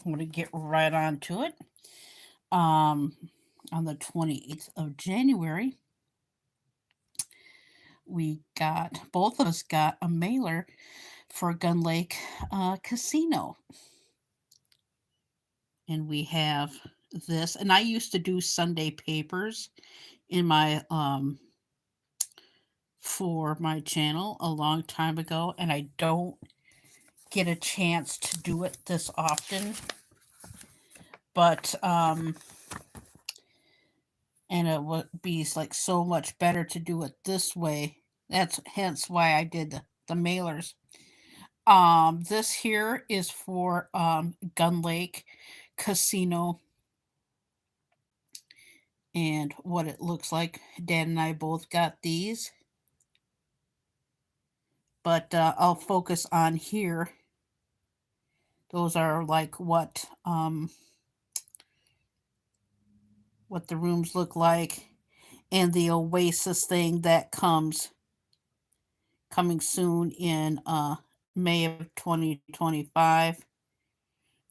I'm going to get right on to it. On the 28th of January, we got, both of us got a mailer for Gun Lake Casino. And we have this. And I used to do Sunday papers in my for my channel a long time ago, and I don't get a chance to do it this often. But and it would be like so much better to do it this way. That's hence why I did the mailers. This here is for Gun Lake Casino, and what it looks like. Dan and I both got these, but I'll focus on here. Those are like what the rooms look like, and the Oasis thing that coming soon in May of 2025.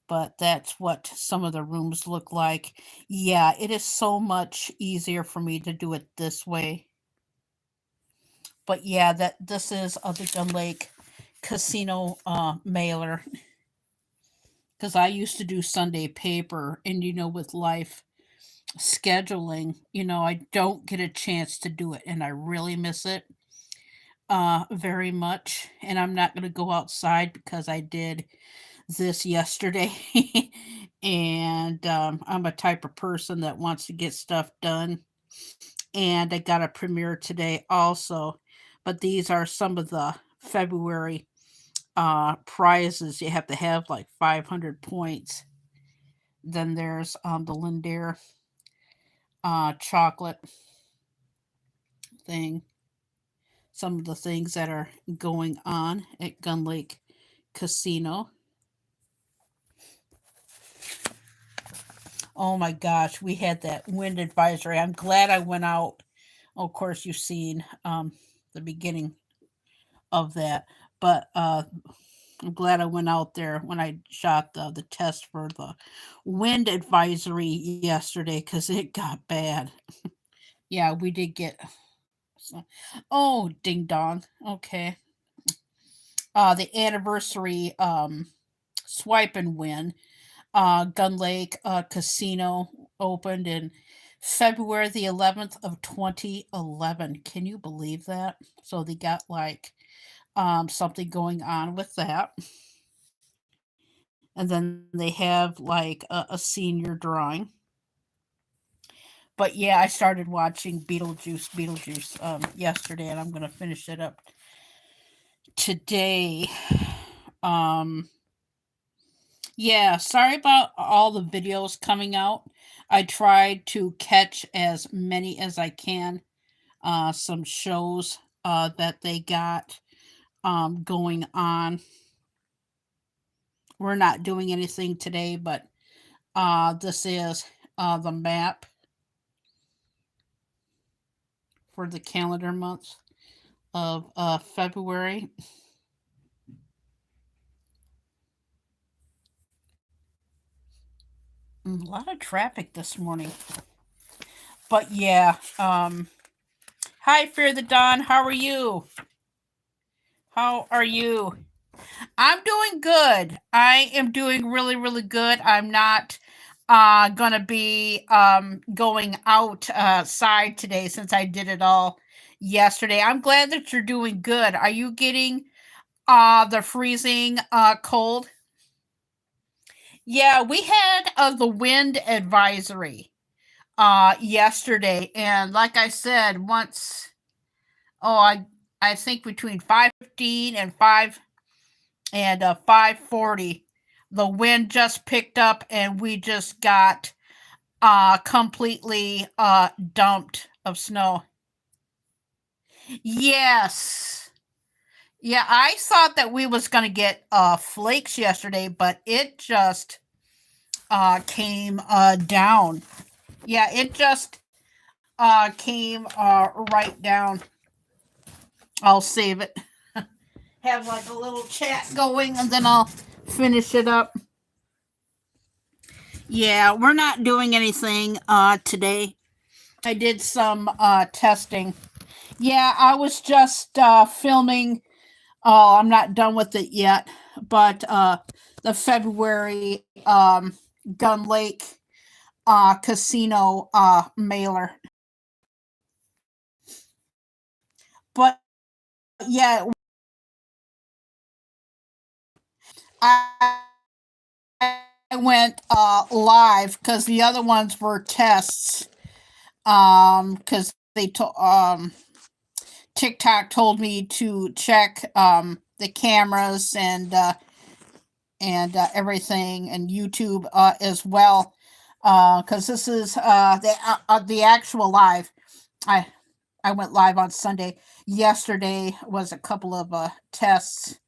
But that's what some of the rooms look like. Yeah, it is so much easier for me to do it this way. But yeah, that this is the Gun Lake Casino mailer, because I used to do Sunday paper, and with life scheduling, I don't get a chance to do it, and I really miss it very much. And I'm not going to go outside because I did this yesterday. And I'm a type of person that wants to get stuff done. And I got a premiere today also. But these are some of the February prizes. You have to have like 500 points. Then there's the Lindare chocolate thing. Some of the things that are going on at Gun Lake Casino. Oh my gosh, we had that wind advisory. I'm glad I went out. Of course, you've seen the beginning of that, but I'm glad I went out there when I shot the test for the wind advisory yesterday, because it got bad. Yeah, we did get. Oh, ding dong. Okay. The anniversary swipe and win. Gun Lake Casino opened in February the 11th of 2011. Can you believe that? So they got like something going on with that. And then they have like a senior drawing. But yeah, I started watching Beetlejuice yesterday, and I'm going to finish it up today. Um, yeah, sorry about all the videos coming out. I tried to catch as many as I can. Some shows that they got going on. We're not doing anything today, but this is the map for the calendar month of February. A lot of traffic this morning. But yeah, hi Fear the Dawn, how are you? How are you? I'm doing good. I am doing really, really good. I'm not gonna be going outside today since I did it all yesterday. I'm glad that you're doing good. Are you getting the freezing cold? Yeah, we had the wind advisory yesterday, and like I said, once oh I think between 5:15 and 5:40, the wind just picked up, and we just got completely dumped of snow. Yes. Yeah, I thought that we was going to get flakes yesterday, but it just came down. Yeah, it just came right down. I'll save it. Have like a little chat going, and then I'll finish it up. Yeah, we're not doing anything today. I did some testing. Yeah, I was just filming. Oh, I'm not done with it yet, but the February Gun Lake casino mailer. But yeah, I went live because the other ones were tests. Because they TikTok told me to check the cameras and everything, and YouTube as well. Because this is the actual live. I I went live on Sunday. Yesterday was a couple of tests,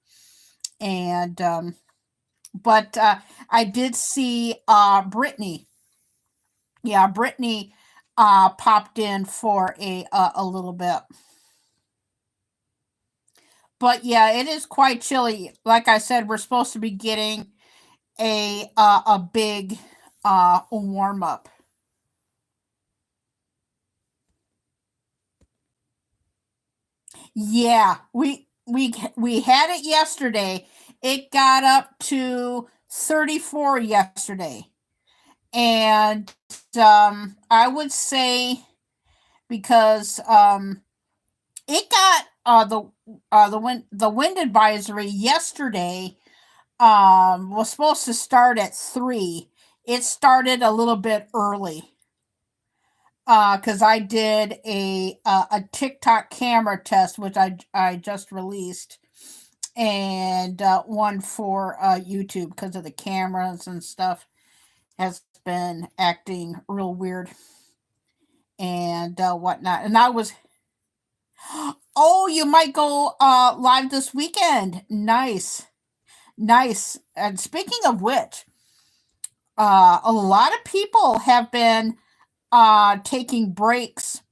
and but I did see Brittany. Yeah, Brittany popped in for a little bit. But yeah, it is quite chilly. Like I said, we're supposed to be getting a big warm up. Yeah, we had it yesterday. It got up to 34 yesterday. And I would say because it got the wind advisory yesterday was supposed to start at 3. It started a little bit early because I did a TikTok camera test, which I just released, and one for YouTube because of the cameras and stuff has been acting real weird and whatnot. And I was, oh, you might go live this weekend. Nice, nice. And speaking of which, a lot of people have been taking breaks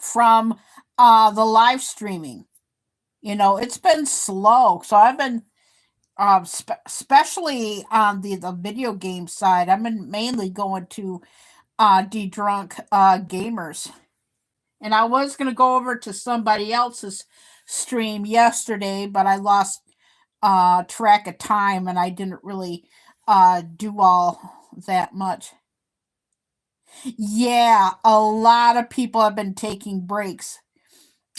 from the live streaming. You know, it's been slow. So I've been, especially on the video game side, I've been mainly going to de-drunk gamers. And I was going to go over to somebody else's stream yesterday, but I lost track of time and I didn't really do all that much. Yeah, a lot of people have been taking breaks.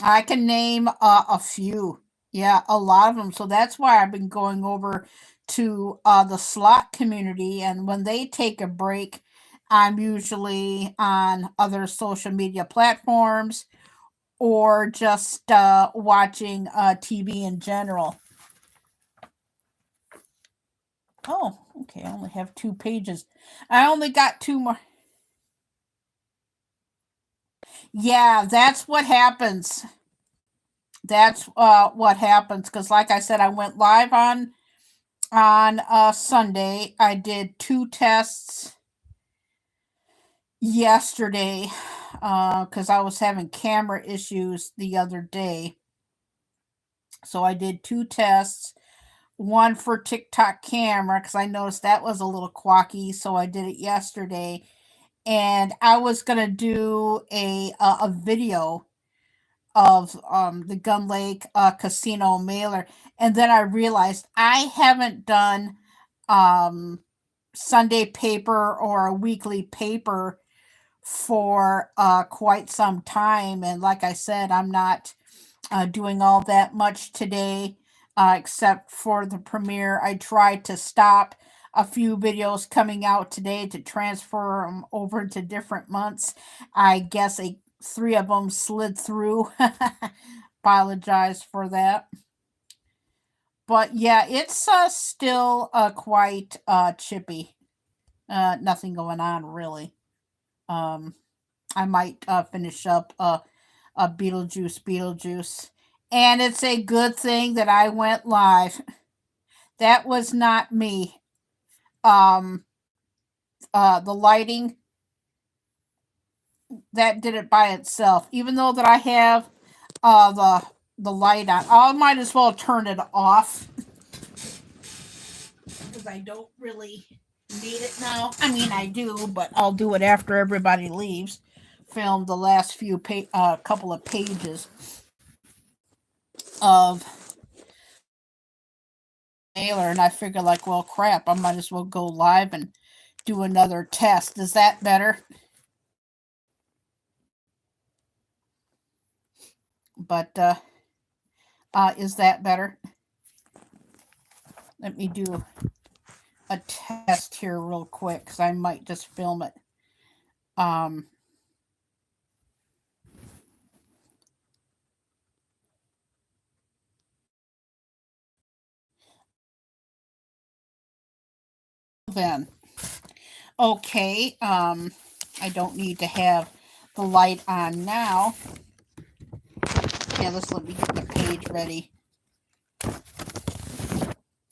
I can name a few. Yeah, a lot of them. So that's why I've been going over to the slot community. And when they take a break, I'm usually on other social media platforms or just watching TV in general. Oh, okay. I only have 2 pages. I only got 2 more. Yeah, that's what happens. That's what happens because, like I said, I went live on Sunday. I did 2 tests yesterday because I was having camera issues the other day. So I did 2 tests. One for TikTok camera because I noticed that was a little quacky, so I did it yesterday. And I was gonna do a video of the Gun Lake casino mailer, and then I realized I haven't done um, Sunday paper or a weekly paper for quite some time, and like I said, I'm not doing all that much today, except for the premiere. I tried to stop a few videos coming out today to transfer them over to different months. I guess 3 of them slid through. Apologize for that. But yeah, it's still quite chippy. Nothing going on really. Um, I might finish up a Beetlejuice. And it's a good thing that I went live. That was not me. Um, the lighting that did it by itself. Even though that I have the light on, I might as well turn it off because I don't really. Need it now? I mean, I do, but I'll do it after everybody leaves. Film the last couple of pages of mailer, and I figure, like, well, crap, I might as well go live and do another test. Is that better? But is that better? Let me do a test here real quick because I might just film it. Then, okay, I don't need to have the light on now. Yeah, let me get the page ready.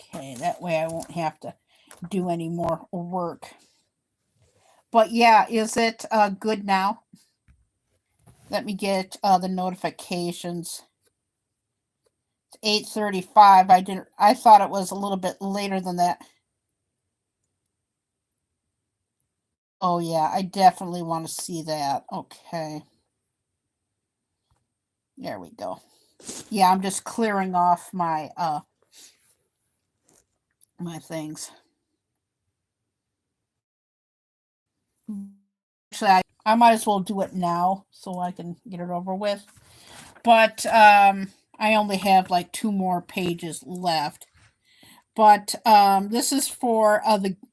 Okay, that way I won't have to do any more work. But yeah, is it good now? Let me get the notifications. It's 8:35. I thought it was a little bit later than that. Oh yeah, I definitely want to see that. Okay. There we go. Yeah, I'm just clearing off my my things. Actually, I might as well do it now so I can get it over with. But I only have like 2 more pages left. But this is for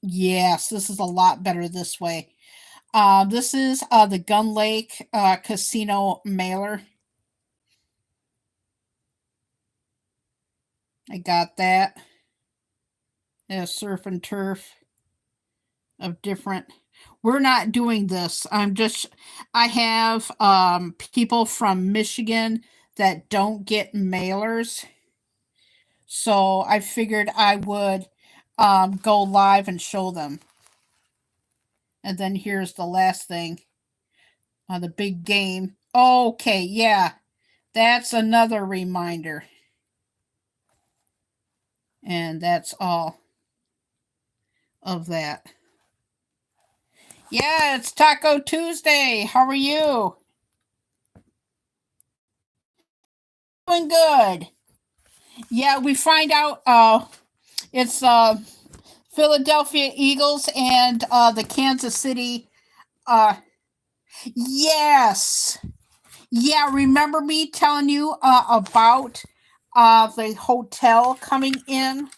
this is a lot better this way. This is the Gun Lake Casino mailer. I got that. Surf and turf of different. We're not doing this. I have people from Michigan that don't get mailers. So I figured I would go live and show them. And then here's the last thing. The big game. Okay, yeah. That's another reminder. And that's all of that. Yeah, it's Taco Tuesday. How are you? Doing good. Yeah, we find out it's Philadelphia Eagles and the Kansas City yes. Yeah, remember me telling you about the hotel coming in?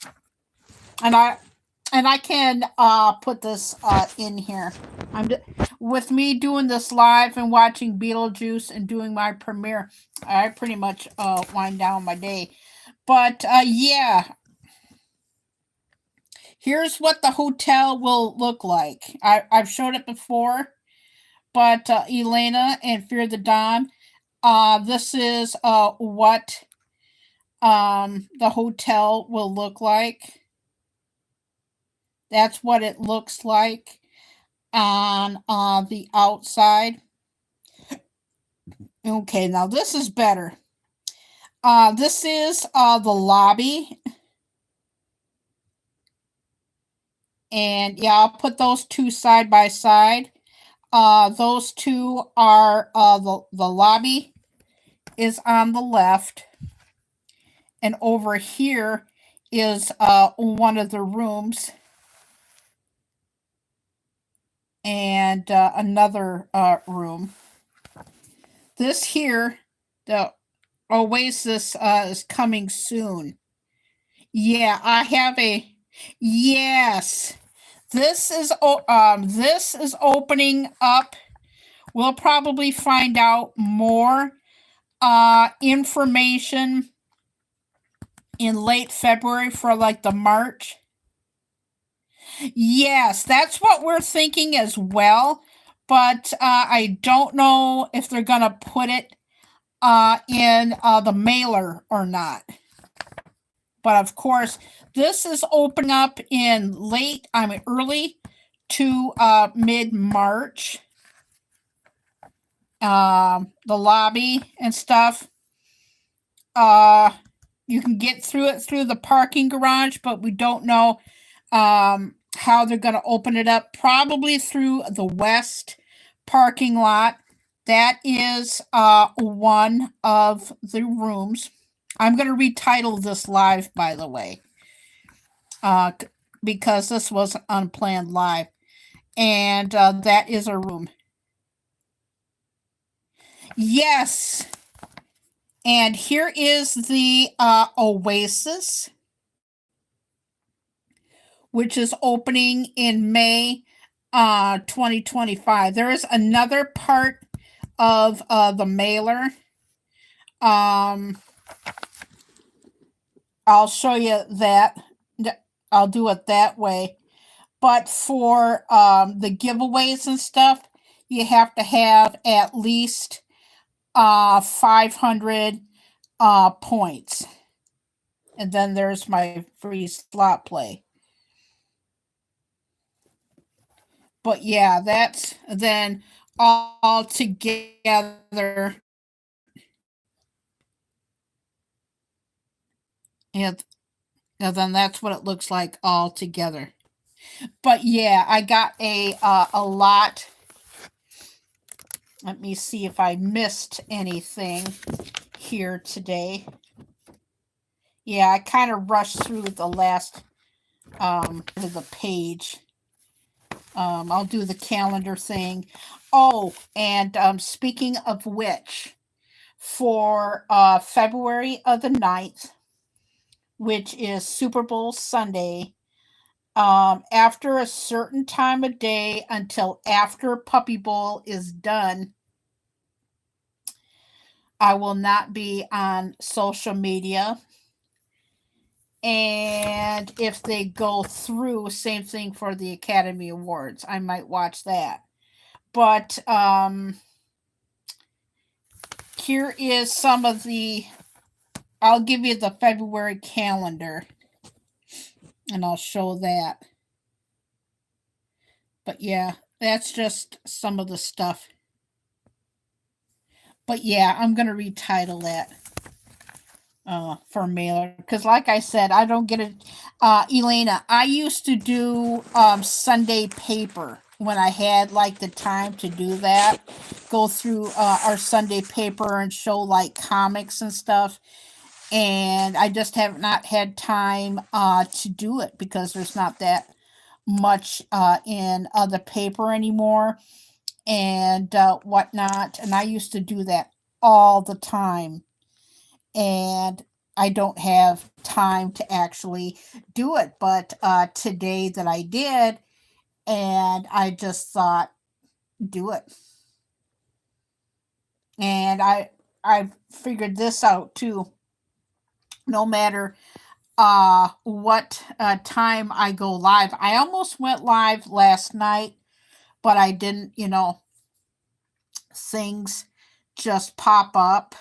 And I can put this in here. With me doing this live and watching Beetlejuice and doing my premiere. I pretty much wind down my day. But yeah, here's what the hotel will look like. I've showed it before, but Elena and Fear the Dawn. This is what the hotel will look like. That's what it looks like on the outside. Okay, now this is better. This is the lobby. And yeah, I'll put those two side by side. Those two are the lobby is on the left. And over here is one of the rooms. And another room. This here, the Oasis is coming soon. Yeah, I have a yes. This is opening up. We'll probably find out more information in late February for like the March. Yes, that's what we're thinking as well. But I don't know if they're going to put it in the mailer or not. But of course, this is opening up in early to mid-March. The lobby and stuff. You can get through it through the parking garage, but we don't know how they're going to open it up, probably through the west parking lot. That is one of the rooms. I'm going to retitle this live, by the way, uh, because this was unplanned live. And that is a room. Yes. And here is the Oasis, which is opening in May 2025. There is another part of the mailer. I'll show you that. I'll do it that way. But for the giveaways and stuff, you have to have at least 500 points. And then there's my free slot play. But yeah, that's then all together. And then that's what it looks like all together. But yeah, I got a lot. Let me see if I missed anything here today. Yeah, I kind of rushed through the last to the page. I'll do the calendar thing. Oh, and speaking of which, for February of the 9th, which is Super Bowl Sunday, after a certain time of day until after Puppy Bowl is done, I will not be on social media. And if they go through, same thing for the Academy Awards. I might watch that. But here is some of the, I'll give you the February calendar. And I'll show that. But yeah, that's just some of the stuff. But yeah, I'm going to retitle that for mailer. Because like I said, I don't get it. Elena, I used to do Sunday paper when I had like the time to do that. Go through our Sunday paper and show like comics and stuff. And I just have not had time to do it because there's not that much in the paper anymore and whatnot. And I used to do that all the time. And I don't have time to actually do it. But today that I did, and I just thought, do it. And I figured this out too. No matter what time I go live. I almost went live last night, but I didn't, things just pop up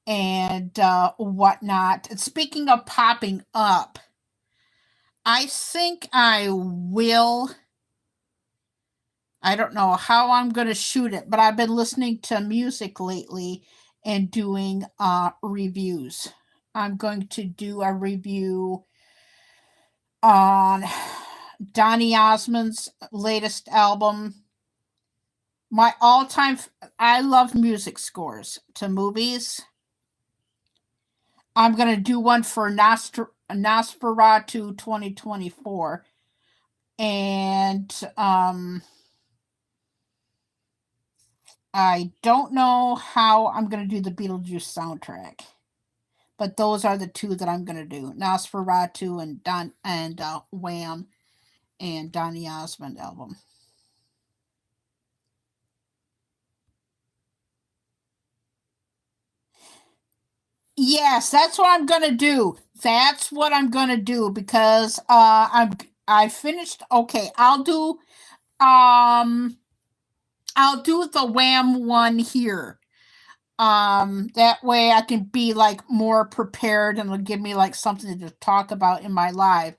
and whatnot. And speaking of popping up, I think I will. I don't know how I'm going to shoot it, but I've been listening to music lately and doing reviews. I'm going to do a review on Donny Osmond's latest album. My all-time, I love music scores to movies. I'm going to do one for Nosferatu 2024. And I don't know how I'm going to do the Beetlejuice soundtrack. But those are the two that I'm going to do. Nosferatu and Wham and Donny Osmond album. Yes, that's what I'm gonna do. That's what I'm gonna do because I finished. Okay, I'll do the Wham one here. That way I can be like more prepared and it'll give me like something to talk about in my live.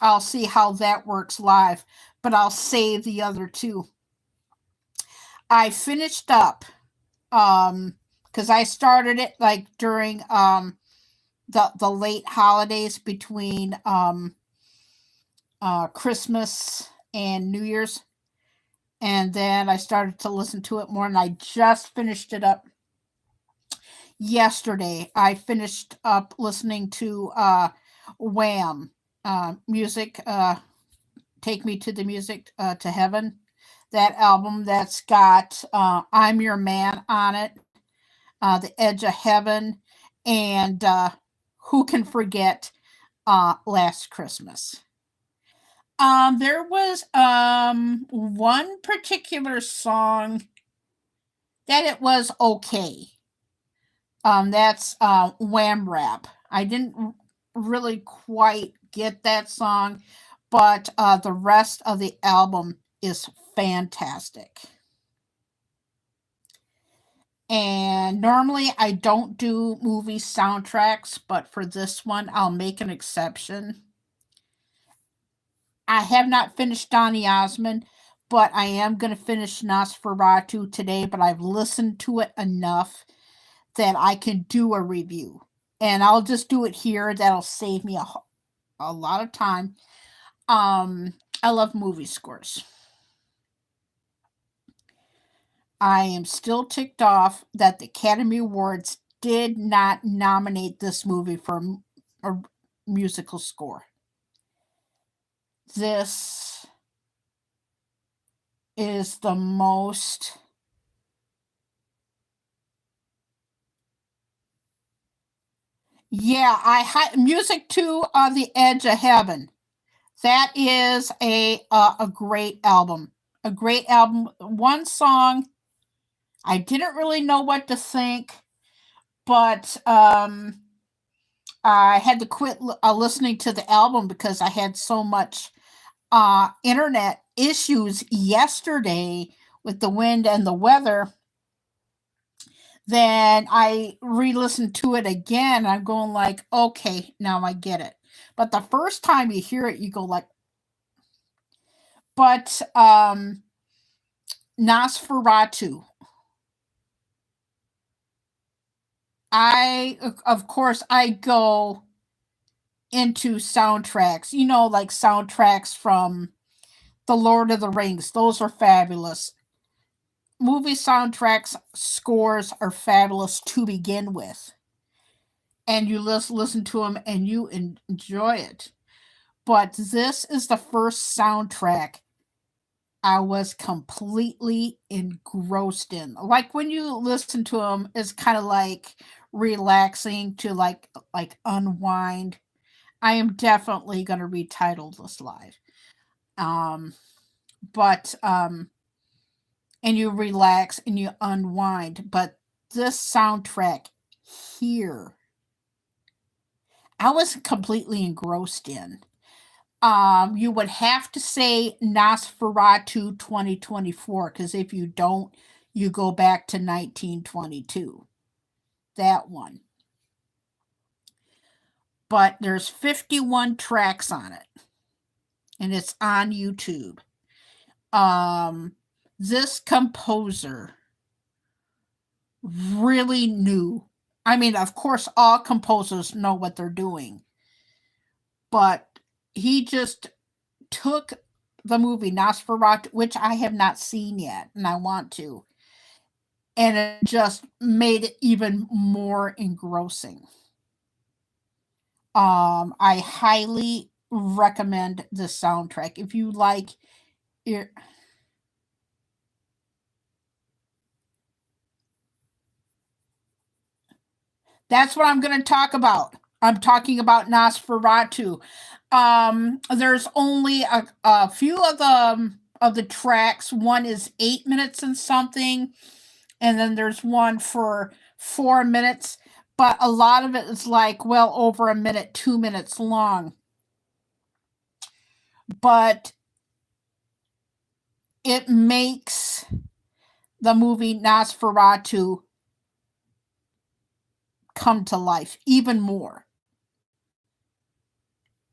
I'll see how that works live, but I'll save the other two. I finished up because I started it like during the late holidays between Christmas and New Year's, and then I started to listen to it more, and I just finished it up yesterday. I finished up listening to Wham music. Take Me to the Music to Heaven. That album that's got I'm Your Man on it, The Edge of Heaven, and Who Can Forget Last Christmas. There was one particular song that it was okay. That's Wham Rap. I didn't really quite get that song, but the rest of the album is fantastic. And normally I don't do movie soundtracks, but for this one, I'll make an exception. I have not finished Donny Osmond, but I am going to finish Nosferatu today, but I've listened to it enough that I can do a review. And I'll just do it here. That'll save me a lot of time. I love movie scores. I am still ticked off that the Academy Awards did not nominate this movie for a musical score. This is the most music to The Edge of Heaven. That is a great album. A great album. One song I didn't really know what to think, but I had to quit listening to the album because I had so much internet issues yesterday with the wind and the weather. Then I re-listened to it again. I'm going like, okay, now I get it. But the first time you hear it, you go like, but Nosferatu. Of course, I go into soundtracks, like soundtracks from The Lord of the Rings. Those are fabulous. Movie soundtracks, scores are fabulous to begin with. And you listen to them and you enjoy it. But this is the first soundtrack I was completely engrossed in. Like when you listen to them, it's kind of like relaxing to like unwind. I am definitely going to retitle this live. Um, but and you relax and you unwind. But this soundtrack here, I was completely engrossed in. You would have to say Nosferatu 2024, because if you don't, you go back to 1922. That one. But there's 51 tracks on it, and it's on YouTube. This composer really knew. I mean, of course, all composers know what they're doing, but he just took the movie Nosferatu, which I have not seen yet, and I want to, and it just made it even more engrossing. I highly recommend the soundtrack if you like your. That's what I'm going to talk about. I'm talking about Nosferatu. There's only a few of the tracks. One is 8 minutes and something, and then there's one for 4 minutes. But a lot of it is like well over a minute, 2 minutes long. But it makes the movie Nosferatu come to life even more.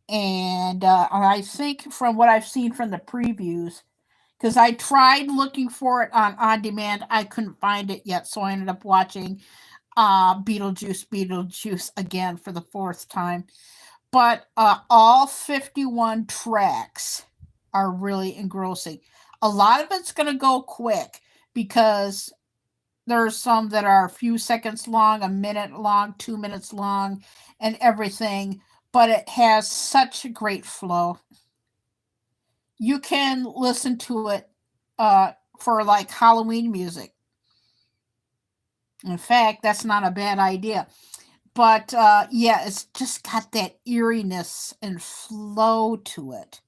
And I think from what I've seen from the previews, because I tried looking for it on demand, I couldn't find it yet, so I ended up watching Beetlejuice again for the fourth time. but all 51 tracks are really engrossing. A lot of it's going to go quick because there's some that are a few seconds long, a minute long, 2 minutes long, and everything, but it has such a great flow. You can listen to it for like Halloween music. In fact, that's not a bad idea. But yeah, it's just got that eeriness and flow to it.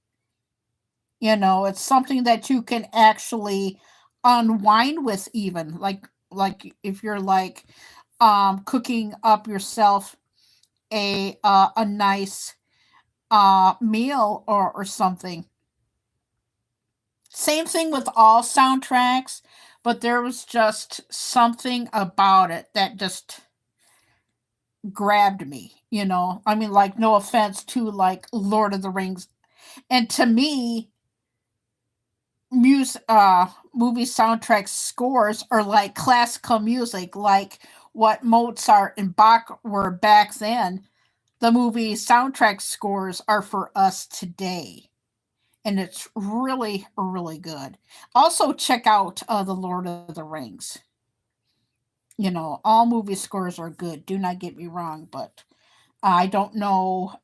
It's something that you can actually unwind with, even like if you're like cooking up yourself a nice meal or something. Same thing with all soundtracks, but there was just something about it that just grabbed me. I mean, like, no offense to like Lord of the Rings, and to me, music movie soundtrack scores are like classical music, like what Mozart and Bach were back then. The movie soundtrack scores are for us today, and it's really really good. Also check out the Lord of the Rings. All movie scores are good, do not get me wrong, but I don't know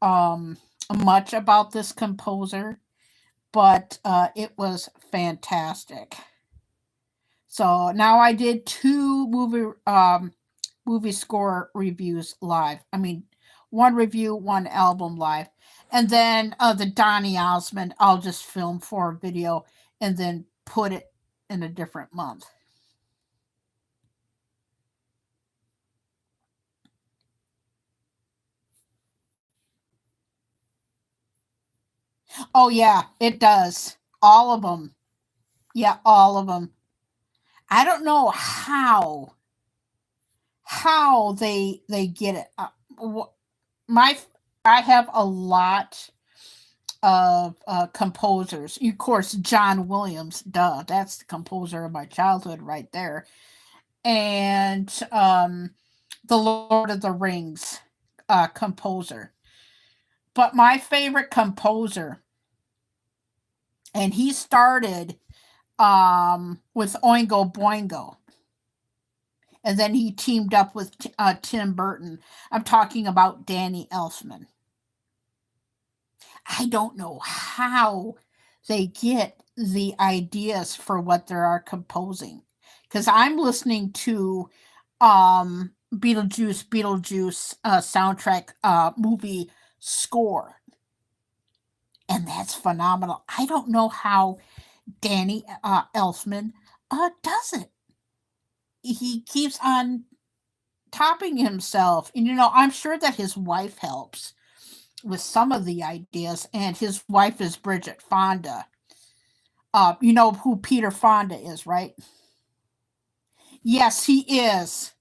much about this composer, but it was fantastic. So now I did two movie score reviews live. I mean, one review, one album live, and then the Donny Osmond I'll just film for a video and then put it in a different month. Oh yeah, it does. All of them. Yeah, all of them. I don't know how they get it. My I have a lot of composers. Of course, John Williams, duh, that's the composer of my childhood right there. And the Lord of the Rings composer. But my favorite composer, and he started with Oingo Boingo, and then he teamed up with Tim Burton. I'm talking about Danny Elfman. I don't know how they get the ideas for what they are composing, because I'm listening to Beetlejuice soundtrack movie score, and that's phenomenal. I don't know how Danny Elfman does it. He keeps on topping himself, and I'm sure that his wife helps with some of the ideas, and his wife is Bridget Fonda. You know who Peter Fonda is, right? Yes, he is.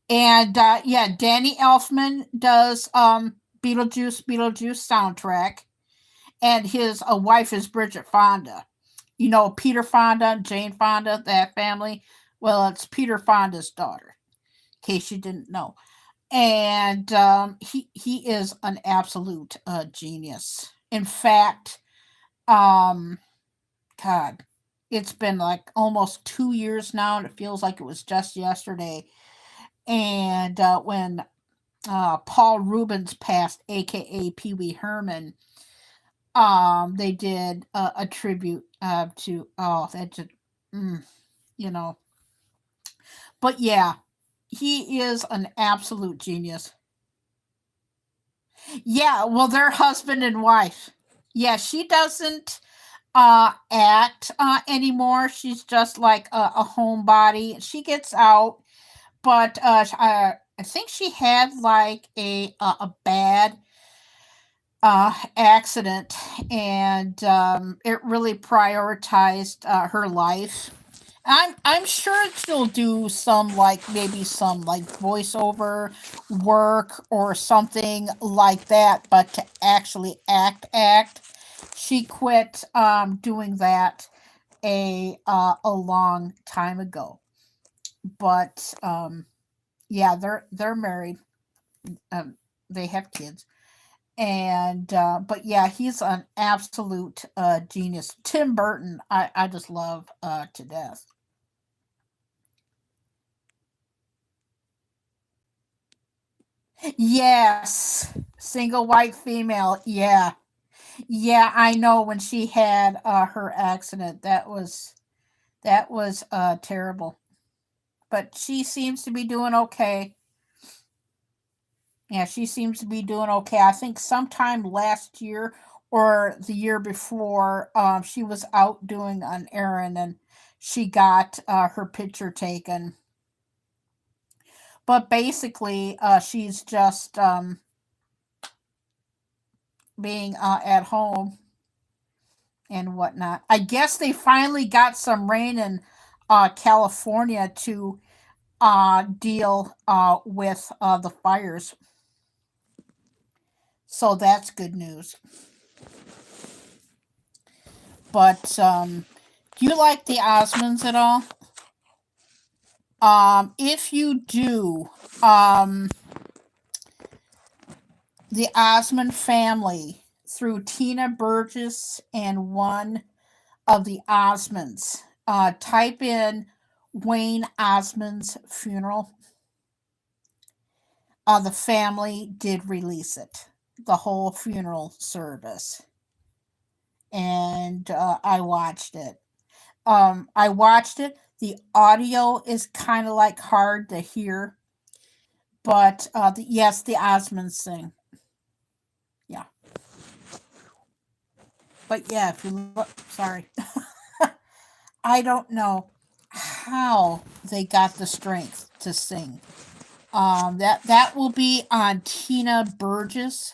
And yeah, Danny Elfman does Beetlejuice soundtrack, and his wife is Bridget Fonda. Peter Fonda, Jane Fonda, that family. Well, it's Peter Fonda's daughter, in case you didn't know. And he is an absolute genius. In fact, um, God, it's been like almost 2 years now, and it feels like it was just yesterday. And when Paul Rubens passed, aka Pee Wee Herman, they did a tribute to that just mm, you know. But yeah, he is an absolute genius. Yeah, well, they're husband and wife. Yeah, she doesn't act anymore. She's just like a homebody. She gets out, but I think she had like a bad accident, and it really prioritized her life. I'm sure she'll do some, like, maybe some like voiceover work or something like that, but to actually act, she quit doing that a long time ago. But yeah, they're married. Um, they have kids, And but yeah, he's an absolute genius. Tim Burton, I just love to death. Yes, single white female. Yeah, yeah, I know. When she had her accident, that was terrible. But she seems to be doing okay. Yeah, she seems to be doing okay. I think sometime last year or the year before, she was out doing an errand and she got her picture taken. But basically, she's just being at home and whatnot. I guess they finally got some rain in California to deal with the fires. So that's good news. But do you like the Osmonds at all? If you do, um, the Osmond family through Tina Burgess and one of the Osmonds. Type in Wayne Osmond's funeral. The family did release it, the whole funeral service, and I watched it. I watched it. The audio is kind of like hard to hear, but yes, the Osmonds sing. Yeah, but yeah, if you look, sorry, I don't know how they got the strength to sing. That will be on Tina Burgess.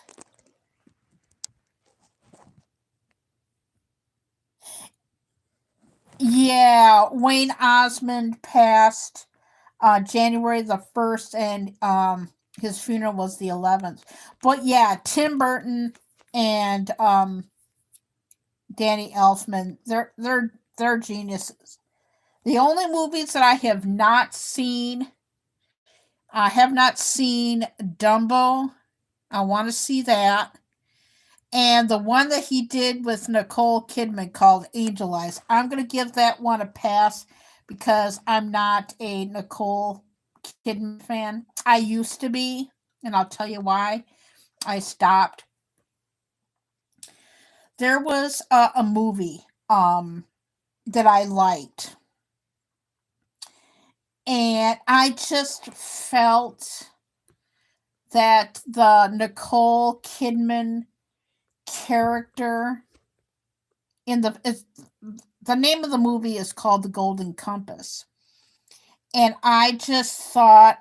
Yeah, Wayne Osmond passed January the 1st, and his funeral was the 11th. But yeah, Tim Burton and Danny Elfman, they're geniuses. The only movies that I have not seen Dumbo. I want to see that. And the one that he did with Nicole Kidman called Angel Eyes, I'm going to give that one a pass because I'm not a Nicole Kidman fan. I used to be, and I'll tell you why. I stopped. There was a movie that I liked, and I just felt that the Nicole Kidman character in the name of the movie is called The Golden Compass, and I just thought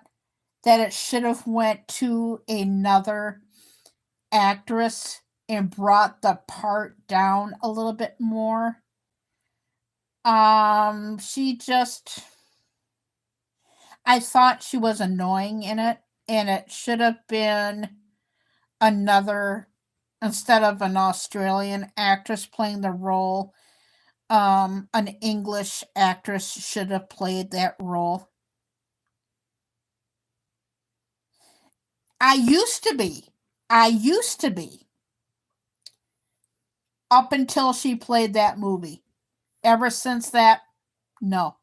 that it should have went to another actress and brought the part down a little bit more. She just, I thought she was annoying in it, and it should have been another, instead of an Australian actress playing the role, an English actress should have played that role. I used to be. I used to be up until she played that movie. Ever since that, no.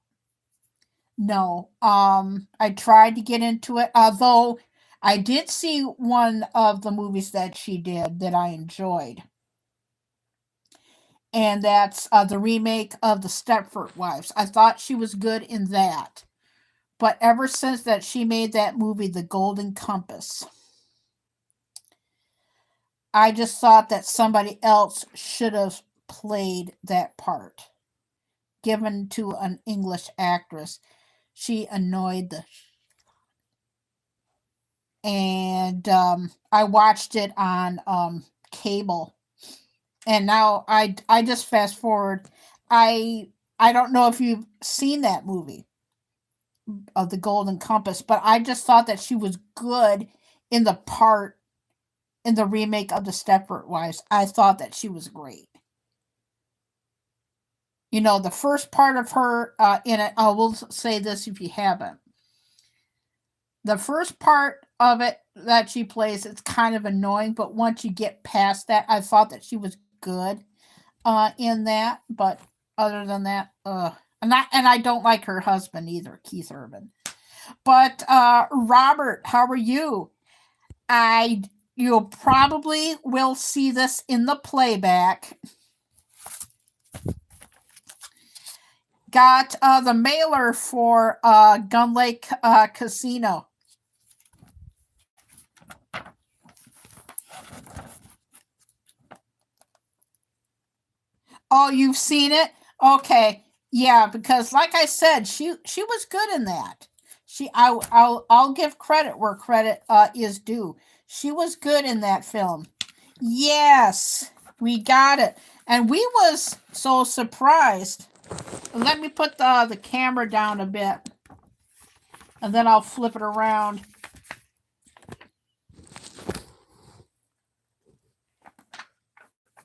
No. I tried to get into it, although I did see one of the movies that she did that I enjoyed. And that's the remake of The Stepford Wives. I thought she was good in that. But ever since that she made that movie, The Golden Compass, I just thought that somebody else should have played that part, given to an English actress. She annoyed the, and I watched it on cable, and now I just fast forward. I don't know if you've seen that movie of The Golden Compass, but I just thought that she was good in the part in the remake of The Stepford Wives. I thought that she was great. You know, the first part of her in it, I will say this if you haven't. The first part of it, that she plays, it's kind of annoying. But once you get past that, I thought that she was good in that. But other than that, and I don't like her husband either, Keith Urban. But Robert, how are you? I you probably will see this in the playback. Got the mailer for Gun Lake Casino. Oh, you've seen it? Okay. Yeah, because like I said, she was good in that. I'll give credit where credit is due. She was good in that film. Yes, we got it. And we was so surprised. Let me put the camera down a bit. And then I'll flip it around.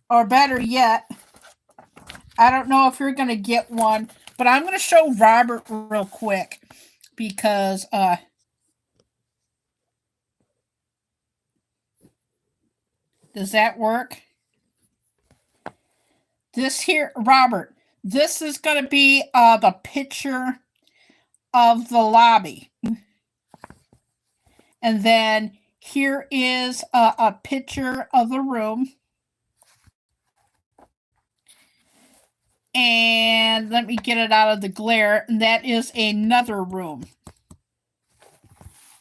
Or better yet, I don't know if you're going to get one, but I'm going to show Robert real quick because does that work? This here, Robert, this is going to be the picture of the lobby. And then here is a picture of the room. And let me get it out of the glare. And that is another room.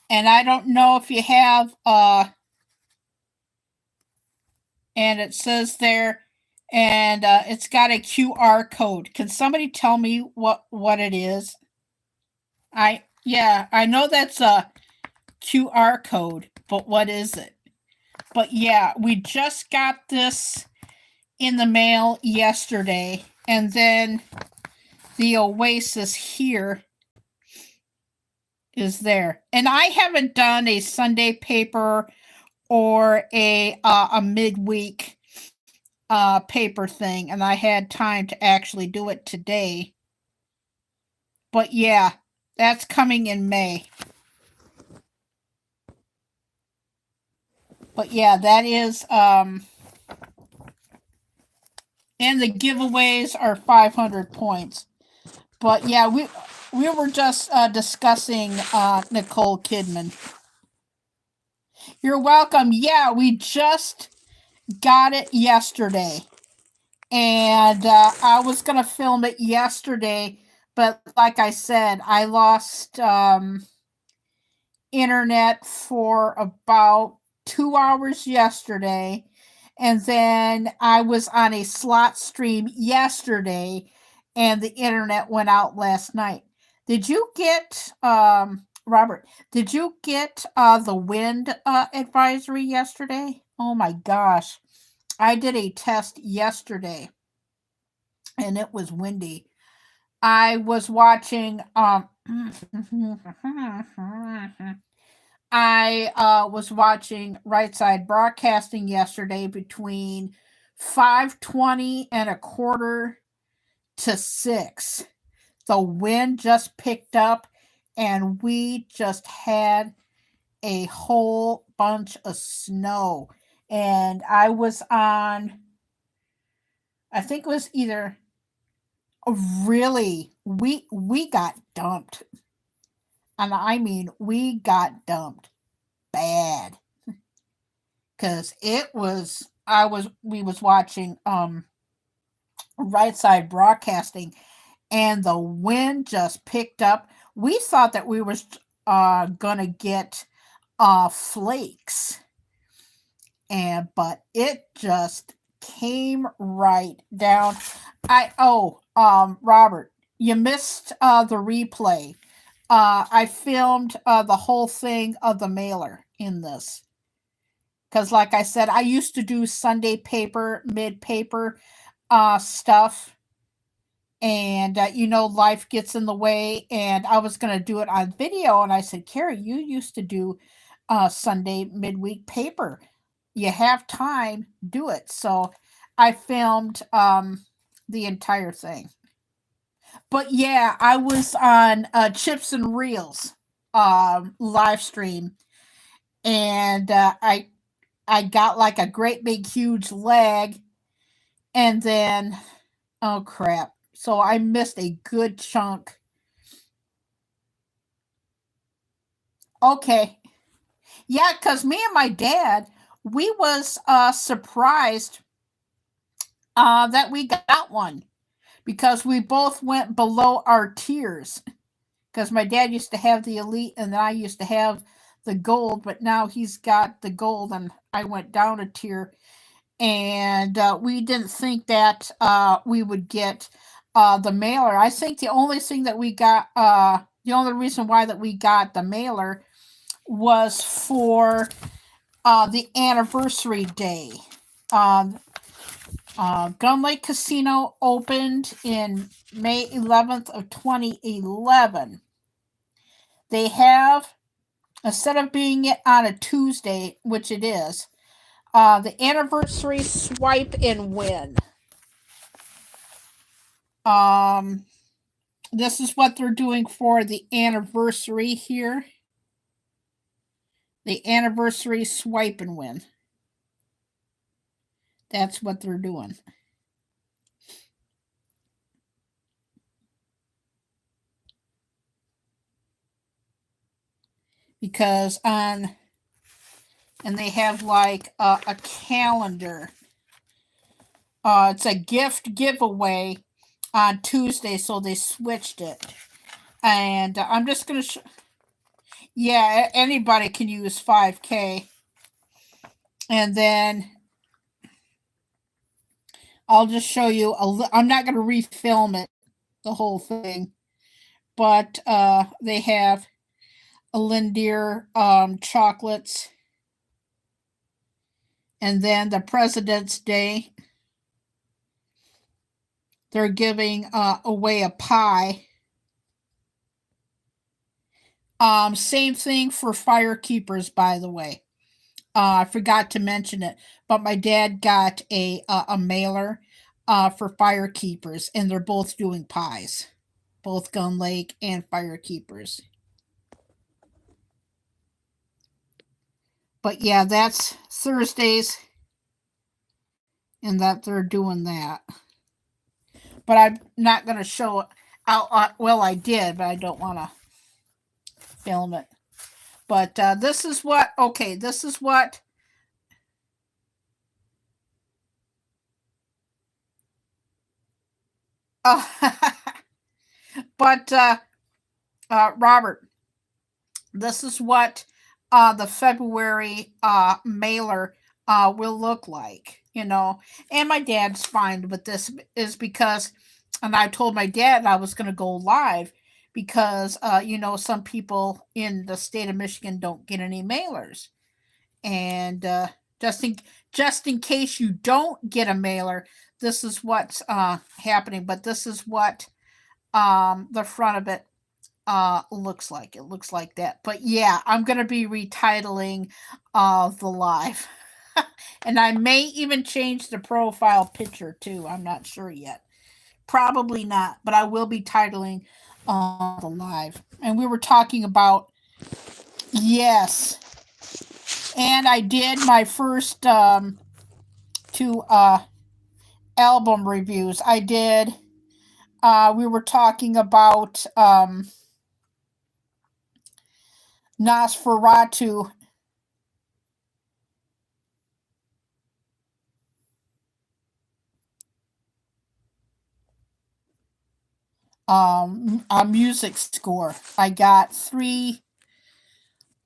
And I don't know if you have, and it says there, and it's got a QR code. Can somebody tell me what it is? I know that's a QR code, but what is it? But yeah, we just got this in the mail yesterday, and then the Oasis here is there. And I haven't done a Sunday paper or a midweek paper thing, and I had time to actually do it today. But yeah, that's coming in May. But yeah, that is and the giveaways are 500 points. But yeah, we were just discussing Nicole Kidman. You're welcome. Yeah, we just got it yesterday. And I was going to film it yesterday, but like I said, I lost internet for about 2 hours yesterday. And then I was on a slot stream yesterday, and the internet went out last night. Did you get, Robert, did you get the wind advisory yesterday? Oh my gosh. I did a test yesterday, and it was windy. I was watching, I was watching Right Side Broadcasting yesterday between 5:20 and a quarter to 6. The wind just picked up, and we just had a whole bunch of snow. And I was on, I think it was either, really, we got dumped. And I mean, we got dumped bad. Cause we was watching Right Side Broadcasting, and the wind just picked up. We thought that we was gonna get flakes, but it just came right down. Robert, you missed the replay. I filmed the whole thing of the mailer in this. Because like I said, I used to do Sunday paper, mid-paper stuff. And, life gets in the way. And I was going to do it on video. And I said, Carrie, you used to do Sunday midweek paper. You have time, do it. So I filmed the entire thing. But yeah, I was on Chips and Reels live stream. and I got like a great big huge leg, and then oh crap! So I missed a good chunk. Okay, yeah, cause me and my dad, we was surprised that we got one because we both went below our tiers. Because my dad used to have the elite and I used to have the gold, but now he's got the gold and I went down a tier. And we didn't think that we would get the mailer. I think the only thing that we got, the only reason why that we got the mailer was for the anniversary day. Um, Gun Lake Casino opened in May 11th of 2011. They have, instead of being it on a Tuesday, which it is, the anniversary swipe and win. Um, this is what they're doing for the anniversary here. The anniversary swipe and win. That's what they're doing. Because on, and they have like a calendar. It's a gift giveaway on Tuesday, so they switched it. And I'm just gonna, yeah, anybody can use 5K. And then I'll just show you I'm not gonna refilm it, the whole thing, but they have a Lindeer chocolates, and then the President's Day, they're giving away a pie. Same thing for firekeepers, by the way. I forgot to mention it, but my dad got a mailer for firekeepers, and they're both doing pies, both Gun Lake and firekeepers. But yeah, that's Thursdays, and that they're doing that. But I'm not going to show it out. Well, I did, but I don't want to film it. But this is what. Okay, this is what. Uh, but Robert, this is what the February mailer will look like. And my dad's fine with this is because, and I told my dad I was going to go live because some people in the state of Michigan don't get any mailers, and just in just in case you don't get a mailer, this is what's happening. But this is what the front of it looks like. It looks like that. But yeah, I'm gonna be retitling the live. And I may even change the profile picture too. I'm not sure yet. Probably not, but I will be titling the live. And we were talking about, yes. And I did my first two album reviews. I did we were talking about Nosferatu. A music score. I got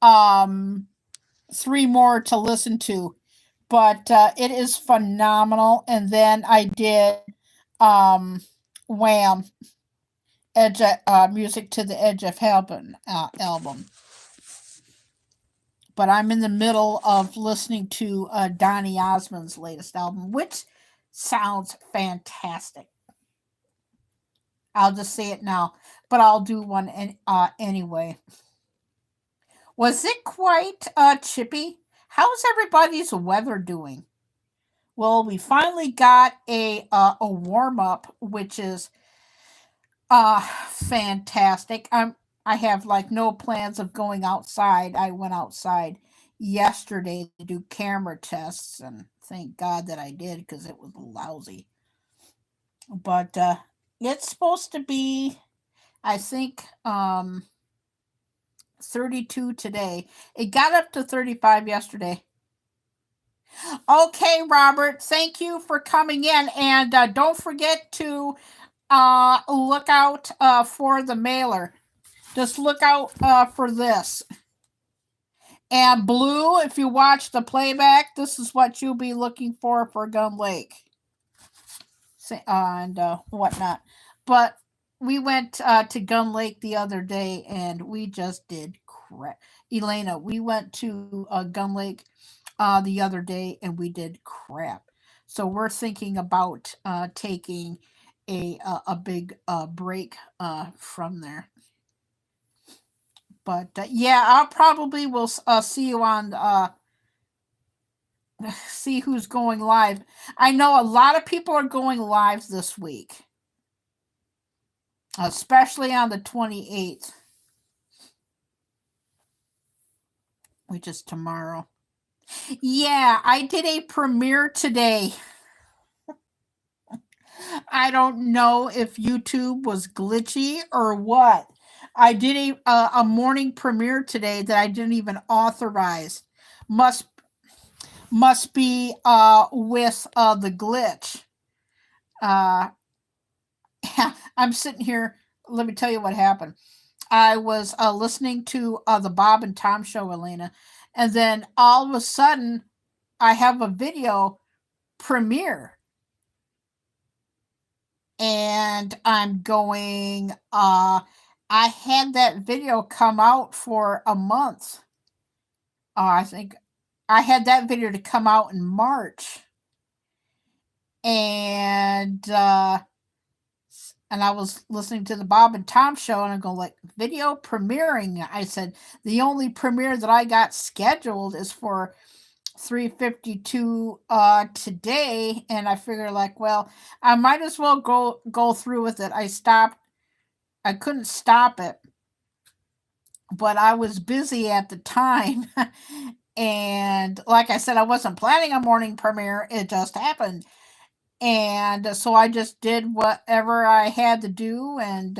um three more to listen to, but it is phenomenal. And then I did um Wham, Edge Music to the Edge of Heaven album. But I'm in the middle of listening to Donny Osmond's latest album, which sounds fantastic. I'll just say it now, but I'll do one anyway. Was it quite chippy? How's everybody's weather doing? Well, we finally got a warm up, which is fantastic. I have like no plans of going outside. I went outside yesterday to do camera tests, and thank God that I did because it was lousy. But it's supposed to be, I think, 32 today. It got up to 35 yesterday. Okay, Robert, thank you for coming in. And don't forget to look out for the mailer. Just look out for this. And Blue, if you watch the playback, this is what you'll be looking for Gun Lake. And whatnot. But we went to Gun Lake the other day and we just did crap. Elena, we went to Gun Lake the other day and we did crap. So we're thinking about taking a big break from there. But yeah, I'll probably will see you on see who's going live. I know a lot of people are going live this week, especially on the 28th, which is tomorrow. Yeah, I did a premiere today. I don't know if YouTube was glitchy or what. I did a morning premiere today that I didn't even authorize. Must be with the glitch. I'm sitting here. Let me tell you what happened. I was listening to the Bob and Tom show, Elena, and then all of a sudden, I have a video premiere, and I'm going. I had that video come out for a month. I think I had that video to come out in March, and I was listening to the Bob and Tom show, and I go like, video premiering. I said the only premiere that I got scheduled is for 3:52 today, and I figure like, well, I might as well go through with it. I couldn't stop it, but I was busy at the time. And like I said, I wasn't planning a morning premiere. It just happened. And so I just did whatever I had to do and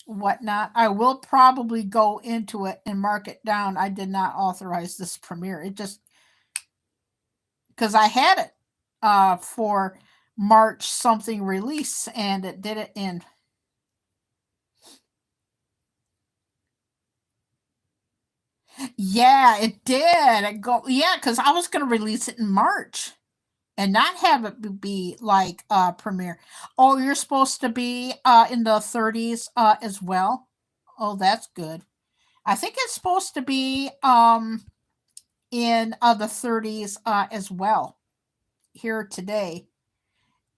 whatnot. I will probably go into it and mark it down. I did not authorize this premiere. It just, because I had it for March something release, and it did it in. Yeah, it did. Yeah, because I was going to release it in March and not have it be like premiere. Oh, you're supposed to be in the 30s as well. Oh, that's good. I think it's supposed to be in the 30s as well here today.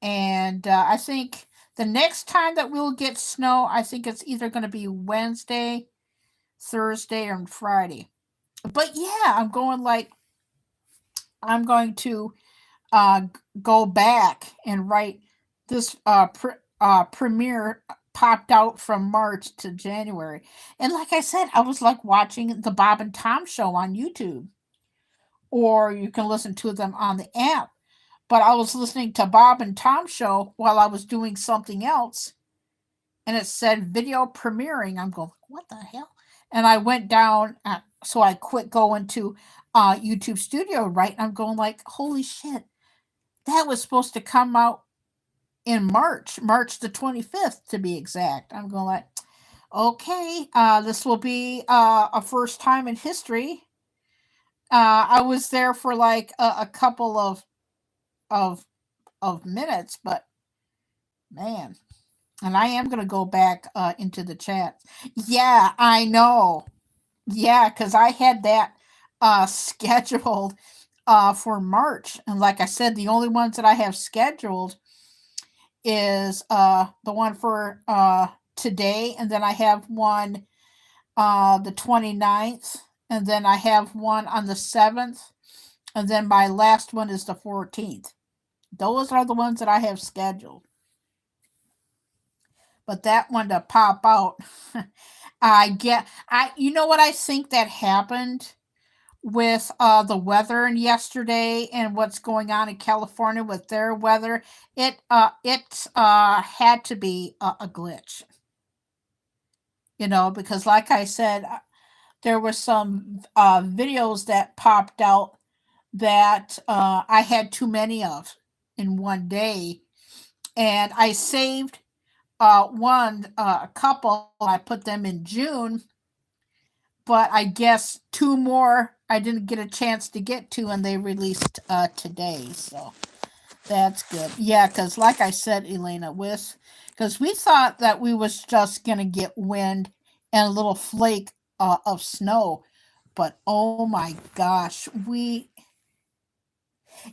And I think the next time that we'll get snow, I think it's either going to be Wednesday, Thursday, or Friday. But yeah, I'm going to go back and write this premiere popped out from March to January. And like I said, I was like watching the Bob and Tom show on YouTube, or you can listen to them on the app. But I was listening to Bob and Tom show while I was doing something else, and it said video premiering. I'm going, what the hell? And I went down, so I quit going to YouTube Studio, right? And I'm going like, holy shit, that was supposed to come out in March the 25th to be exact. I'm going like, okay, this will be a first time in history. I was there for like a couple of minutes, but man, and I am going to go back into the chat. Yeah, I know. Yeah, because I had that scheduled for March. And like I said, the only ones that I have scheduled is the one for today. And then I have one the 29th. And then I have one on the 7th. And then my last one is the 14th. Those are the ones that I have scheduled. But that one to pop out, you know what I think that happened with the weather and yesterday and what's going on in California with their weather, it had to be a glitch, because like I said, there were some videos that popped out that I had too many of in one day, and I saved one a couple. I put them in June, but I guess two more I didn't get a chance to get to, and they released today. So that's good. Yeah, because like I said, Elena, because we thought that we was just gonna get wind and a little flake of snow, but oh my gosh,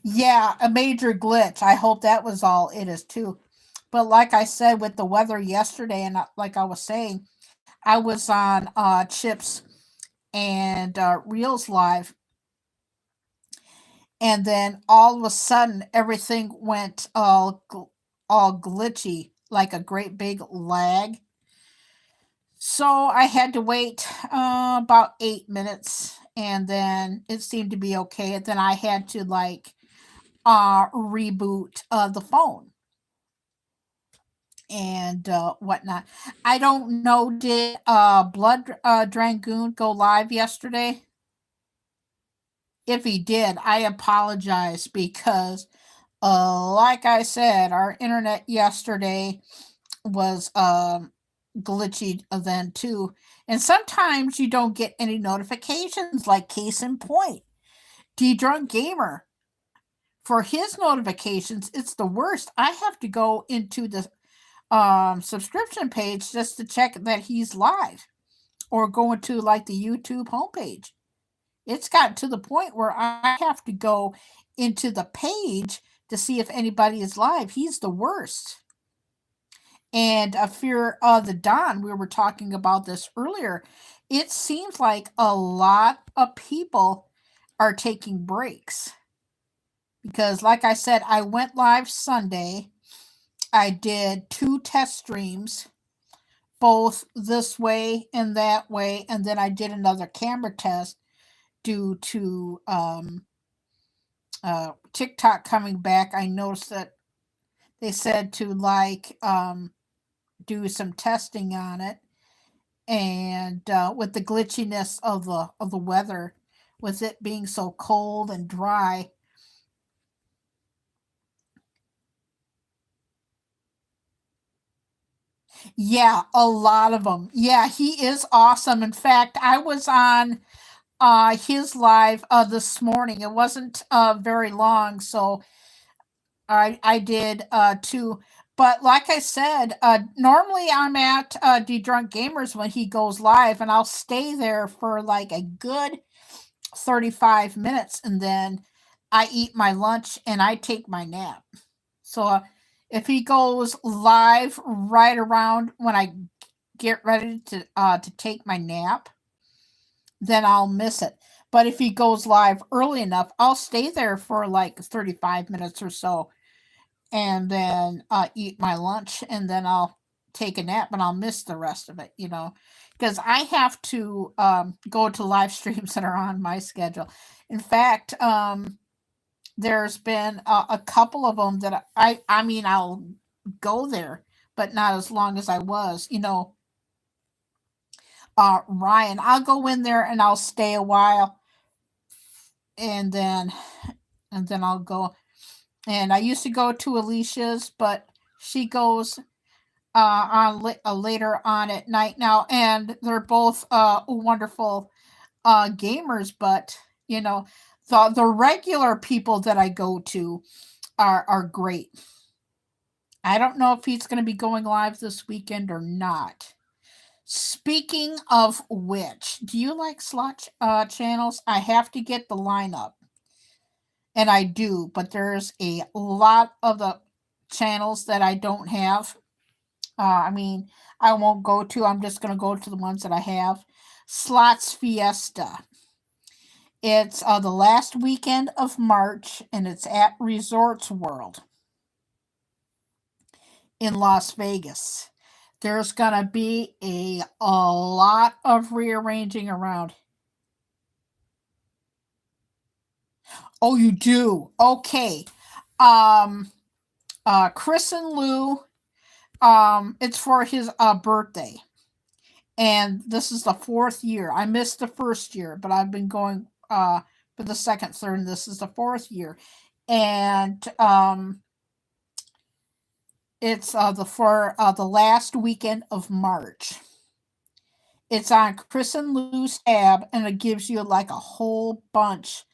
yeah, a major glitch. I hope that was all it is too. But like I said, with the weather yesterday, and like I was saying, I was on Chips and Reels Live, and then all of a sudden everything went all glitchy, like a great big lag. So I had to wait about 8 minutes, and then it seemed to be okay. And then I had to like reboot the phone and whatnot. I don't know. Did Blood Dragoon go live yesterday? If he did, I apologize because, like I said, our internet yesterday was glitchy then too. And sometimes you don't get any notifications, like case in point, D Drunk Gamer. For his notifications, it's the worst. I have to go into the subscription page just to check that he's live, or go into like the YouTube homepage. It's gotten to the point where I have to go into the page to see if anybody is live. He's the worst. And a Fear of the Dawn, we were talking about this earlier. It seems like a lot of people are taking breaks. Because, like I said, I went live Sunday. I did 2 test streams, both this way and that way. And then I did another camera test due to TikTok coming back. I noticed that they said to do some testing on it, and with the glitchiness of the weather, with it being so cold and dry. Yeah, a lot of them. Yeah, he is awesome. In fact, I was on his live this morning. It wasn't very long, so I did too. But like I said, normally I'm at D Drunk Gamers when he goes live, and I'll stay there for like a good 35 minutes, and then I eat my lunch and I take my nap. So if he goes live right around when I get ready to take my nap, then I'll miss it. But if he goes live early enough, I'll stay there for like 35 minutes or so, and then eat my lunch, and then I'll take a nap, and I'll miss the rest of it, because I have to go to live streams that are on my schedule. In fact, there's been a couple of them that I mean, I'll go there, but not as long as I was. Ryan, I'll go in there and I'll stay a while, and then I'll go. And I used to go to Alicia's, but she goes later on at night now, and they're both wonderful gamers. But the regular people that I go to are great. I don't know if he's going to be going live this weekend or not. Speaking of which, do you like slot channels? I have to get the lineup, and I do, but there's a lot of the channels that I don't have. I mean, I won't go to. I'm just going to go to the ones that I have. Slots Fiesta. It's the last weekend of March, and it's at Resorts World in Las Vegas. There's going to be a lot of rearranging around. Oh, you do? Okay. Um, Chris and Lou, it's for his birthday. And this is the fourth year. I missed the first year, but I've been going for the second, third, and this is the fourth year. And it's the last weekend of March. It's on Chris and Lou's tab, and it gives you like a whole bunch.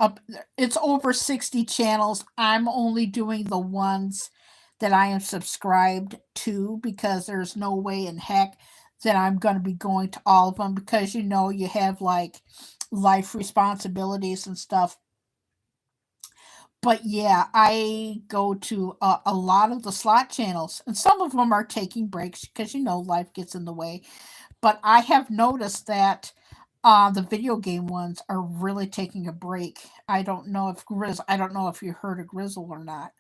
Of, it's over 60 channels. I'm only doing the ones that I am subscribed to because there's no way in heck that I'm going to be going to all of them because you have like life responsibilities and stuff. But yeah, I go to a lot of the slot channels, and some of them are taking breaks because life gets in the way. But I have noticed that the video game ones are really taking a break. I don't know if you heard of Grizzle or not,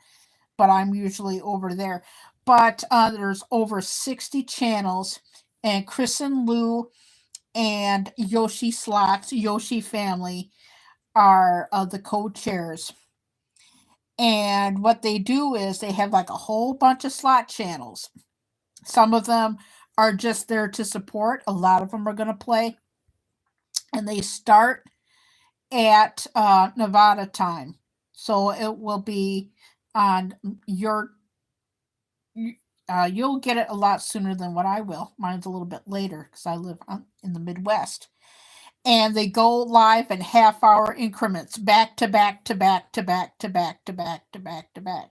but I'm usually over there. But there's over 60 channels, and Chris and Lou and Yoshi Slots, Yoshi Family, are the co-chairs. And what they do is they have like a whole bunch of slot channels. Some of them are just there to support. A lot of them are going to play. And they start at Nevada time. So it will be on your. You'll get it a lot sooner than what I will. Mine's a little bit later because I live in the Midwest. And they go live in half-hour increments, back to back to back to back to back to back to back to back.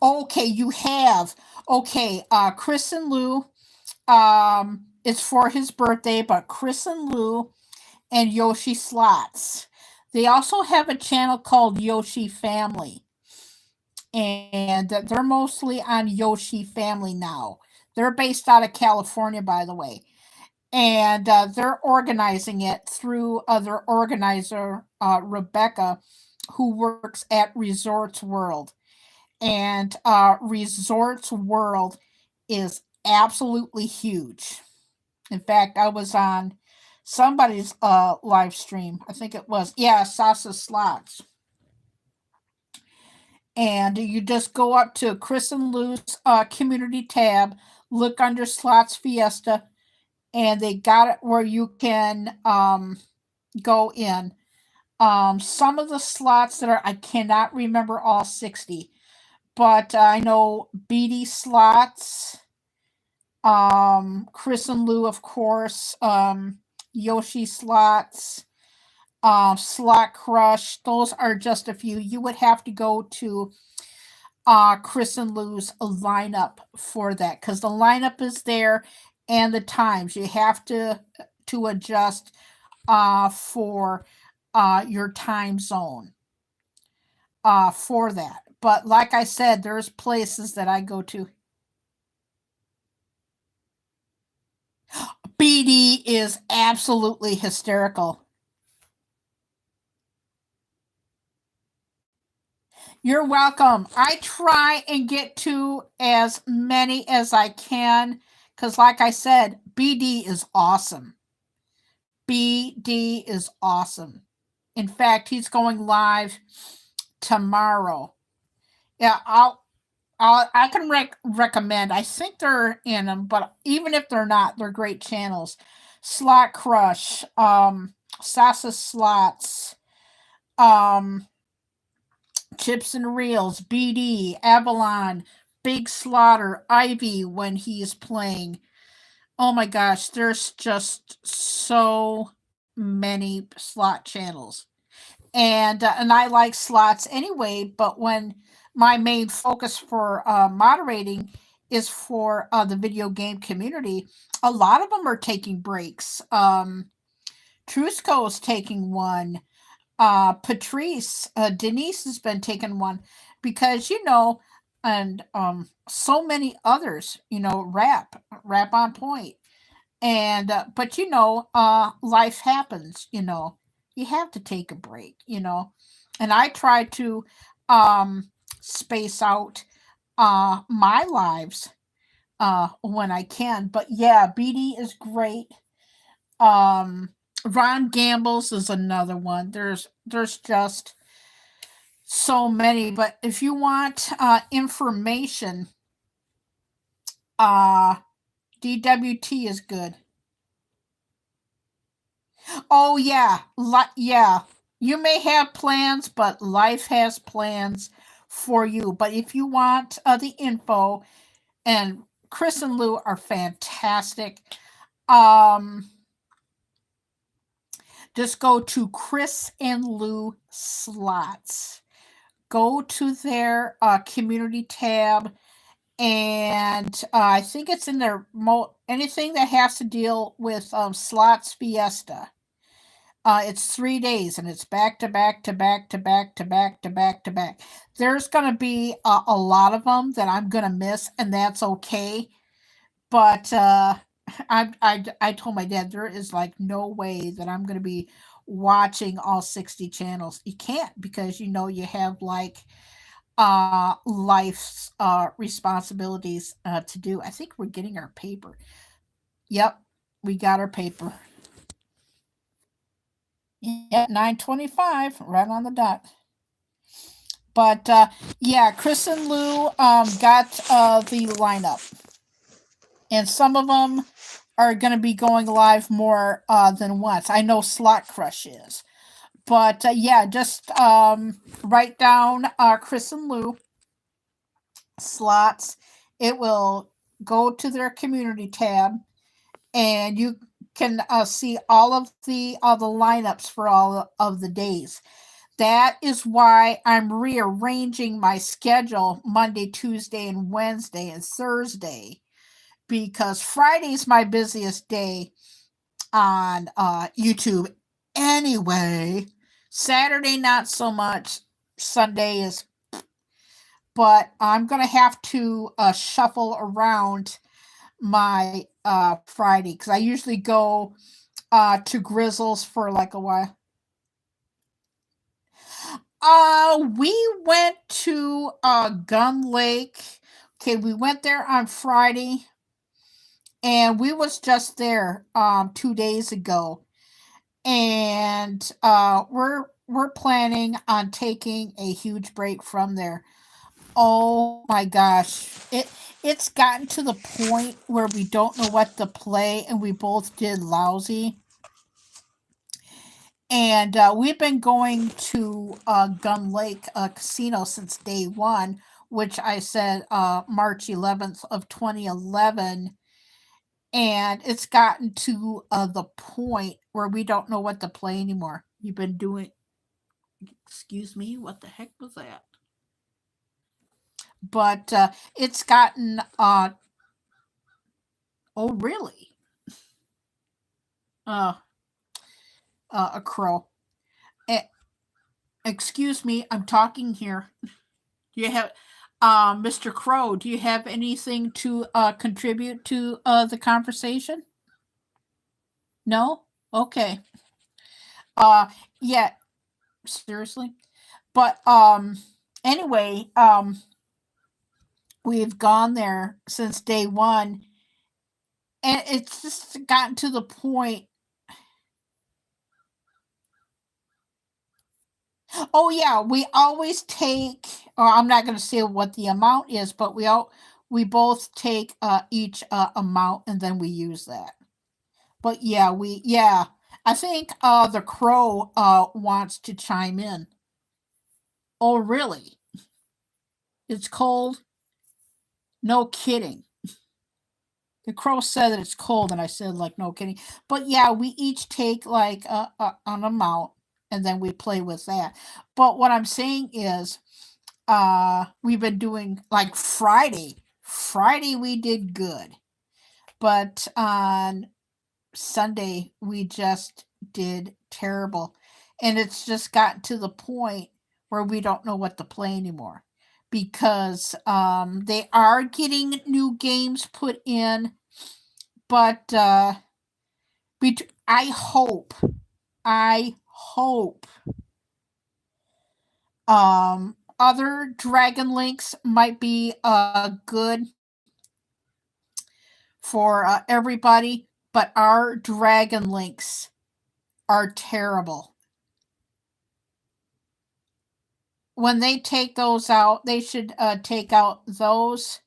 Okay, you have. Okay, Chris and Lou. It's for his birthday, but Chris and Lou and Yoshi Slots. They also have a channel called Yoshi Family, and they're mostly on Yoshi Family now. They're based out of California, by the way, and they're organizing it through other organizer Rebecca, who works at Resorts World, and Resorts World is absolutely huge. In fact, I was on somebody's live stream. I think it was, yeah, Sasa Slots. And you just go up to Chris and Lou's community tab, look under Slots Fiesta, and they got it where you can go in. Some of the slots I cannot remember all 60, but I know BD Slots, Chris and Lou, of course, Yoshi Slots, Slot Crush. Those are just a few. You would have to go to Chris and Lou's lineup for that because the lineup is there and the times you have to adjust for your time zone for that. But like I said, there's places that I go to. BD is absolutely hysterical. You're welcome. I try and get to as many as I can because, like I said, BD is awesome. BD is awesome. In fact, he's going live tomorrow. Yeah, I can recommend. I think they're in them, but even if they're not, they're great channels. Slot Crush, Sasa Slots, um, Chips and Reels, BD, Avalon, Big Slaughter, Ivy when he's playing. Oh my gosh, there's just so many slot channels. And I like slots anyway, but when my main focus for moderating is for the video game community, a lot of them are taking breaks. Trusco's taking one. Patrice, Denise has been taking one because and so many others, rap on point. And but life happens. You have to take a break. And I try to space out my lives when I can. But yeah, BD is great. Ron Gamble's is another one. There's just so many. But if you want information, uh, DWT is good. Oh yeah, yeah. You may have plans, but life has plans for you. But if you want the info, and Chris and Lou are fantastic. Um, just go to Chris and Lou Slots. Go to their community tab, and I think it's in their anything that has to deal with Slots Fiesta. It's 3 days and it's back to back to back to back to back to back to back. There's going to be a lot of them that I'm going to miss, and that's okay. But I told my dad there is like no way that I'm going to be watching all 60 channels. You can't, because you have like life's responsibilities to do. I think we're getting our paper. Yep, we got our paper. Yep, 9:25, right on the dot. But yeah, Chris and Lou got the lineup, and some of them are going to be going live more than once. I know Slot Crush is, but yeah, just write down Chris and Lou Slots. It will go to their community tab, and you can see all of the lineups for all of the days. That is why I'm rearranging my schedule Monday, Tuesday, and Wednesday and Thursday, because Friday's my busiest day on YouTube anyway. Saturday, not so much. Sunday is, but I'm going to have to shuffle around my Friday, because I usually go to Grizzles for like a while. We went to Gun Lake. Okay, we went there on Friday, and we was just there 2 days ago, and we're planning on taking a huge break from there. Oh my gosh, it's gotten to the point where we don't know what to play, and we both did lousy. And we've been going to Gun Lake Casino since day one, which I said March 11th of 2011. And it's gotten to the point where we don't know what to play anymore. You've been doing, excuse me, what the heck was that? But it's gotten, oh, really? Uh, a crow. Eh, excuse me, I'm talking here. Do you have, Mr. Crow, do you have anything to contribute to the conversation? No? Okay. Uh, yeah, seriously. But anyway, we've gone there since day one, and it's just gotten to the point. Oh yeah, we always take. Or I'm not going to say what the amount is, but we both take each amount, and then we use that. But yeah. I think the crow wants to chime in. Oh really? It's cold? No kidding. The crow said that it's cold, and I said like no kidding. But yeah, we each take like an amount, and then we play with that. But what I'm saying is, we've been doing like Friday. Friday we did good, but on Sunday we just did terrible, and it's just gotten to the point where we don't know what to play anymore, because they are getting new games put in, but I hope other Dragon Links might be good for everybody, but our Dragon Links are terrible. When they take those out, they should take out those.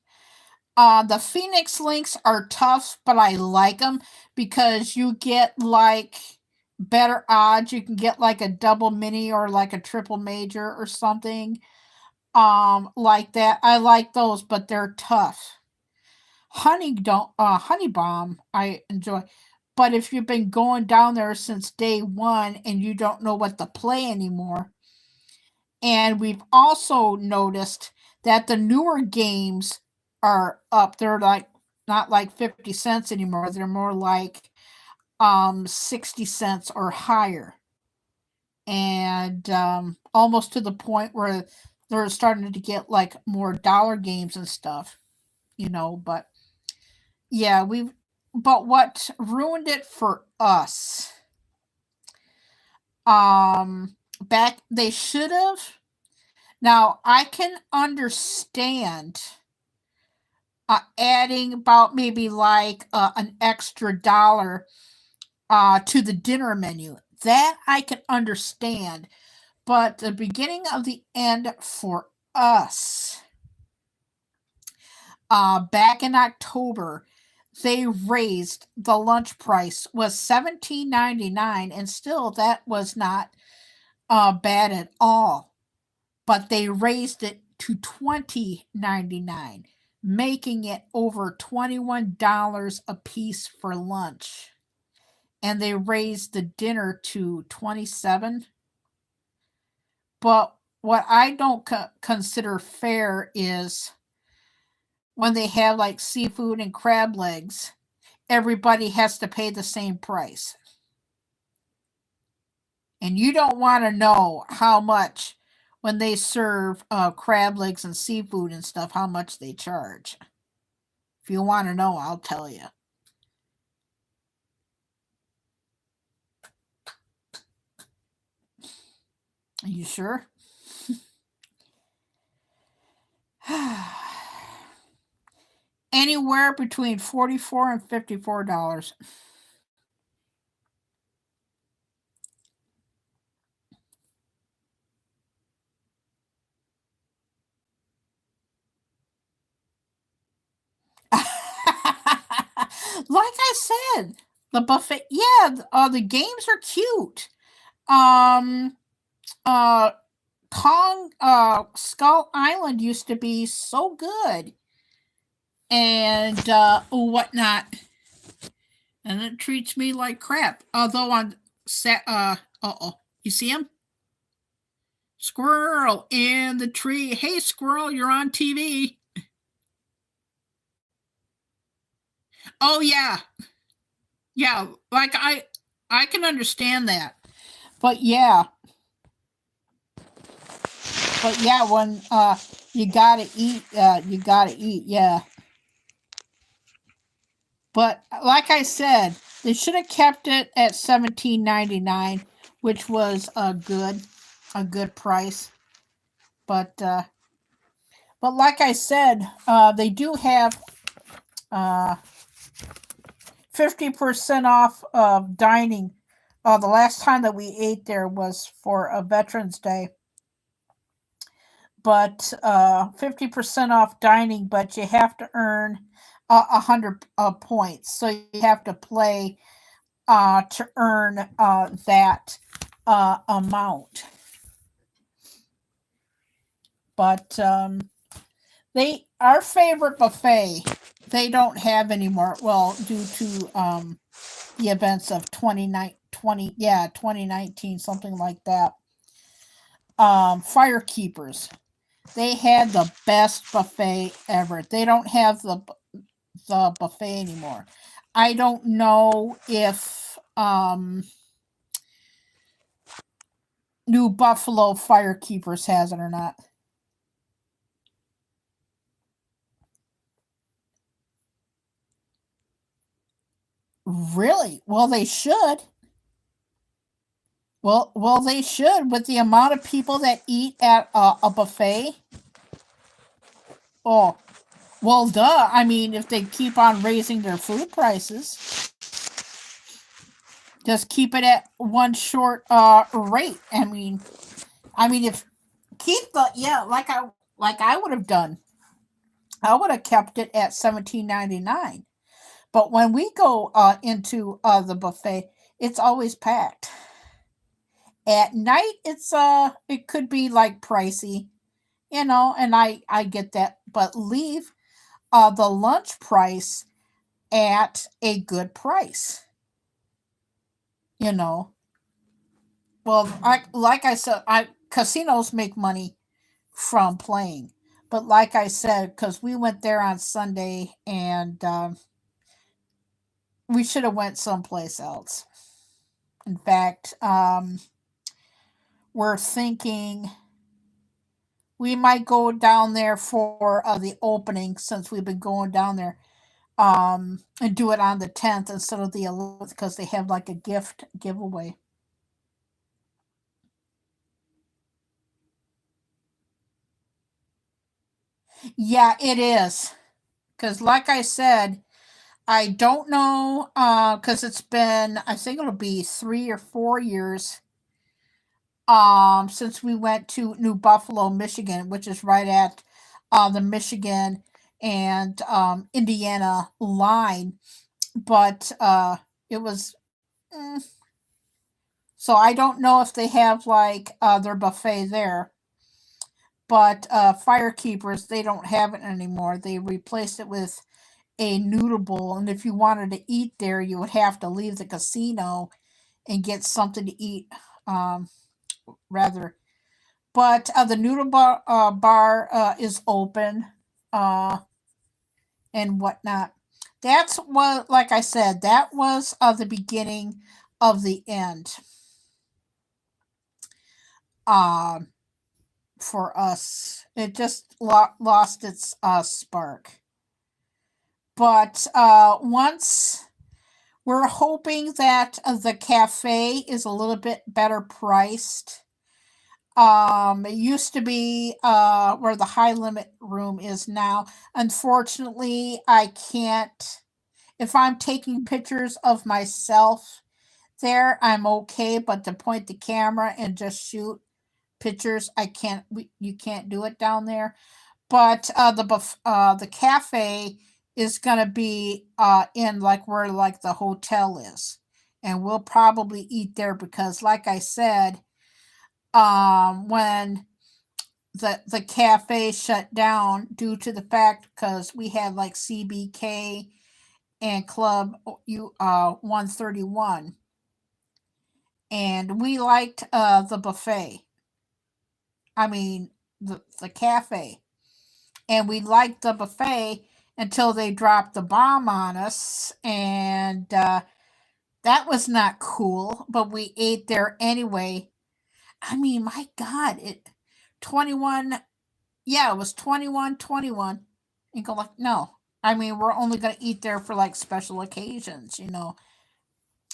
The Phoenix links are tough, but I like them because you get like better odds. You can get like a double mini or like a triple major or something like that. I like those, but they're tough. Honey bomb I enjoy. But if you've been going down there since day one and you don't know what to play anymore, and we've also noticed that the newer games are up. They're like not like 50 cents anymore. They're more like 60 cents or higher. And almost to the point where they're starting to get like more dollar games and stuff, but yeah, but what ruined it for us, back they should have. Now I can understand adding about maybe like an extra dollar to the dinner menu. That I can understand. But the beginning of the end for us, back in October, they raised the lunch price was $17.99, and still that was not bad at all. But they raised it to $20.99, making it over $21 a piece for lunch. And they raised the dinner to 27. But what I don't consider fair is when they have like seafood and crab legs, everybody has to pay the same price. And you don't want to know how much when they serve crab legs and seafood and stuff, how much they charge. If you want to know, I'll tell you. Are you sure? Anywhere between $44 and $54. Like I said, the buffet, yeah, the games are cute. Uh Kong Skull Island used to be so good, and whatnot, and it treats me like crap. Although on set, you see him? Squirrel in the tree. Hey, squirrel, you're on TV. Oh yeah, yeah. Like I can understand that, but yeah, when you gotta eat, yeah. But like I said, they should have kept it at $17.99, which was a good price. But like I said, they do have 50% off of dining. The last time that we ate there was for a Veterans Day. But 50% off dining, but you have to earn 100 points. So you have to play to earn that amount. But our favorite buffet, they don't have anymore. Well, due to the events of 2019, something like that. Firekeepers, they had the best buffet ever. They don't have the buffet anymore. I don't know if New Buffalo Firekeepers has it or not. Really? Well, they should. Well, they should with the amount of people that eat at a buffet. Oh, well, duh. I mean, if they keep on raising their food prices, Just keep it at one short rate. If keep the yeah, like I would have done. I would have kept it at 17.99. But when we go into the buffet, it's always packed. At night, it could be like pricey, and I get that. But leave the lunch price at a good price. You know, well, like I said, I casinos make money from playing. But like I said, because we went there on Sunday, and we should have went someplace else. In fact, we're thinking we might go down there for the opening, since we've been going down there, and do it on the 10th instead of the 11th, because they have like a gift giveaway. Yeah, it is. Because like I said, I don't know, because it's been, I think it'll be 3 or 4 years since we went to New Buffalo, Michigan, which is right at the Michigan and Indiana line. But it was, mm, so I don't know if they have like their buffet there. But Firekeepers, they don't have it anymore. They replaced it with a noodle bowl, and if you wanted to eat there, you would have to leave the casino and get something to eat. Um, rather, but the bar is open, uh, and whatnot. That's what, like I said, that was the beginning of the end. Um, for us, it just lost its spark. But once we're hoping that the cafe is a little bit better priced. It used to be where the high limit room is now. Unfortunately, I can't. If I'm taking pictures of myself there, I'm okay. But to point the camera and just shoot pictures, I can't. You can't do it down there. But the cafe is gonna be in like where like the hotel is, and we'll probably eat there because, like I said, when the cafe shut down due to the fact because we had like CBK and Club 131, and we liked the buffet. I mean the cafe, and we liked the buffet until they dropped the bomb on us, and that was not cool. But we ate there anyway. I mean, my God, it 21. Yeah, it was 21, 21. And go like, no. I mean, we're only gonna eat there for like special occasions,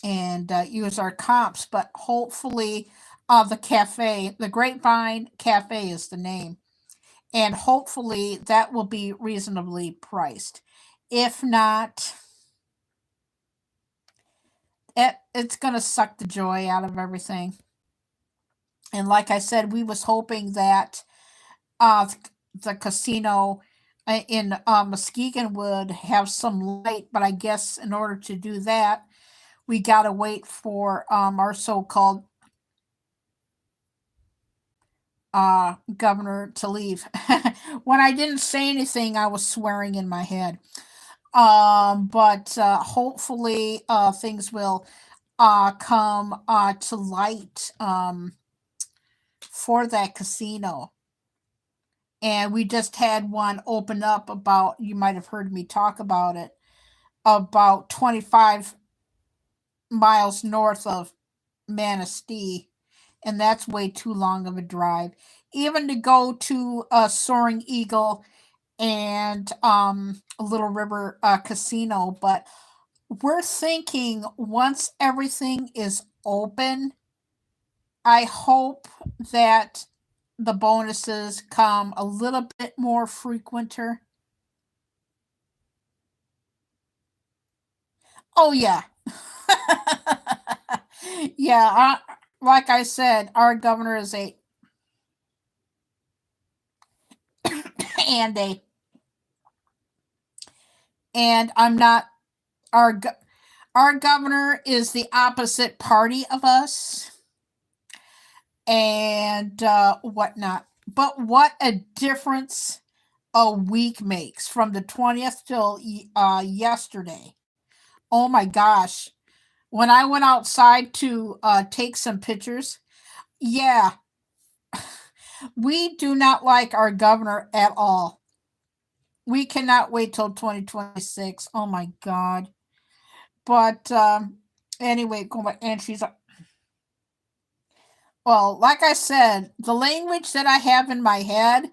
and use our comps. But hopefully, the Grapevine Cafe is the name, and hopefully that will be reasonably priced. If not, it's gonna suck the joy out of everything. And like I said, we was hoping that the casino in Muskegon would have some light, but I guess in order to do that, we gotta wait for our so-called governor to leave. When I didn't say anything, I was swearing in my head. But hopefully, things will come to light for that casino. And we just had one open up about, you might have heard me talk about it, about 25 miles north of Manistee, and that's way too long of a drive. Even to go to Soaring Eagle and Little River Casino, but we're thinking once everything is open, I hope that the bonuses come a little bit more frequenter. Oh yeah. Yeah, like I said, our governor is a and a and I'm not our our governor is the opposite party of us and whatnot. But what a difference a week makes from the 20th till yesterday. Oh my gosh. When I went outside to take some pictures, yeah, we do not like our governor at all. We cannot wait till 2026. Oh my God. But anyway, and she's well, like I said, the language that I have in my head,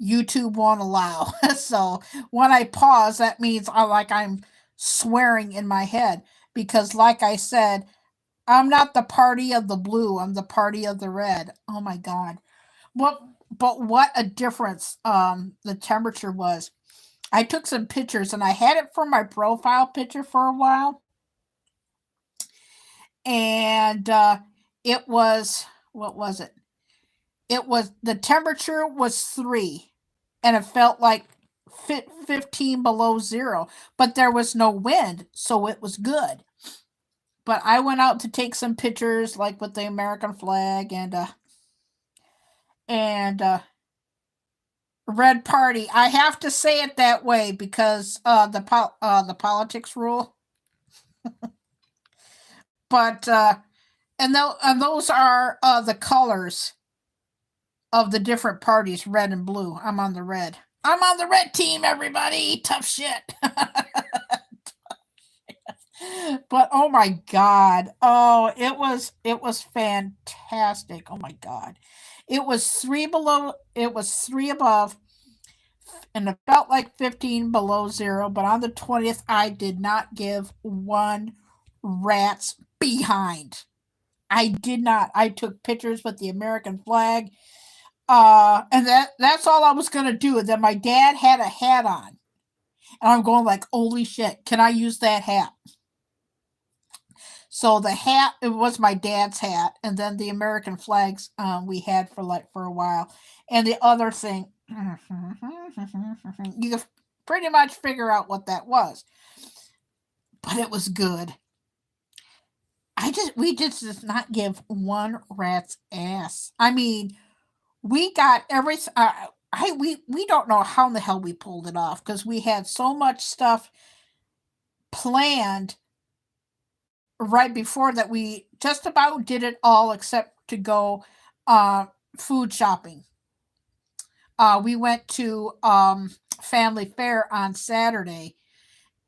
YouTube won't allow. So when I pause, that means I'm swearing in my head because, like I said, I'm not the party of the blue. I'm the party of the red. Oh my God. What? But what a difference the temperature was. I took some pictures and I had it for my profile picture for a while, and it was what was it? It was the temperature was 3, and it felt like 15 below zero, but there was no wind, so it was good. But I went out to take some pictures, like with the American flag and red party. I have to say it that way because the politics rule. But and those are the colors of the different parties, red and blue. I'm on the red. I'm on the red team, everybody. Tough shit. But oh my God. Oh, it was fantastic. Oh my God. It was 3 above and it felt like 15 below zero, but on the 20th I did not give one rat's behind. I did not. I took pictures with the American flag. And that's all I was gonna do. And then my dad had a hat on. And I'm going like, holy shit, can I use that hat? So the hat, it was my dad's hat, and then the American flags we had for a while. And the other thing, you can pretty much figure out what that was, but it was good. We just did not give one rat's ass. I mean, we got every. We don't know how in the hell we pulled it off because we had so much stuff planned right before that. We just about did it all except to go uh, food shopping. We went to Family Fair on Saturday,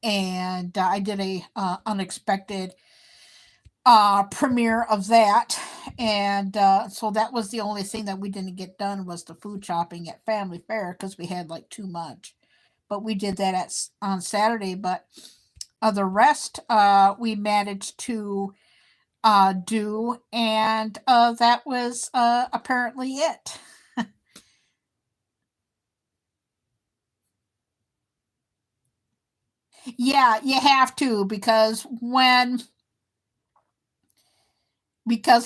and I did a unexpected premiere of that, and so that was the only thing that we didn't get done was the food shopping at Family Fair because we had like too much. But we did that on Saturday. But the rest we managed to do, and that was apparently it. Yeah, you have to because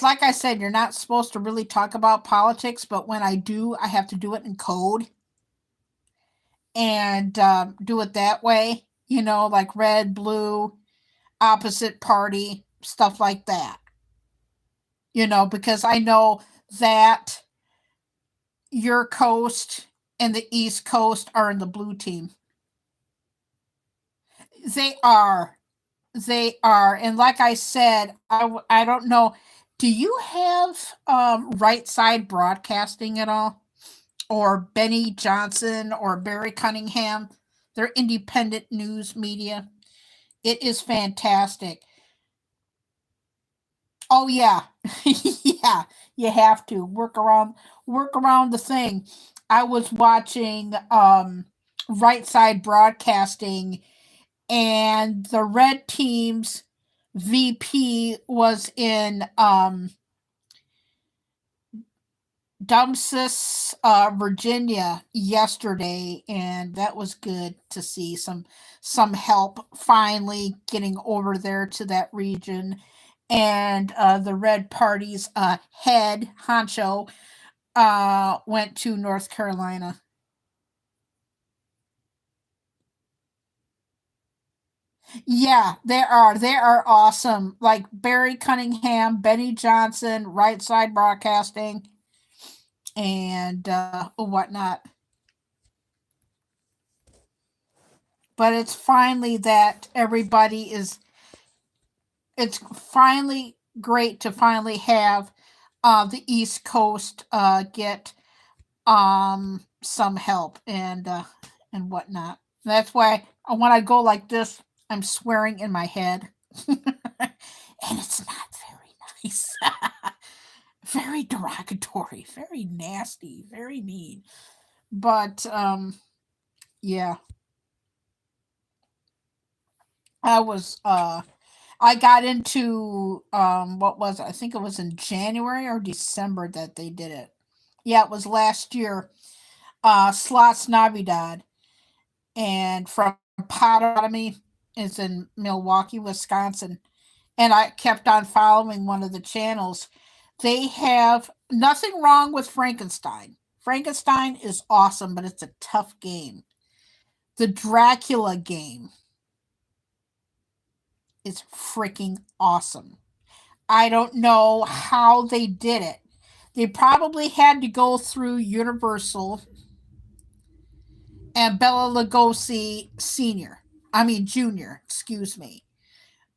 like I said, you're not supposed to really talk about politics, but when I do, I have to do it in code and do it that way. Like red, blue, opposite party, stuff like that. Because I know that your coast and the East Coast are in the blue team. They are. They are. And like I said, I don't know. Do you have right side broadcasting at all? Or Benny Johnson or Barry Cunningham? They're independent news media. It is fantastic. Oh yeah. Yeah, you have to work around the thing. I was watching right side broadcasting and the red team's VP was in Dumpsis, Virginia yesterday, and that was good to see some help finally getting over there to that region. and the Red Party's head honcho went to North Carolina. Yeah, they are awesome. Like Barry Cunningham, Benny Johnson, Right Side Broadcasting, and whatnot. But it's finally that everybody is. It's finally great to finally have the East Coast get some help and whatnot. That's why when I go like this, I'm swearing in my head, and it's not very nice. Very derogatory, very nasty, very mean. But yeah, I was I got into what was it? I think it was in January or December that they did it. Yeah, it was last year. Slots Navidad, and from Potawatomi is in Milwaukee, Wisconsin. And I kept on following one of the channels. They have nothing wrong with Frankenstein. Frankenstein is awesome, but it's a tough game. The Dracula game is freaking awesome. I don't know how they did it. They probably had to go through Universal and Bella Lugosi Senior. I mean Junior, excuse me,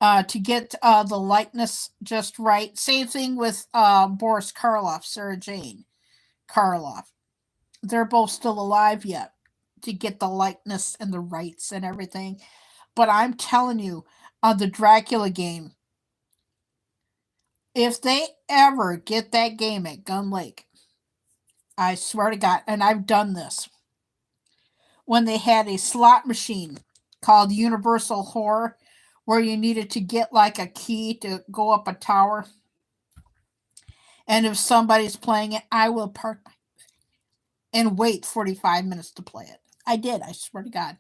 to get the likeness just right. Same thing with Boris Karloff, Sarah Jane Karloff. They're both still alive yet to get the likeness and the rights and everything. But I'm telling you, the Dracula game, if they ever get that game at Gun Lake, I swear to God, and I've done this, when they had a slot machine called Universal Horror, where you needed to get like a key to go up a tower. And if somebody's playing it, I will park and wait 45 minutes to play it. I did, I swear to God.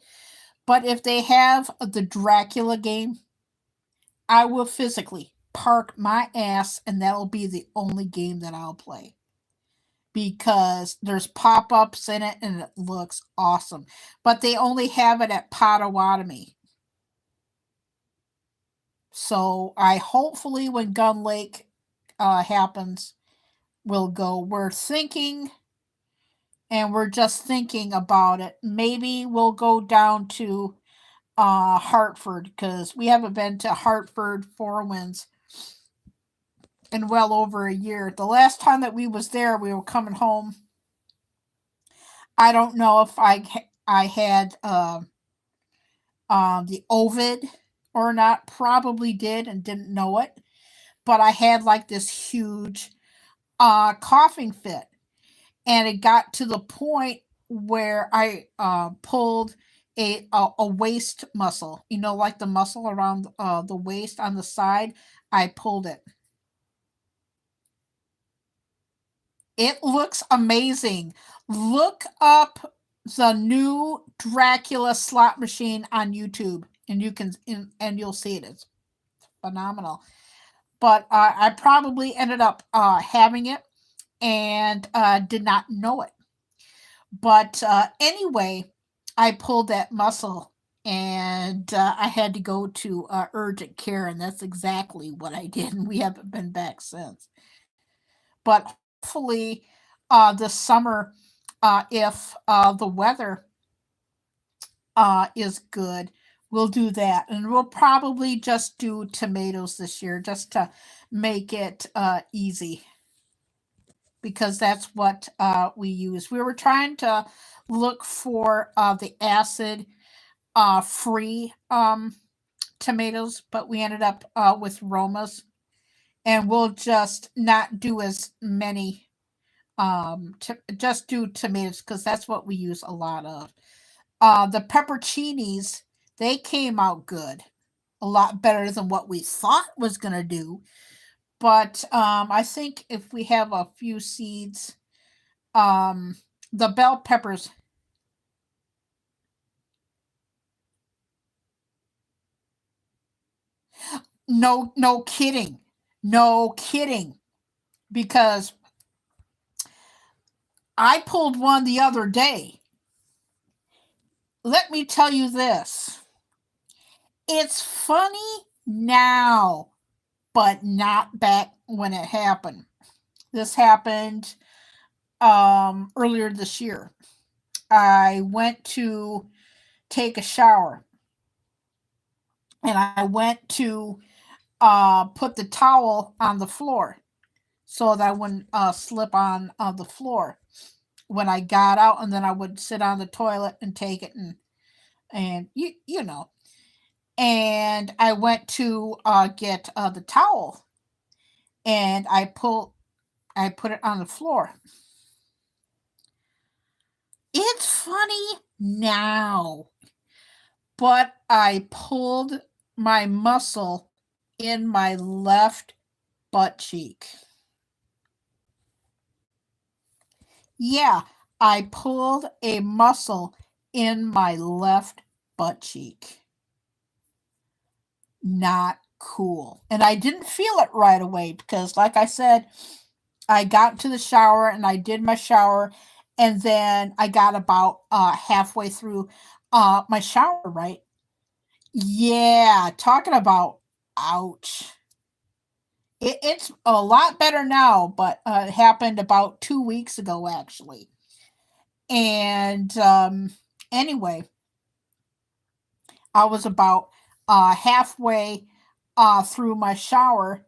But if they have the Dracula game, I will physically park my ass and that'll be the only game that I'll play. Because there's pop ups in it and it looks awesome. But they only have it at Potawatomi. So I hopefully when Gun Lake happens, we'll go. We're thinking and we're just thinking about it. Maybe we'll go down to Hartford because we haven't been to Hartford Four Winds in well over a year. The last time that we was there, we were coming home. I don't know if I had the Ovid or not. Probably did and didn't know it. But I had like this huge coughing fit, and it got to the point where I pulled a waist muscle. You know, like the muscle around the waist on the side. I pulled it. It looks amazing. Look up the new Dracula slot machine on YouTube, and and you'll see it. It's phenomenal. But I probably ended up having it and did not know it. But anyway, I pulled that muscle and I had to go to urgent care, and that's exactly what I did. And we haven't been back since. But hopefully, this summer, if the weather is good, we'll do that. And we'll probably just do tomatoes this year just to make it easy because that's what we use. We were trying to look for the acid free tomatoes, but we ended up with Romas, and we'll just not do as many. Just do tomatoes because that's what we use a lot of. The pepperoncinis, they came out good, a lot better than what we thought was gonna do. But I think if we have a few seeds, um, the bell peppers. No, no kidding. No kidding. Because I pulled one the other day. Let me tell you this. It's funny now, but not back when it happened. This happened earlier this year. I went to take a shower and I went to put the towel on the floor so that I wouldn't slip on the floor when I got out, and then I would sit on the toilet and take it and you know. And I went to get the towel and I put it on the floor. It's funny now, but I pulled my muscle in my left butt cheek. Yeah, I pulled a muscle in my left butt cheek. Not cool. And I didn't feel it right away because, like I said, I got into the shower and I did my shower, and then I got about halfway through my shower, right? Yeah, talking about ouch. It's a lot better now, but it happened about 2 weeks ago, actually. And anyway, I was about halfway through my shower,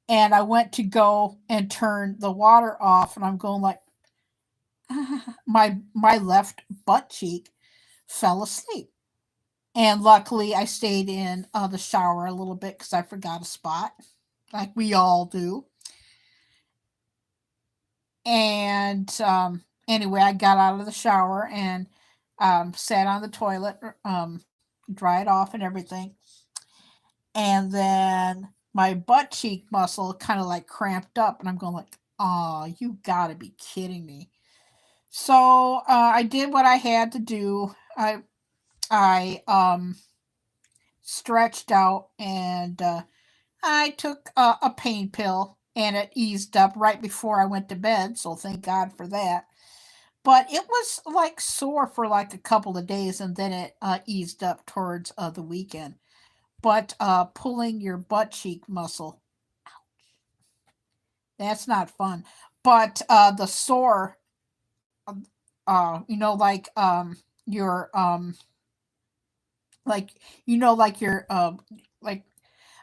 and I went to go and turn the water off, and I'm going like, my left butt cheek fell asleep. And luckily, I stayed in the shower a little bit because I forgot a spot, like we all do. And anyway, I got out of the shower and sat on the toilet, dried off and everything. And then my butt cheek muscle kind of like cramped up, and I'm going like, "Oh, you gotta be kidding me!" So I did what I had to do. I stretched out and I took a pain pill, and it eased up right before I went to bed. So thank God for that. But it was like sore for like a couple of days, and then it eased up towards the weekend. But pulling your butt cheek muscle, that's not fun. But the sore, like your like like your like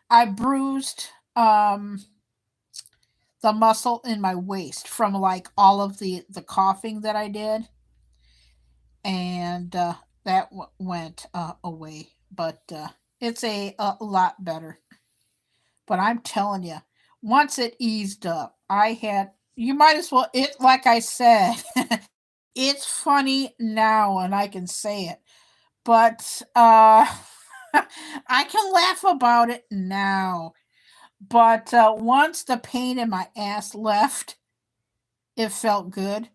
I bruised the muscle in my waist from like all of the coughing that I did, and that went away. But it's a lot better. But I'm telling you, once it eased up, I had you might as well it like I said, it's funny now and I can say it. But I can laugh about it now. But once the pain in my ass left, it felt good.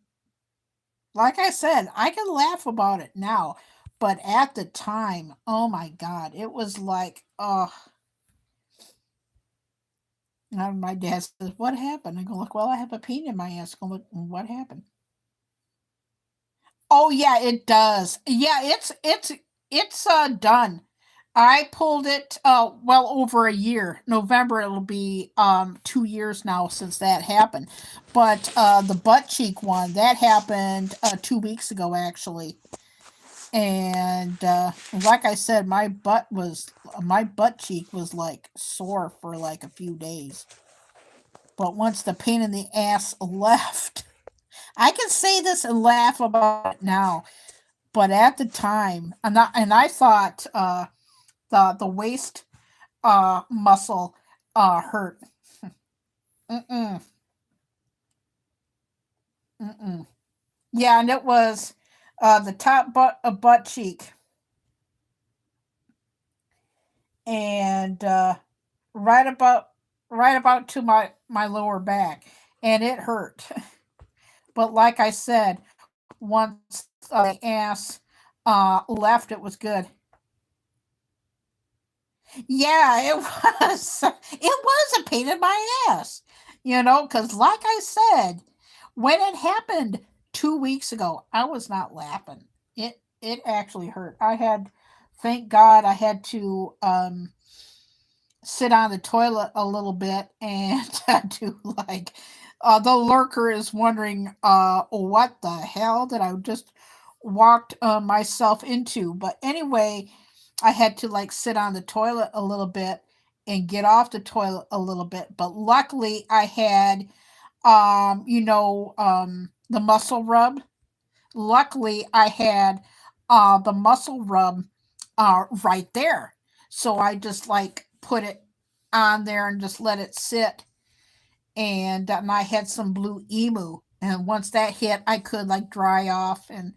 Like I said, I can laugh about it now. But at the time, oh my God, it was like, oh, and my dad says, "What happened?" I go, "Look, well, I have a pain in my ass." I go, "Look, what happened?" Oh yeah, it does. Yeah, it's done. I pulled it well over a year. November it'll be 2 years now since that happened. But the butt cheek one, that happened 2 weeks ago actually. And like I said, my butt cheek was like sore for like a few days. But once the pain in the ass left, I can say this and laugh about it now. But at the time, and I thought the waist muscle hurt. Mm-mm, mm-mm. Yeah, and it was the top butt cheek and right about to my lower back, and it hurt. But like I said, once the ass left, it was good. Yeah, it was. It was a pain in my ass, because like I said, when it happened 2 weeks ago, I was not laughing. It actually hurt. Thank God, I had to sit on the toilet a little bit and do like the lurker is wondering what the hell did I just walked myself into. But anyway, I had to like sit on the toilet a little bit and get off the toilet a little bit. But luckily I had the muscle rub. Luckily I had the muscle rub right there. So I just like put it on there and just let it sit. And I had some blue emu. And once that hit, I could like dry off and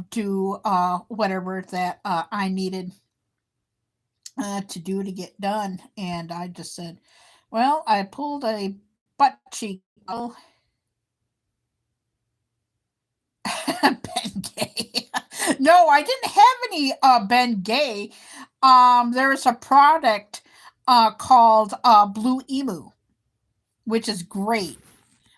do whatever that I needed to do to get done. And I just said, well, I pulled a butt cheek. Oh, Ben Gay. No, I didn't have any Ben Gay. There's a product called Blue Emu, which is great.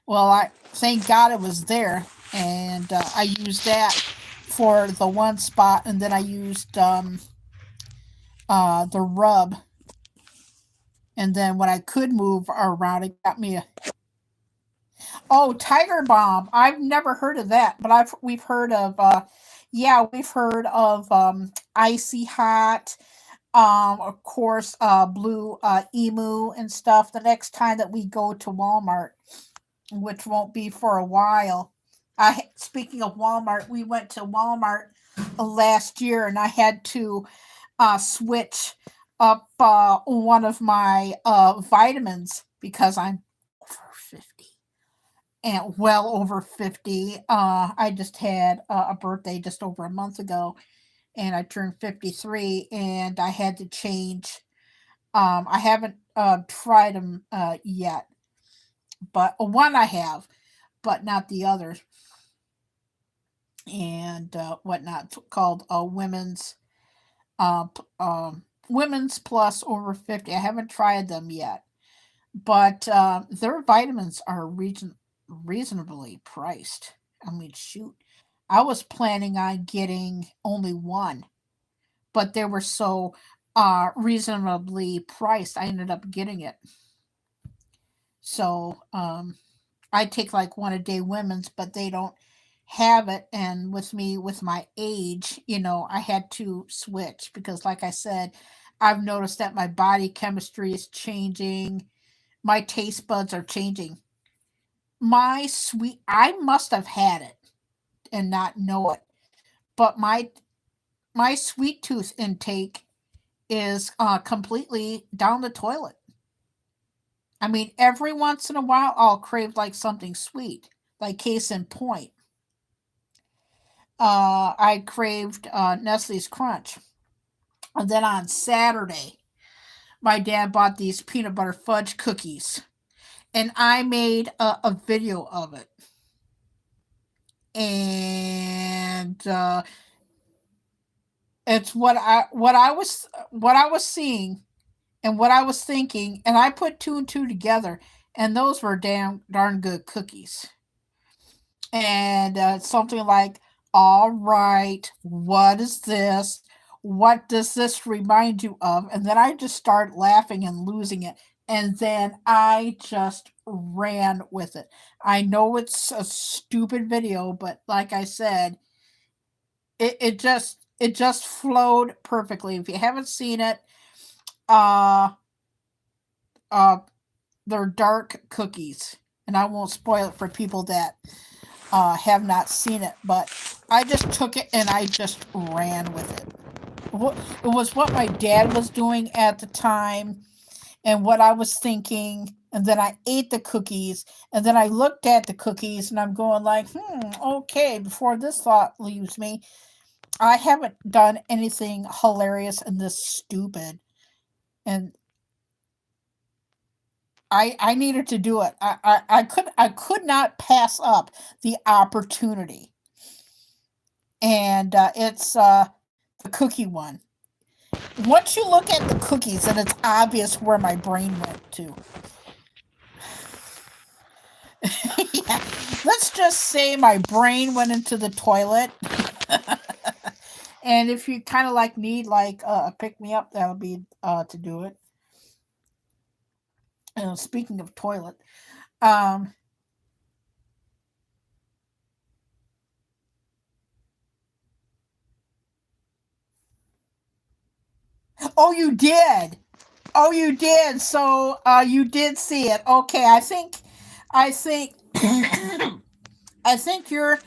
Well, I thank God it was there, and I used that for the one spot, and then I used the rub, and then when I could move around, it got me a Tiger Bomb. I've never heard of that, but we've heard of yeah, we've heard of Icy Hot, of course, Blue Emu and stuff. The next time that we go to Walmart, which won't be for a while. Speaking of Walmart, we went to Walmart last year, and I had to switch up one of my vitamins because I'm over 50 and well over 50. I just had a birthday just over a month ago, and I turned 53, and I had to change. I haven't tried them yet, but one I have, but not the others, and whatnot. It's called uh, women's plus over 50. I haven't tried them yet, but their vitamins are reasonably priced. I mean, shoot, I was planning on getting only one, but they were so reasonably priced. I ended up getting it. So I take like one a day women's, but they don't have it. And with me, with my age, I had to switch because, like I said, I've noticed that my body chemistry is changing. My taste buds are changing. I must have had it and not know it, but my sweet tooth intake is completely down the toilet. I mean, every once in a while, I'll crave like something sweet. Like case in point, I craved Nestle's Crunch. And then on Saturday, my dad bought these peanut butter fudge cookies, and I made a video of it. And it's what I was seeing and what I was thinking, and I put two and two together, and those were damn darn good cookies. And something like, all right, what is this? What does this remind you of? And then I just start laughing and losing it. And then I just ran with it. I know it's a stupid video, but like I said, it just flowed perfectly. If you haven't seen it, uh uh they're dark cookies. And I won't spoil it for people that have not seen it, but I just took it and I just ran with it. It was what my dad was doing at the time and what I was thinking. And then I ate the cookies, and then I looked at the cookies, and I'm going like, okay, before this thought leaves me, I haven't done anything hilarious and this stupid. And I needed to do it. I could not pass up the opportunity. And it's the cookie one. once you look at the cookies, and it's obvious where my brain went to. Yeah. Let's just say my brain went into the toilet. And if you kind of like need like a pick me up, that'll be to do it. Speaking of toilet, um, oh, you did. Oh, you did. So you did see it. Okay, I think, I think you're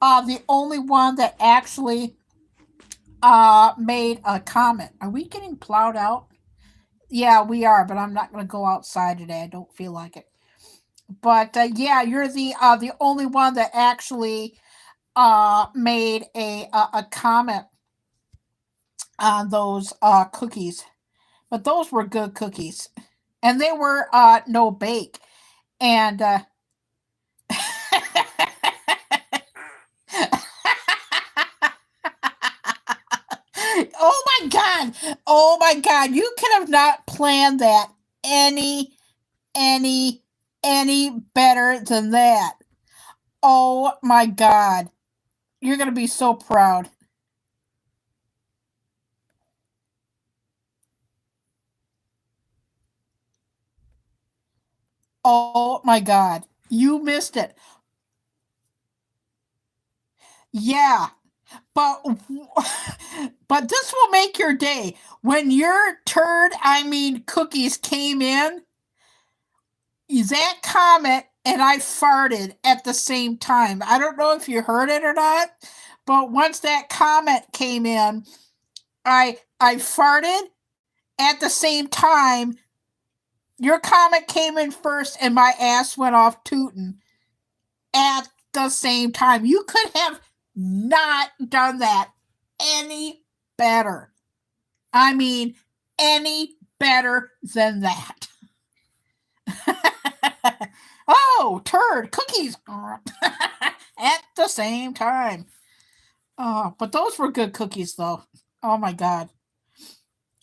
the only one that actually made a comment. Are we getting plowed out? Yeah, we are, but I'm not going to go outside today. I don't feel like it. But yeah, you're the only one that actually made a comment on those cookies. But those were good cookies, and they were no bake. And oh my god! Oh my god! You could have not planned that any any any better than that. Oh my god! You're gonna be so proud. Oh my god! You missed it. Yeah, but but this will make your day when your turd, I mean cookies, came in. That comment and I farted at the same time. I don't know if you heard it or not, but once that comment came in, I farted at the same time. Your comment came in first, and my ass went off tooting at the same time. You could have not done that any better. I mean, any better than that. Oh, turd, cookies at the same time. Oh, but those were good cookies, though. Oh my god.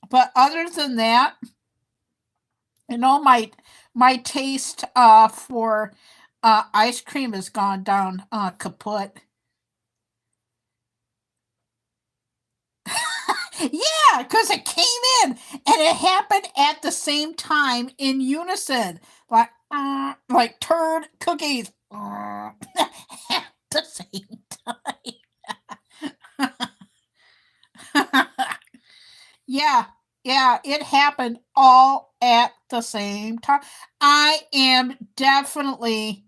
But other than that, my taste for ice cream has gone down kaput. Yeah, because it came in and it happened at the same time in unison, like turd cookies at the same time. Yeah, yeah, it happened all at the same time. I am definitely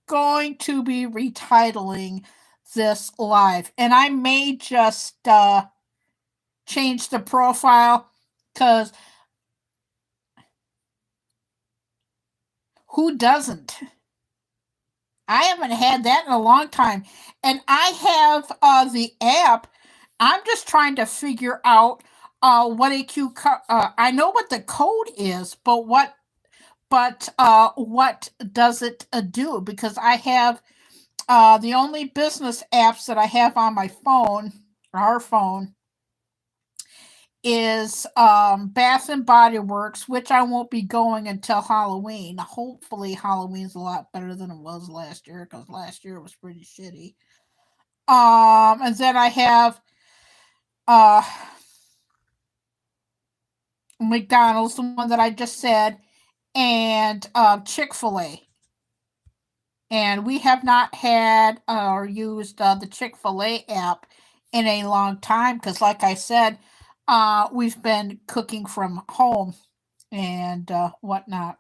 going to be retitling this live, and I may just change the profile because who doesn't? I haven't had that in a long time, and I have the app. I'm just trying to figure out what I know what the code is, but what does it do? Because I have the only business apps that I have on my phone, our phone, is Bath and Body Works, which I won't be going until Halloween. Hopefully, Halloween's a lot better than it was last year because last year was pretty shitty. And then I have uh McDonald's, the one that I just said, and Chick-fil-A. And we have not had or used the Chick-fil-A app in a long time because, like I said, we've been cooking from home and whatnot.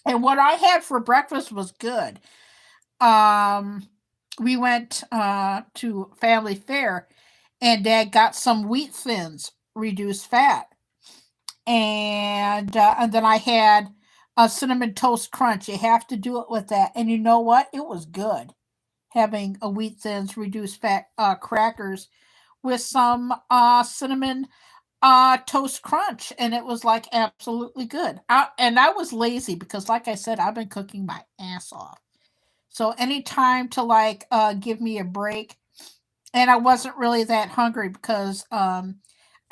And what I had for breakfast was good. Um, we went to Family Fair, and Dad got some wheat thins, reduced fat, and then I had a cinnamon toast crunch. You have to do it with that, and you know what? It was good having a wheat thins, reduced fat crackers with some cinnamon toast crunch, and it was like absolutely good. And I was lazy because, like I said, I've been cooking my ass off. So any time to like give me a break, and I wasn't really that hungry because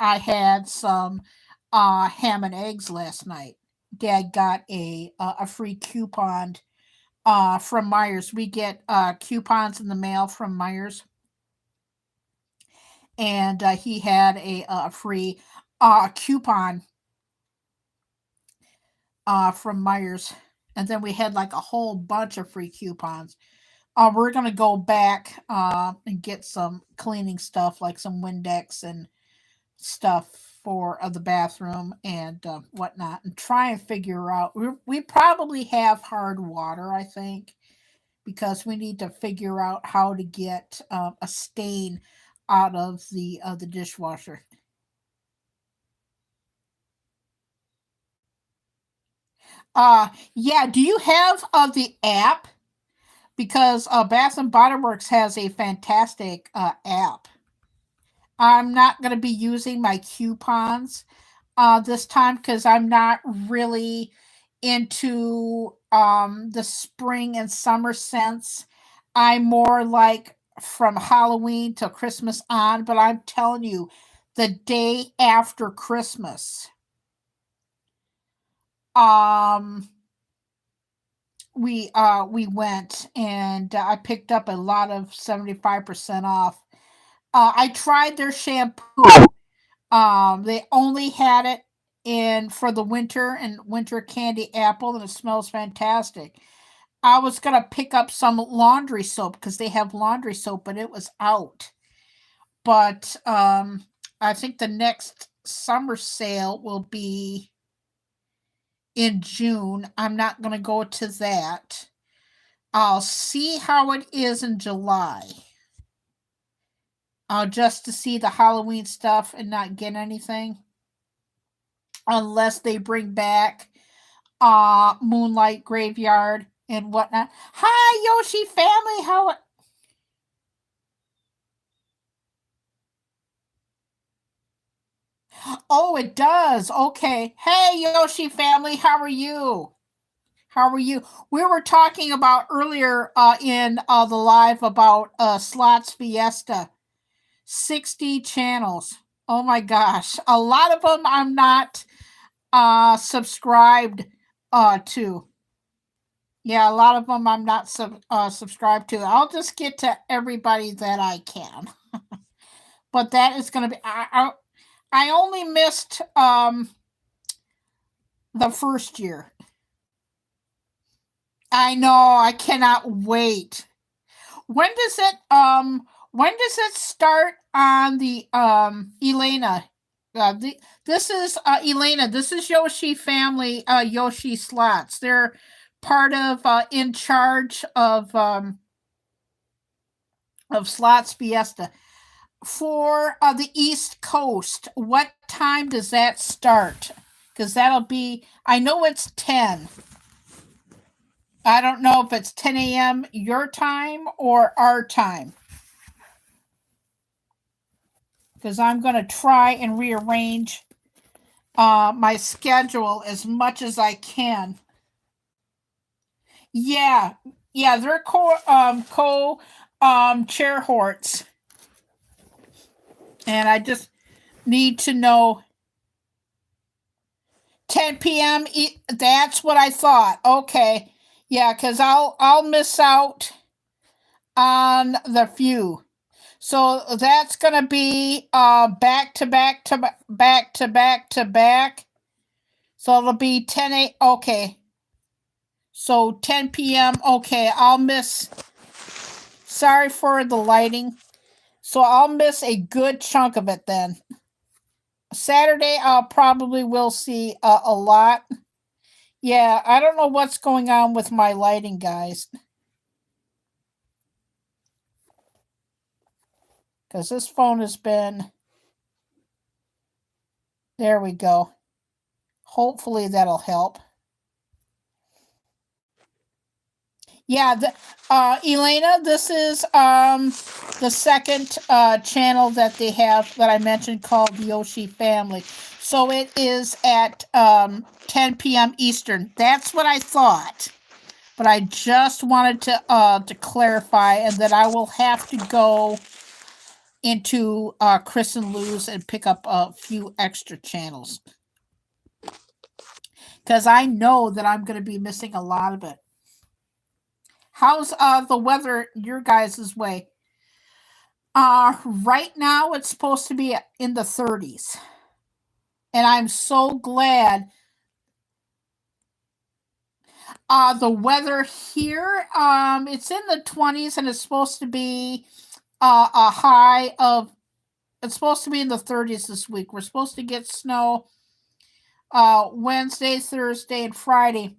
I had some ham and eggs last night. Dad got a free coupon from Myers. We get coupons in the mail from Myers, and he had a free coupon from Myers, and then we had like a whole bunch of free coupons. We're gonna go back and get some cleaning stuff like some Windex and stuff for the bathroom and whatnot, and try and figure out. We probably have hard water, I think, because we need to figure out how to get a stain out of the dishwasher. Yeah. Do you have the app? Because Bath and Body Works has a fantastic app. I'm not going to be using my coupons this time because I'm not really into the spring and summer scents. I'm more like from Halloween to Christmas on, but I'm telling you, the day after Christmas, um, we went and I picked up a lot of 75% off. I tried their shampoo. They only had it in for the winter and winter candy apple, and it smells fantastic. I was gonna pick up some laundry soap because they have laundry soap, but it was out. But I think the next summer sale will be in June. I'm not gonna go to that. I'll see how it is in July. Just to see the Halloween stuff and not get anything unless they bring back Moonlight Graveyard and whatnot. Hi Yoshi family, how oh it does. Okay. Hey Yoshi family, how are you? How are you? We were talking about earlier in the live about Slots Fiesta. 60 channels. Oh my gosh. A lot of them I'm not subscribed to. Yeah, a lot of them I'm not subscribed to. I'll just get to everybody that I can. But that is going to be I only missed the first year. I know, I cannot wait. When does it start on the Elena? This is Elena. This is Yoshi family. Yoshi slots. They're part of in charge of slots Fiesta for the East Coast. What time does that start? Because that'll be. I know it's 10. I don't know if it's 10 a.m. your time or our time. Because I'm going to try and rearrange my schedule as much as I can. Yeah, yeah, they're chair horts, and I just need to know 10 p.m. That's what I thought. Okay, yeah, because I'll miss out on the few. So that's gonna be back to back to back to back to back. So it'll be 10 okay. So 10 p.m. Okay, I'll miss. Sorry for the lighting. So I'll miss a good chunk of it then. Saturday I'll probably will see a lot. Yeah, I don't know what's going on with my lighting, guys. Because this phone has been. There we go. Hopefully that'll help. Yeah, Elena, this is the second channel that they have that I mentioned called the Yoshi Family. So it is at 10 p.m. Eastern. That's what I thought, but I just wanted to clarify, and that I will have to go into Chris and Lou's and pick up a few extra channels because I know that I'm going to be missing a lot of it. How's the weather your guys' way? Right now it's supposed to be in the 30s, and I'm so glad. The weather here, it's in the 20s, and it's supposed to be a high of. It's supposed to be in the 30s this week. We're supposed to get snow Wednesday, Thursday, and Friday.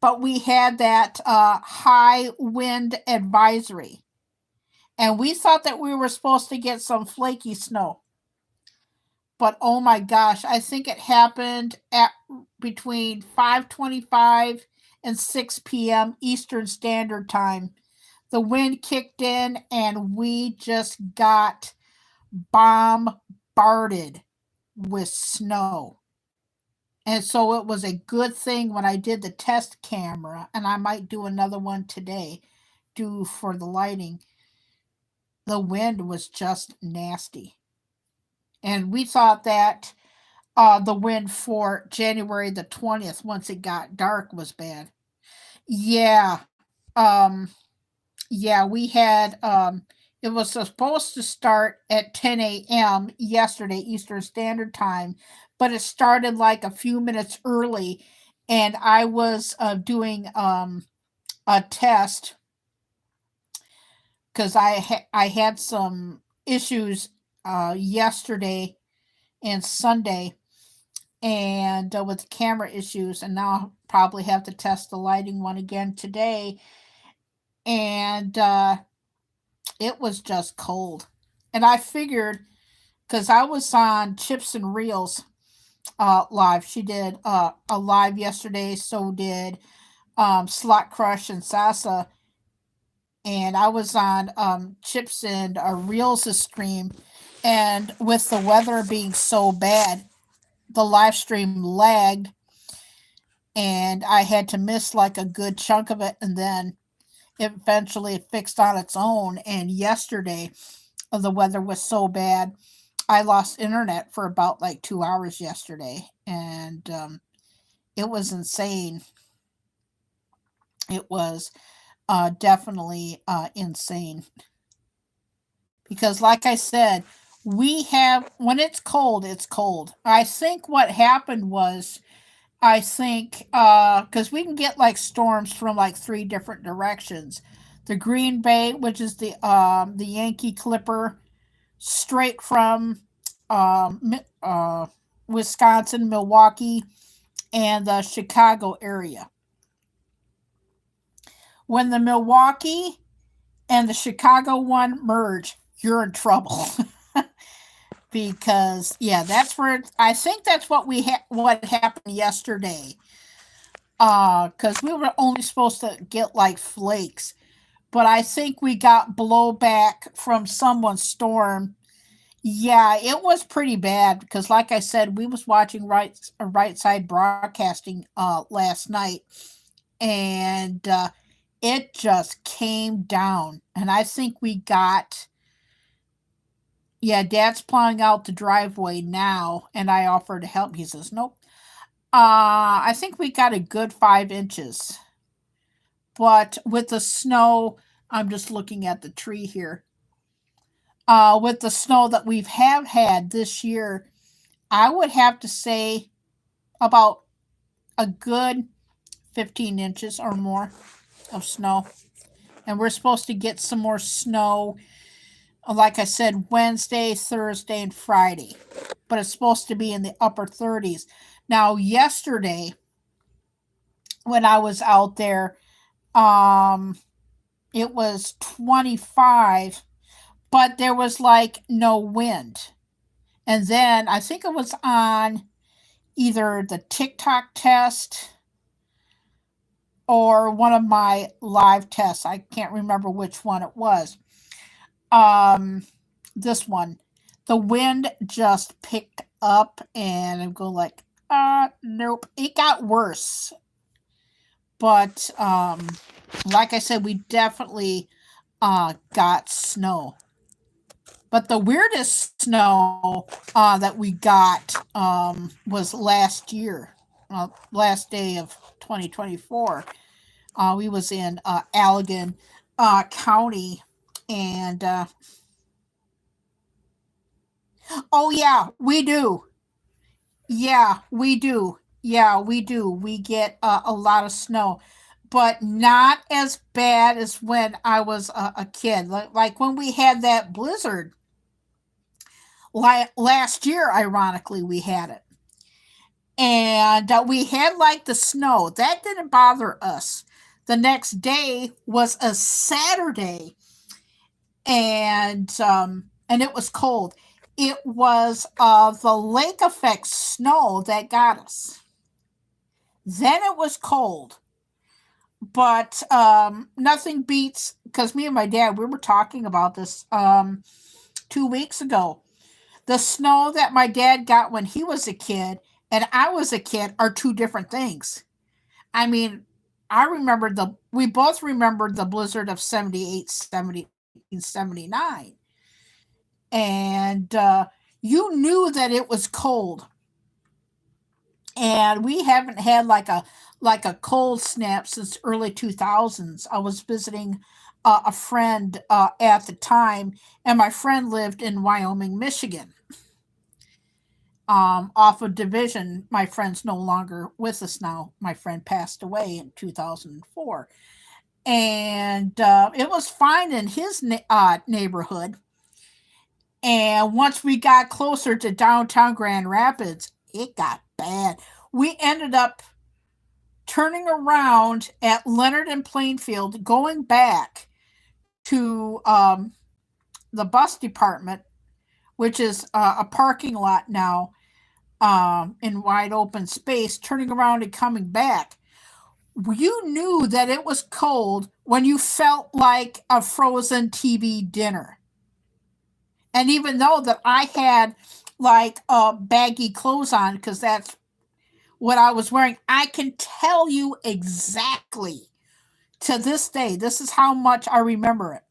But we had that high wind advisory. And we thought that we were supposed to get some flaky snow. But oh my gosh, I think it happened at between 5:25 and 6 p.m. Eastern Standard Time. The wind kicked in and we just got bombarded with snow. And so it was a good thing when I did the test camera, and I might do another one today, do for the lighting. The wind was just nasty. And we thought that the wind for January the 20th, once it got dark, was bad. Yeah. Um, yeah, we had, it was supposed to start at 10 a.m. yesterday, Eastern Standard Time, but it started like a few minutes early. And I was doing a test because I had some issues yesterday and Sunday, and with camera issues, and now I'll probably have to test the lighting one again today. And it was just cold. And I figured, because I was on Chips and Reels live. She did a live yesterday, so did Slot Crush and Sasa. And I was on Chips and Reels' stream. And with the weather being so bad, the live stream lagged, and I had to miss like a good chunk of it. And then eventually it fixed on its own. And yesterday, the weather was so bad, I lost internet for about like 2 hours yesterday. And it was insane. It was definitely insane. Because, like I said, we have, when it's cold, it's cold. I think what happened was, I think, because we can get like storms from like three different directions. The Green Bay, which is the Yankee Clipper, straight from Wisconsin, Milwaukee, and the Chicago area. When the Milwaukee and the Chicago one merge, you're in trouble. Because yeah, that's where I think that's what happened yesterday. Because we were only supposed to get like flakes, but I think we got blowback from someone's storm. Yeah, it was pretty bad because, like I said, we was watching right side broadcasting last night, and it just came down, and I think we got. Yeah, Dad's plowing out the driveway now, and I offered to help. He says, "Nope." I think we got a good 5 inches, but with the snow, I'm just looking at the tree here. With the snow that we've have had this year, I would have to say about a good 15 inches or more of snow. And we're supposed to get some more snow, like I said, Wednesday, Thursday, and Friday. But it's supposed to be in the upper 30s. Now, yesterday, when I was out there, um, it was 25, but there was like no wind. And then I think it was on either the TikTok test or one of my live tests. I can't remember which one it was. Um, this one, the wind just picked up, and I'm going like, nope. It got worse, but like I said, we definitely got snow. But the weirdest snow that we got was last year, last day of 2024. We was in Allegan County, and oh yeah, we do. Yeah, we do. Yeah, we do. We get a lot of snow, but not as bad as when I was a kid. Like when we had that blizzard last year, ironically, we had it. And we had like the snow. That didn't bother us. The next day was a Saturday, and it was cold. It was the lake effect snow that got us. Then it was cold, but nothing beats, because me and my dad, we were talking about this 2 weeks ago. The snow that my dad got when he was a kid and I was a kid are two different things. I mean, we both remembered the blizzard of 78, 79, and you knew that it was cold, and we haven't had like a cold snap since early 2000s. I was visiting a friend at the time, and my friend lived in Wyoming, Michigan, off of Division. My friend's no longer with us now. My friend passed away in 2004, and it was fine in his neighborhood. And once we got closer to downtown Grand Rapids, it got bad. We ended up turning around at Leonard and Plainfield, going back to the bus department, which is a parking lot now, in wide open space, turning around and coming back. You knew that it was cold when you felt like a frozen TV dinner. And even though that I had like baggy clothes on, because that's what I was wearing, I can tell you exactly to this day. This is how much I remember it.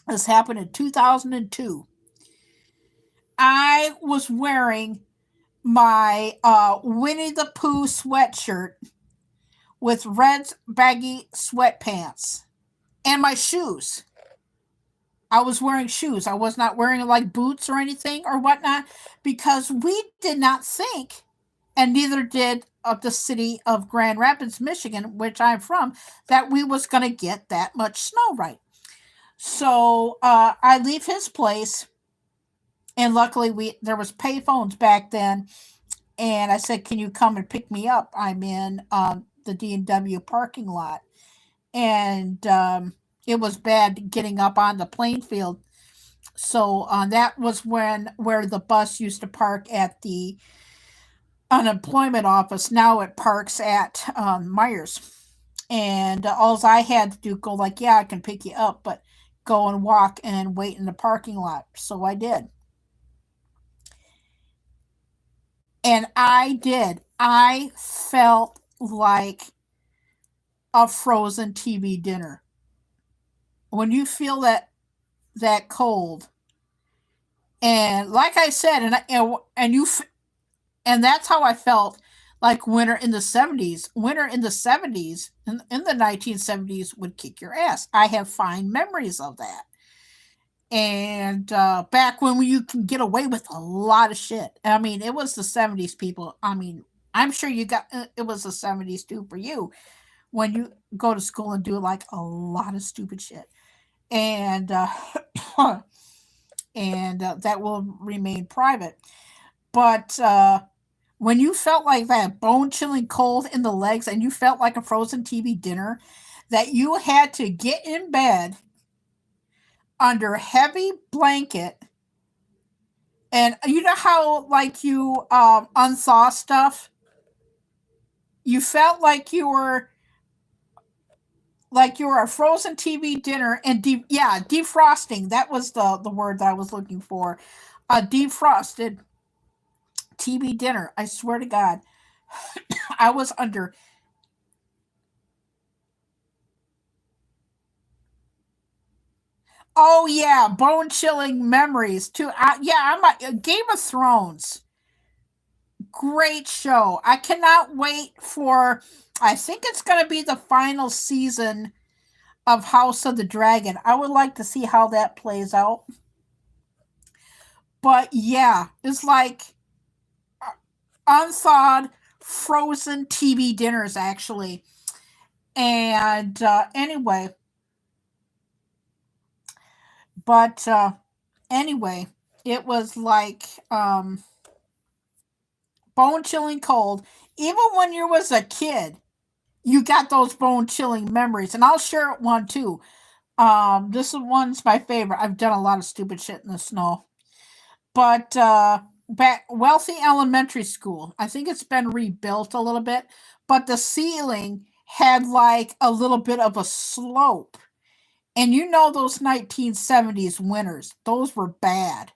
This happened in 2002. I was wearing my Winnie the Pooh sweatshirt with red baggy sweatpants and my shoes. I was wearing shoes. I was not wearing like boots or anything or whatnot, because we did not think, and neither did of the city of Grand Rapids, Michigan, which I'm from, that we was going to get that much snow, right? So I leave his place, and luckily there was pay phones back then, and I said, "Can you come and pick me up? I'm in the D&W parking lot." And it was bad getting up on the playing field. So that was where the bus used to park at the unemployment office. Now it parks at Myers. And all I had to do, go like, "Yeah, I can pick you up, but go and walk and wait in the parking lot." So I did. And I did. I felt like a frozen TV dinner. When you feel that cold, and like I said, and that's how I felt like winter in the 70s. Winter in the 70s, in the 1970s, would kick your ass. I have fine memories of that. And back when you can get away with a lot of shit. I mean, it was the 70s, people. I mean, I'm sure it was the 70s too for you, when you go to school and do like a lot of stupid shit. And and that will remain private. But when you felt like that bone chilling cold in the legs, and you felt like a frozen TV dinner, that you had to get in bed under a heavy blanket, and you know how like you unthaw stuff, you felt like you were a frozen TV dinner, and defrosting. That was the word that I was looking for. A defrosted TV dinner. I swear to God, I was under. Oh yeah, bone chilling memories too. Yeah, I'm a Game of Thrones. Great show. I cannot wait for. I think it's going to be the final season of House of the Dragon. I would like to see how that plays out. But yeah, it's like unthawed, frozen TV dinners actually. And anyway, but anyway, it was like bone chilling cold. Even when you was a kid, you got those bone chilling memories. And I'll share one too. This one's my favorite. I've done a lot of stupid shit in the snow. But back wealthy elementary school. I think it's been rebuilt a little bit, but the ceiling had like a little bit of a slope. And you know those 1970s winters, those were bad.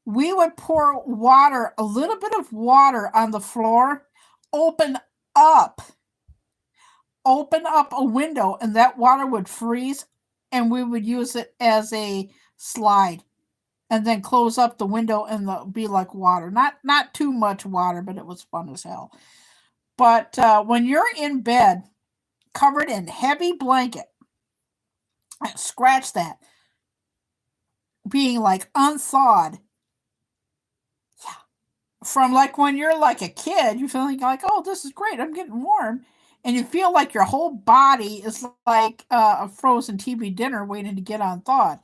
We would pour water, a little bit of water on the floor, open up, open up a window, and that water would freeze, and we would use it as a slide, and then close up the window, and be like water. Not too much water, but it was fun as hell. But when you're in bed, covered in heavy blanket, scratch that, being like unthawed, from like when you're like a kid, you feel like, oh, this is great, I'm getting warm, and you feel like your whole body is like a frozen TV dinner waiting to get on thawed.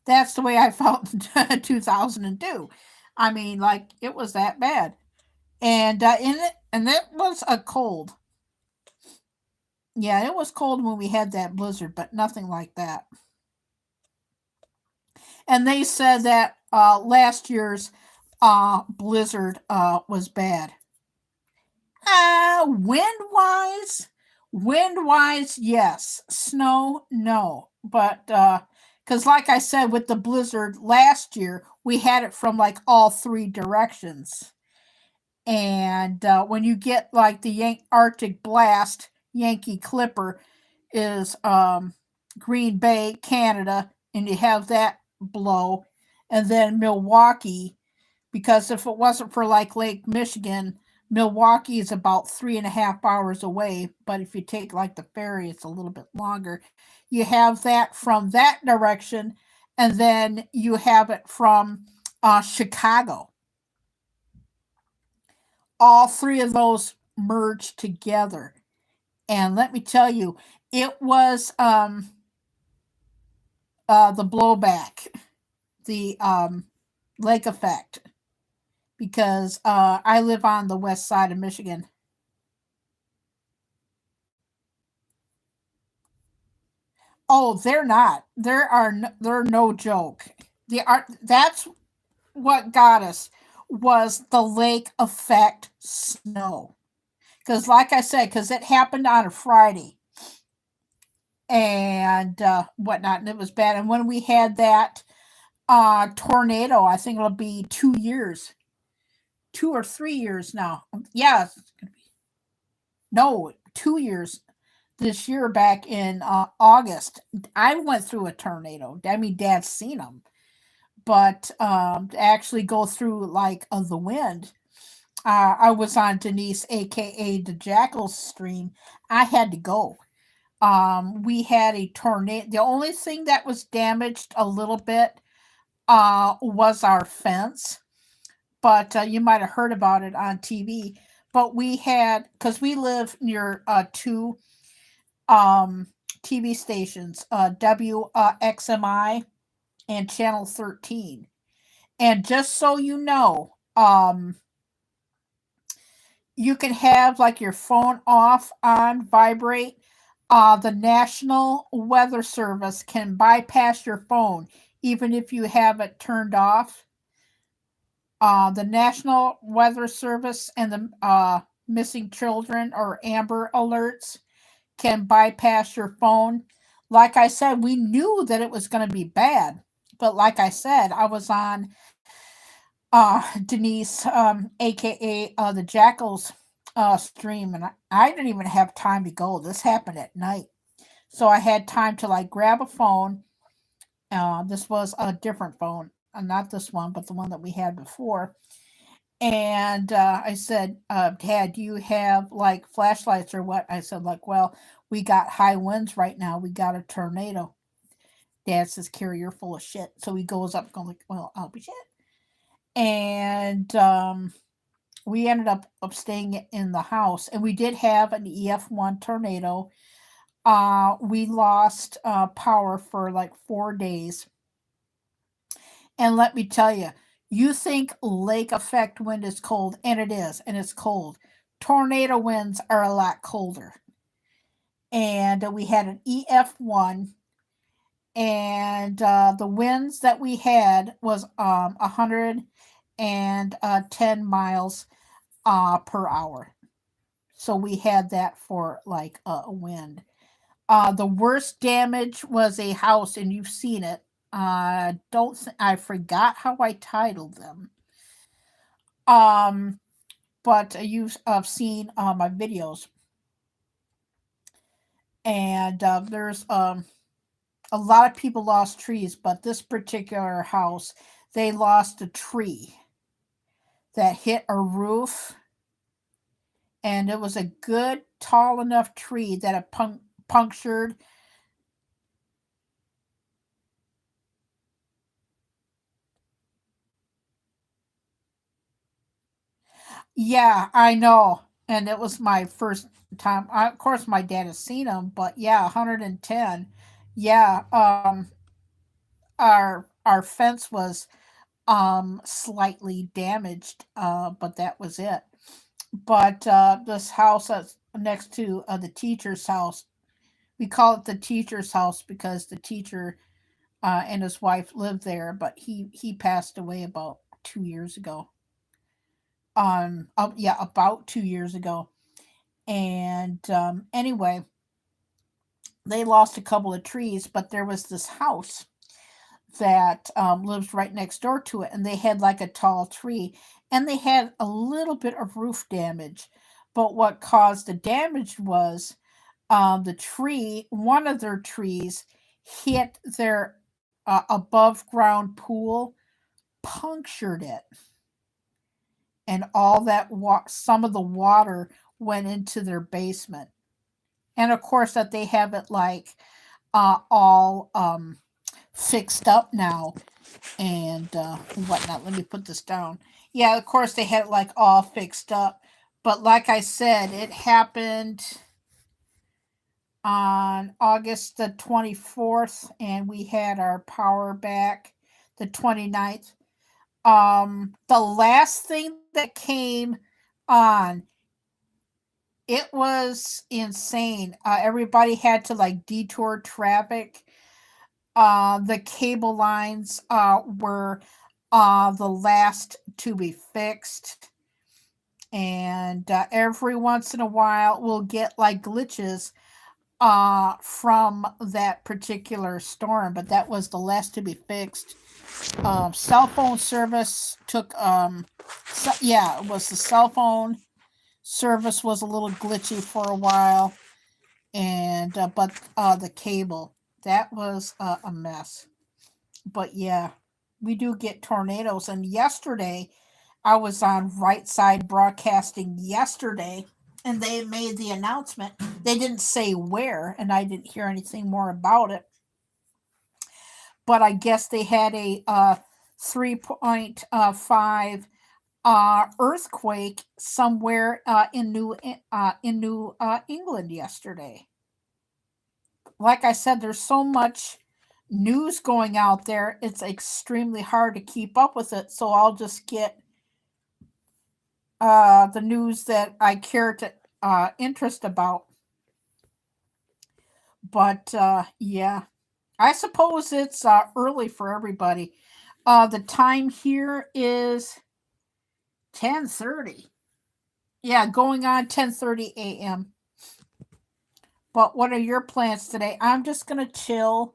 That's the way I felt in 2002. I mean, like it was that bad, and it was a cold. Yeah, it was cold when we had that blizzard, but nothing like that. And they said that last year's blizzard was bad. Wind wise, yes. Snow, no. But because, like I said, with the blizzard last year, we had it from like all three directions. And when you get like the Arctic blast, Yankee Clipper is Green Bay, Canada, and you have that blow, and then Milwaukee, because if it wasn't for like Lake Michigan, Milwaukee is about 3.5 hours away. But if you take like the ferry, it's a little bit longer. You have that from that direction, and then you have it from Chicago. All three of those merged together. And let me tell you, it was the blowback, the lake effect, because I live on the west side of Michigan. Oh, they're not. They're no joke. That's what got us, was the lake effect snow. Because, like I said, because it happened on a Friday and whatnot, and it was bad. And when we had that tornado, I think it'll be 2 years, 2 or 3 years now. Yeah, no, 2 years this year back in August. I went through a tornado. I mean, Dad's seen them, but to actually go through like the wind. I was on Denise, aka the Jackal stream. I had to go. We had a tornado. The only thing that was damaged a little bit was our fence, but you might have heard about it on TV. But we had, because we live near two um, TV stations, WXMI and Channel 13. And just so you know, you can have like your phone off, on vibrate. The National Weather Service can bypass your phone even if you have it turned off. The National Weather Service and the missing children or Amber Alerts can bypass your phone. Like I said, we knew that it was going to be bad. But like I said, I was on Denise, aka the Jackals stream, and I didn't even have time to go. This happened at night. So I had time to like grab a phone. This was a different phone, not this one, but the one that we had before. And I said, Dad, do you have like flashlights or what? I said, like, well, we got high winds right now. We got a tornado. Dad says, Carrie, you're full of shit. So he goes up, going like, well, I'll be shit. And we ended up staying in the house, and we did have an EF1 tornado. We lost power for like 4 days. And let me tell you, you think lake effect wind is cold, and it is, and it's cold. Tornado winds are a lot colder. And we had an EF1, and the winds that we had was 110 miles per hour. So we had that for like a wind. The worst damage was a house, and you've seen it. Don't I forgot how I titled them. Um, but you've seen my videos, and there's a lot of people lost trees, but this particular house, they lost a tree that hit a roof, and it was a good tall enough tree that it punctured. Yeah, I know. And it was my first time. Of course, my dad has seen them, but yeah, 110. Yeah, our fence was slightly damaged, but that was it. But this house that's next to the teacher's house, we call it the teacher's house because the teacher and his wife lived there, but he passed away about 2 years ago. Yeah, about 2 years ago. And anyway, they lost a couple of trees, but there was this house that lives right next door to it, and they had like a tall tree, and they had a little bit of roof damage. But what caused the damage was the tree, one of their trees, hit their above ground pool, punctured it, and all that some of the water went into their basement. And of course, that they have it like all fixed up now and whatnot. Let me put this down. Yeah, of course, they had it like all fixed up. But like I said, it happened on August the 24th, and we had our power back the 29th. The last thing that came on, it was insane. Everybody had to like detour traffic. The cable lines were the last to be fixed. And every once in a while, we'll get like glitches from that particular storm, but that was the last to be fixed. Cell phone service took, yeah, it was the cell phone service was a little glitchy for a while, and but the cable, that was a mess. But yeah, we do get tornadoes. And yesterday, I was on Right Side Broadcasting yesterday, and they made the announcement. They didn't say where, and I didn't hear anything more about it. But I guess they had a 3.5 earthquake somewhere in New England yesterday. Like I said, there's so much news going out there, it's extremely hard to keep up with it. So I'll just get the news that I care to interest about. But yeah, I suppose it's early for everybody. The time here is 10:30. Yeah, going on 10:30 a.m. But what are your plans today? I'm just gonna chill,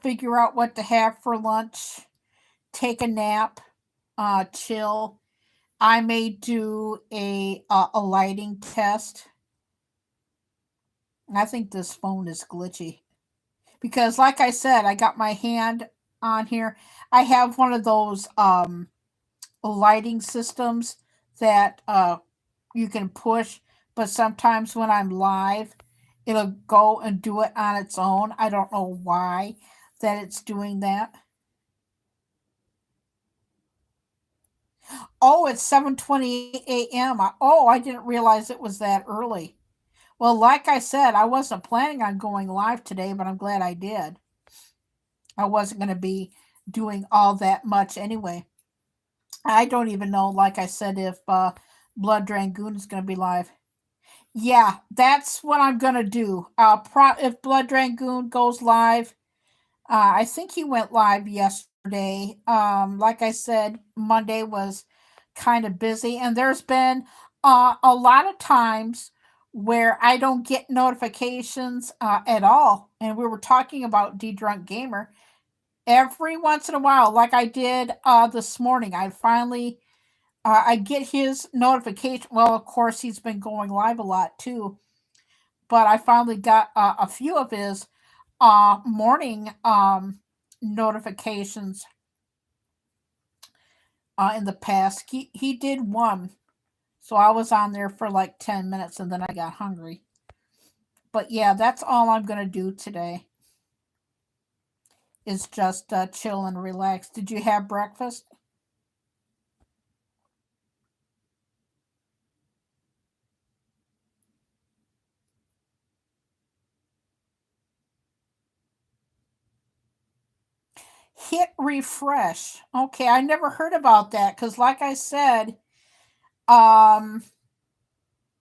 figure out what to have for lunch, take a nap, chill. I may do a lighting test. I think this phone is glitchy because, like I said, I got my hand on here. I have one of those lighting systems that you can push, but sometimes when I'm live, it'll go and do it on its own. I don't know why that it's doing that. Oh, it's 7:20 a.m. Oh, I didn't realize it was that early. Well, like I said, I wasn't planning on going live today, but I'm glad I did. I wasn't going to be doing all that much anyway. I don't even know, like I said, if Blood Dragoon is going to be live. Yeah, that's what I'm going to do. If Blood Dragoon goes live, I think he went live yesterday. Like I said, Monday was kind of busy, and there's been a lot of times where I don't get notifications at all. And we were talking about D Drunk Gamer. Every once in a while, like I did this morning, I get his notification. Well, of course, he's been going live a lot too, but I finally got a few of his morning notifications in the past. He did one, so I was on there for like 10 minutes, and then I got hungry. But yeah, that's all I'm gonna do today. Is just chill and relax. Did you have breakfast? Hit refresh. Okay, I never heard about that because, like I said, um,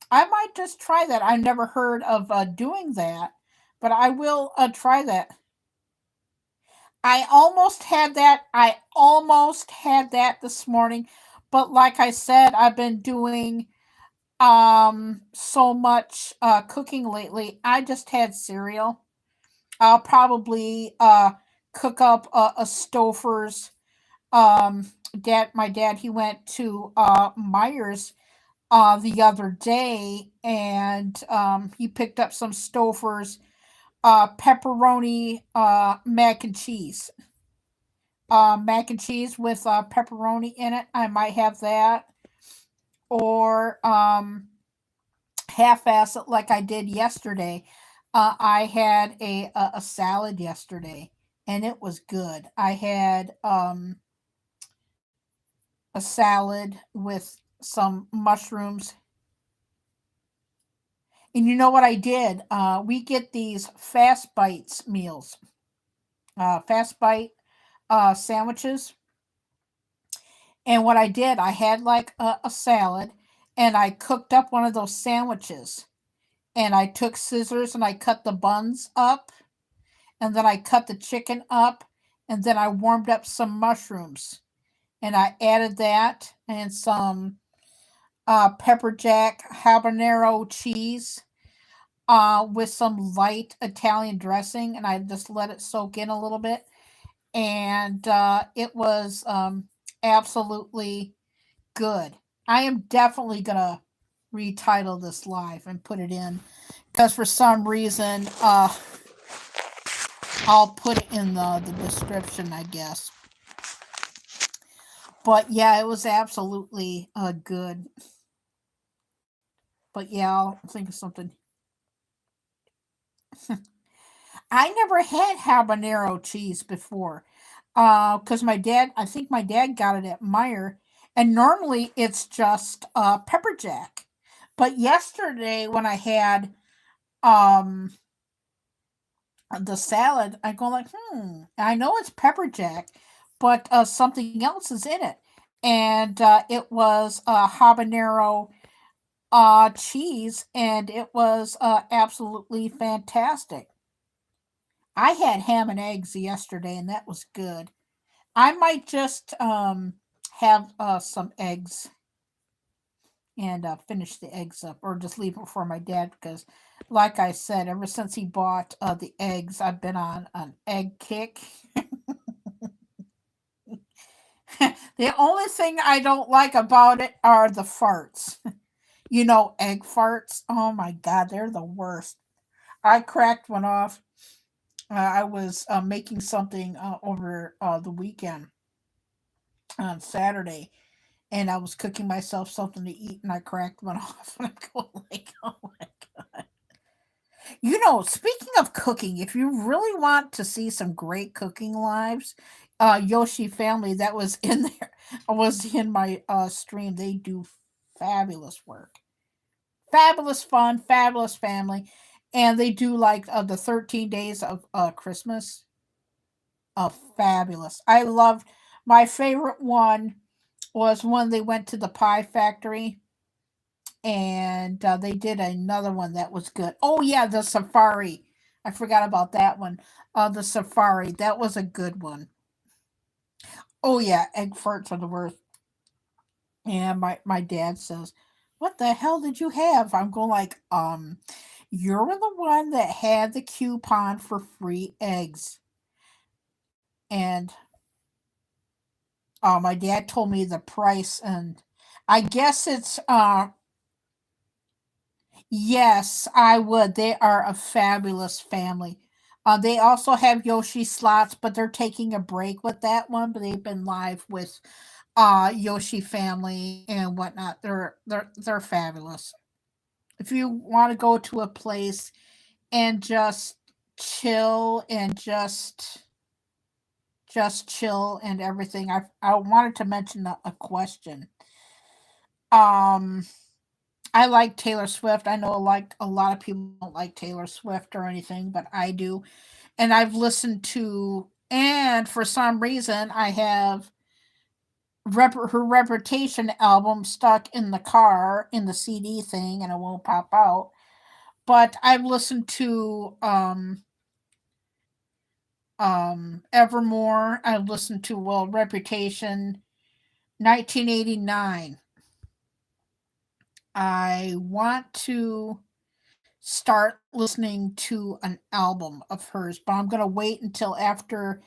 I might just try that. I never heard of doing that, but I will try that. I almost had that. I almost had that this morning, but like I said, I've been doing so much cooking lately. I just had cereal. I'll probably cook up a Stouffer's. My dad, he went to Myers the other day, and he picked up some Stouffer's pepperoni mac and cheese with pepperoni in it. I might have that, or half-ass it like I did yesterday. I had a salad yesterday, and it was good. I had a salad with some mushrooms. And you know what I did? We get these fast bites meals, fast bite sandwiches. And what I did, I had like a salad, and I cooked up one of those sandwiches. And I took scissors and I cut the buns up, and then I cut the chicken up, and then I warmed up some mushrooms, and I added that and some pepper jack habanero cheese with some light Italian dressing, and I just let it soak in a little bit. And it was absolutely good. I am definitely gonna retitle this live and put it in because for some reason I'll put it in the description, I guess. But yeah, it was absolutely good. But yeah, I'll think of something. I never had habanero cheese before. Because I think my dad got it at Meyer, and normally it's just pepper jack. But yesterday when I had um the salad, I go like, I know it's pepper jack, but something else is in it, and it was habanero cheese, and it was absolutely fantastic. I had ham and eggs yesterday, and that was good. I might just have some eggs and finish the eggs up, or just leave it for my dad because, like I said, ever since he bought the eggs, I've been on an egg kick. The only thing I don't like about it are the farts. Egg farts. Oh my god, they're the worst. I cracked one off. I was making something over the weekend on Saturday, and I was cooking myself something to eat, and I cracked one off. And I'm going like, oh my god! Speaking of cooking, if you really want to see some great cooking lives, Yoshi Family that was in there was in my stream. They do fabulous work, fabulous fun, fabulous family, and they do like the 13 days of Christmas. Fabulous. I loved my favorite one was when they went to the pie factory and they did another one that was good. Oh yeah, the safari. I forgot about that one. The safari. That was a good one. Oh yeah, egg farts are the worst. And my dad says, "What the hell did you have?" I'm going like, you're the one that had the coupon for free eggs. And my dad told me the price, and I guess it's yes, I would. They are a fabulous family. They also have Yoshi slots, but they're taking a break with that one. But they've been live with Yoshi family and whatnot. They're fabulous. If you want to go to a place and just chill and just chill and everything, I wanted to mention a question. Um, I like Taylor Swift. I know like a lot of people don't like Taylor Swift or anything, but I do. And I've listened to and for some reason I have her Reputation album stuck in the car in the CD thing and it won't pop out. But I've listened to Evermore. I've listened to Reputation 1989. I want to start listening to an album of hers, but I'm going to wait until after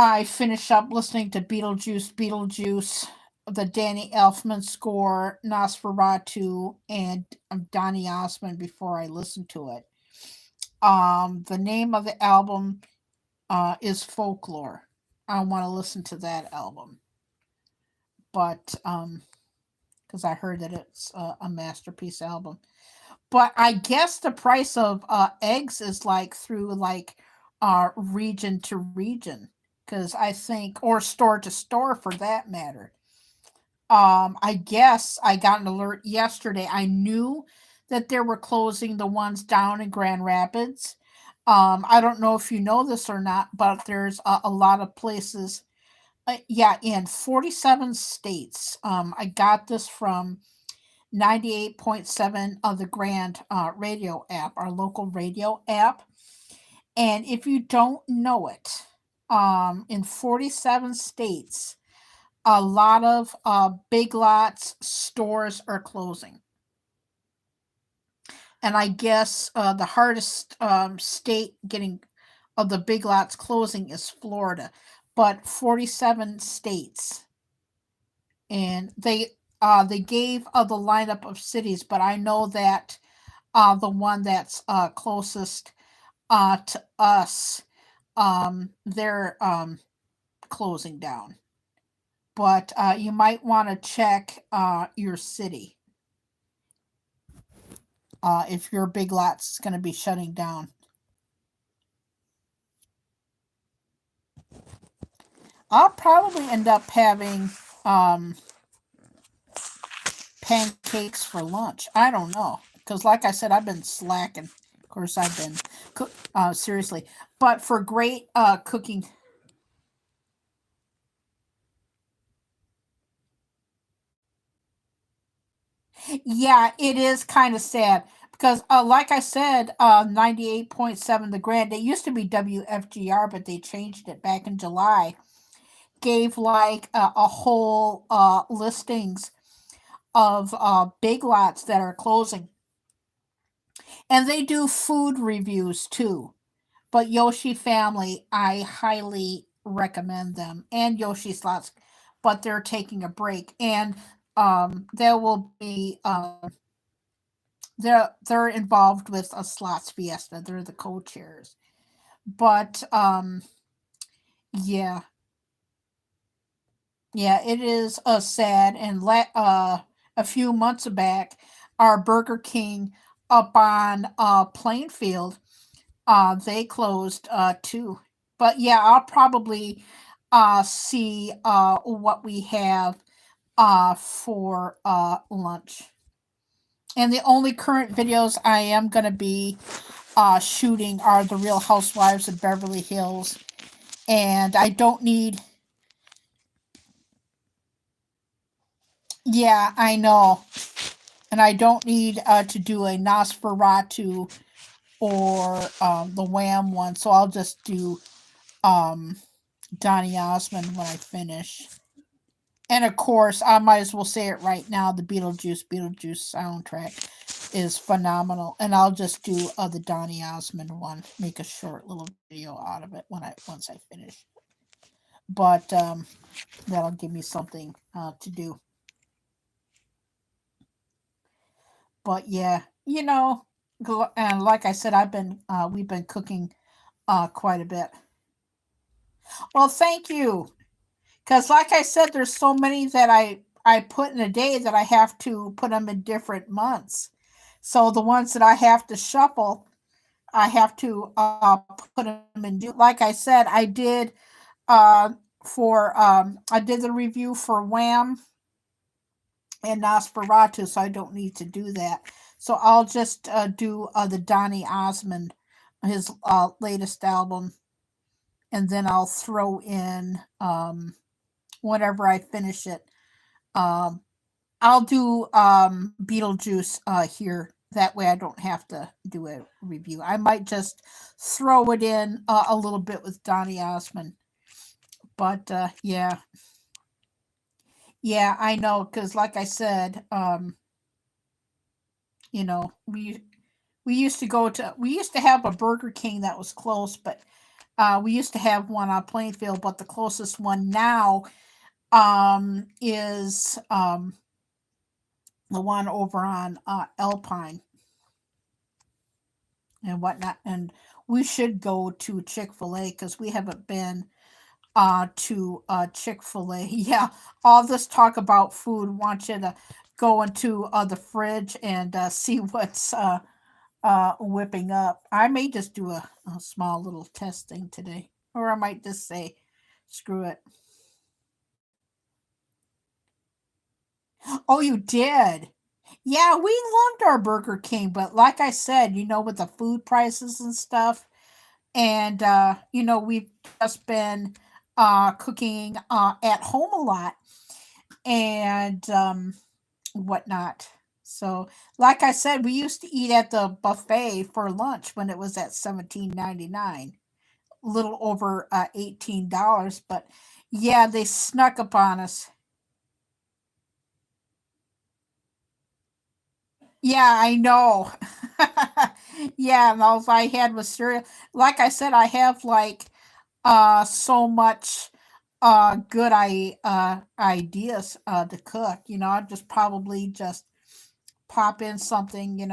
I finish up listening to Beetlejuice, the Danny Elfman score, Nosferatu, and Donny Osmond before I listen to it. The name of the album is Folklore. I want to listen to that album, but because I heard that it's a masterpiece album. But I guess the price of eggs is like through like region to region, because I think, or store to store for that matter. I guess I got an alert yesterday. I knew that they were closing the ones down in Grand Rapids. I don't know if you know this or not, but there's a lot of places. Yeah, in 47 states. I got this from 98.7 of the Grand radio app, our local radio app. And if you don't know it, in 47 states, a lot of big lots stores are closing. And I guess the hardest state getting of the big lots closing is Florida, but 47 states. And they gave the lineup of cities, but I know that the one that's closest to us, they're closing down. But you might want to check your city if your big lot's going to be shutting down. I'll probably end up having pancakes for lunch. I don't know. Because, like I said, I've been slacking. Of course, I've been, seriously. But for great cooking, yeah, it is kind of sad. Because, like I said, 98.7 The Grand, it used to be WFGR, but they changed it back in July. Gave like a whole listings of big lots that are closing. And they do food reviews too. But Yoshi Family, I highly recommend them. And Yoshi Slots, but they're taking a break. And there will be they're involved with a slots fiesta. They're the co-chairs. But yeah, yeah, it is sad. And a few months back, our Burger King up on Plainfield, they closed too. But yeah, I'll probably see what we have for lunch. And the only current videos I am going to be shooting are the Real Housewives of Beverly Hills. And I don't need. Yeah, I know. And I don't need to do a Nosferatu or the Wham one. So I'll just do um, Donny Osmond when I finish. And of course, I might as well say it right now, the Beetlejuice soundtrack is phenomenal. And I'll just do the Donny Osmond one, make a short little video out of it once I finish. But that'll give me something to do. But yeah, and like I said, we've been cooking quite a bit. Well, thank you. Because, like I said, there's so many that I put in a day that I have to put them in different months. So the ones that I have to shuffle, I have to put them in. Like I said, uh, I did the review for Wham and Nosferatu, so I don't need to do that. So I'll just do the Donny Osmond, his latest album, and then I'll throw in whenever I finish it. Um, I'll do Beetlejuice here. That way I don't have to do a review. I might just throw it in a little bit with Donny Osmond. But yeah. Yeah, I know. Because, like I said, you know, we used to have a Burger King that was close, but we used to have one on Plainfield, but the closest one now is the one over on Alpine and whatnot. And we should go to Chick-fil-A because we haven't been to Chick-fil-A. Yeah, all this talk about food wants you to go into the fridge and see what's whipping up. I may just do a small little test thing today, or I might just say, screw it. Oh, you did? Yeah, we loved our Burger King, but like I said, with the food prices and stuff, and we've just been cooking at home a lot and whatnot. So, like I said, we used to eat at the buffet for lunch when it was at $17.99, a little over $18. But yeah, they snuck upon us. Yeah, I know. Yeah, and all I had was cereal. Like I said, I have like so much good ideas to cook. I just probably just pop in something.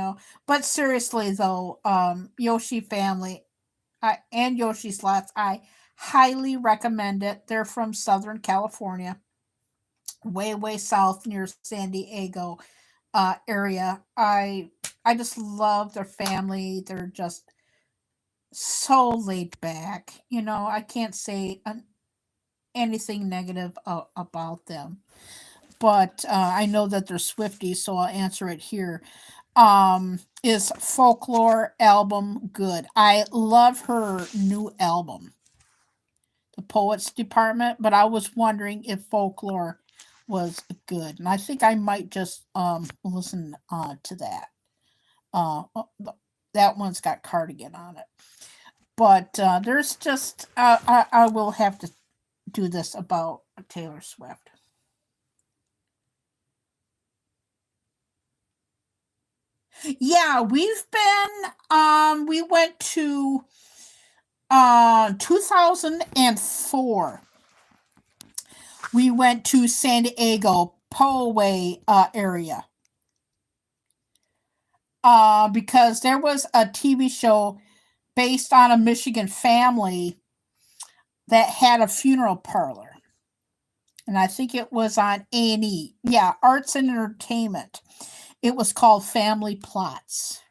But seriously though, Yoshi family and Yoshi Slots, I highly recommend it. They're from Southern California, way south near San Diego area. I just love their family. They're just so laid back. I can't say anything negative about them. But I know that they're Swifties, so I'll answer it here. Is Folklore album good? I love her new album, The Poets Department, but I was wondering if Folklore was good, and I think I might just listen to that. That one's got Cardigan on it. But there's just I will have to do this about Taylor Swift. Yeah, we went to 2004. We went to San Diego, Poway area. because there was a TV show based on a Michigan family that had a funeral parlor, and I think it was on A&E. Yeah, Arts and Entertainment. It was called Family Plots,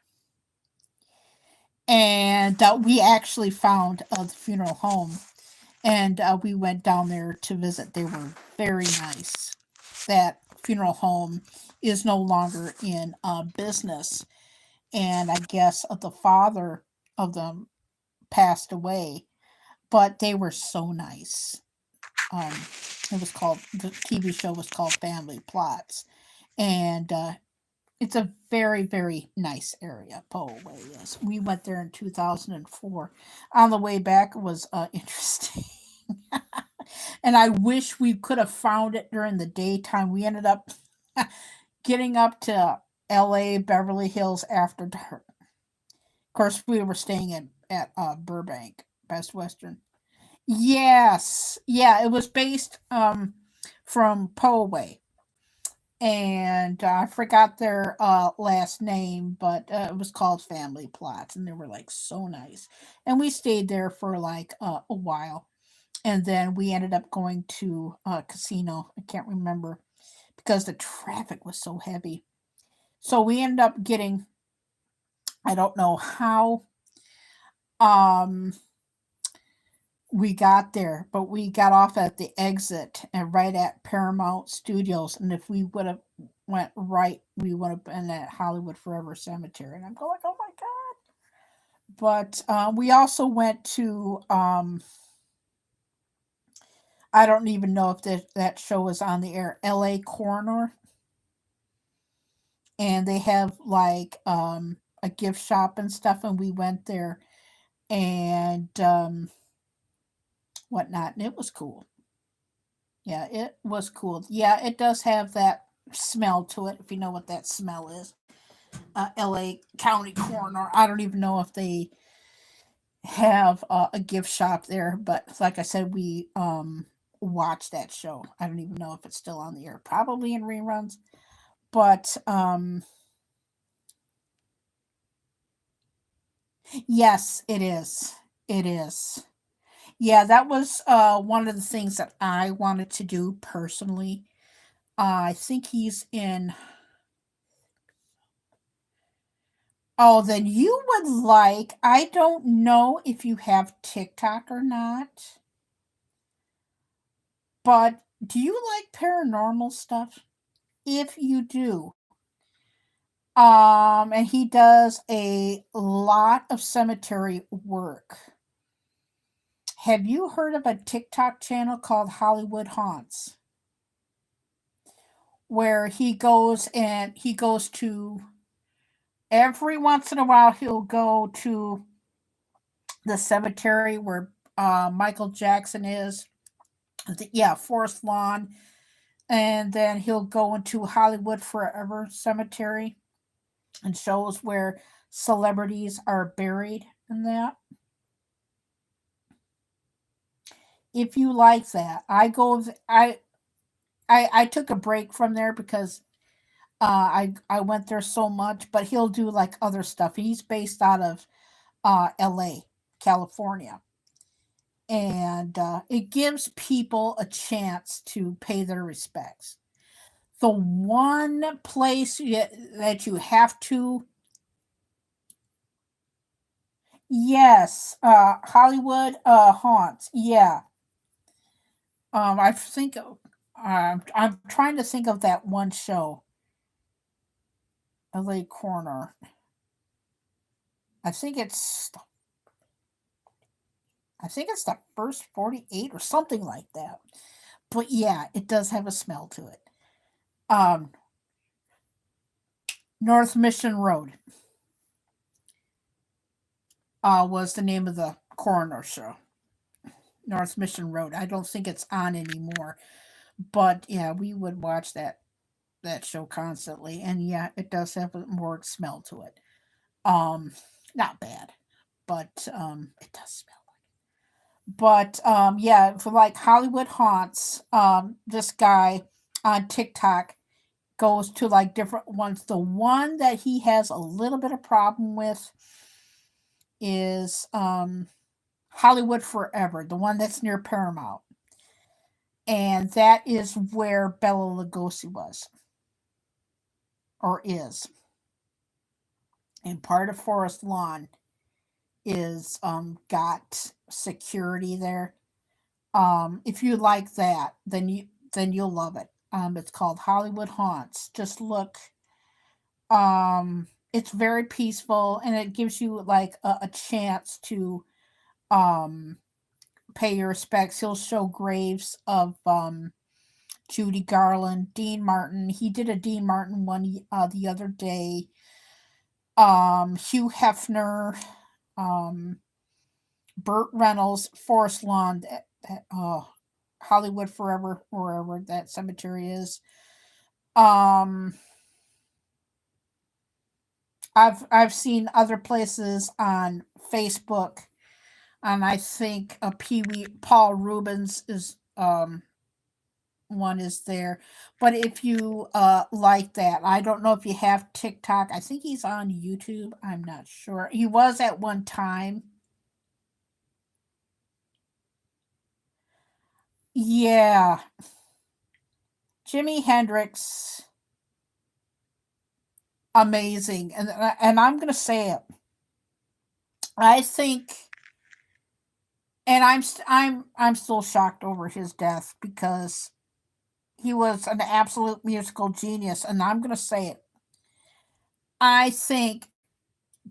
and we actually found the funeral home, and we went down there to visit. They were very nice. That funeral home is no longer in business, and I guess the father of them passed away, but they were so nice. Um, it was called the TV show was called Family Plots, and it's a very nice area. Poway is. We went there in 2004. On the way back, it was interesting. And I wish we could have found it during the daytime. We ended up getting up to LA, Beverly Hills after dark. Of course, we were staying at Burbank, Best Western. Yes. Yeah, it was based from Poway. And I forgot their last name, but it was called Family Plots, and they were like so nice. And we stayed there for like a while, and then we ended up going to a casino. I can't remember because the traffic was so heavy. So we ended up getting, I don't know how um we got there, but we got off at the exit and right at Paramount Studios. And if we would have went right, we would have been at Hollywood Forever Cemetery. And I'm going, oh my god! But we also went to I don't even know if that show was on the air. L.A. Coroner, and they have like a gift shop and stuff, and we went there and whatnot, and it was cool. Yeah, it was cool. Yeah, it does have that smell to it, if you know what that smell is. LA County Coroner. I don't even know if they have a gift shop there, but like I said, we watched that show. I don't even know if it's still on the air. Probably in reruns, but yes, it is. It is. Yeah, that was one of the things that I wanted to do personally. I think he's in. Oh, then you would like. I don't know if you have TikTok or not, but do you like paranormal stuff? If you do, and he does a lot of cemetery work. Have you heard of a TikTok channel called Hollywood Haunts, where he goes to every once in a while he'll go to the cemetery where Michael Jackson is. Yeah, Forest Lawn, and then he'll go into Hollywood Forever Cemetery and shows where celebrities are buried and that. If you like that, I took a break from there because I went there so much, but he'll do like other stuff. He's based out of LA, California. And it gives people a chance to pay their respects. The one place that you have to, yes, Hollywood haunts, yeah. I think I'm trying to think of that one show, LA Corner. I think it's I think it's the first 48 or something like that. But yeah, it does have a smell to it. Um, North Mission Road was the name of the coroner show. North Mission Road. I don't think it's on anymore, but yeah, we would watch that show constantly, and yeah, it does have a more smell to it. Um, Not bad, but it does smell. But yeah, for like Hollywood Haunts, this guy on TikTok, goes to like different ones. The one that he has a little bit of problem with is Hollywood Forever, the one that's near Paramount. And that is where Bella Lugosi was or is. And part of Forest Lawn is got security there. If you like that, then you'll love it. It's called Hollywood Haunts. Just look. It's very peaceful and it gives you like a chance to um pay your respects. He'll show graves of Judy Garland, Dean Martin. He did a Dean Martin one the other day. Hugh Hefner, um, Burt Reynolds, Forest Lawn, Hollywood Forever, wherever that cemetery is. Um, I've seen other places on Facebook, and I think Pee Wee Paul Rubens is one is there. But if you like that, I don't know if you have TikTok. I think he's on YouTube. I'm not sure. He was at one time. Yeah, Jimi Hendrix, amazing, and I'm gonna say it. I think, and I'm still shocked over his death because he was an absolute musical genius, and I'm gonna say it. I think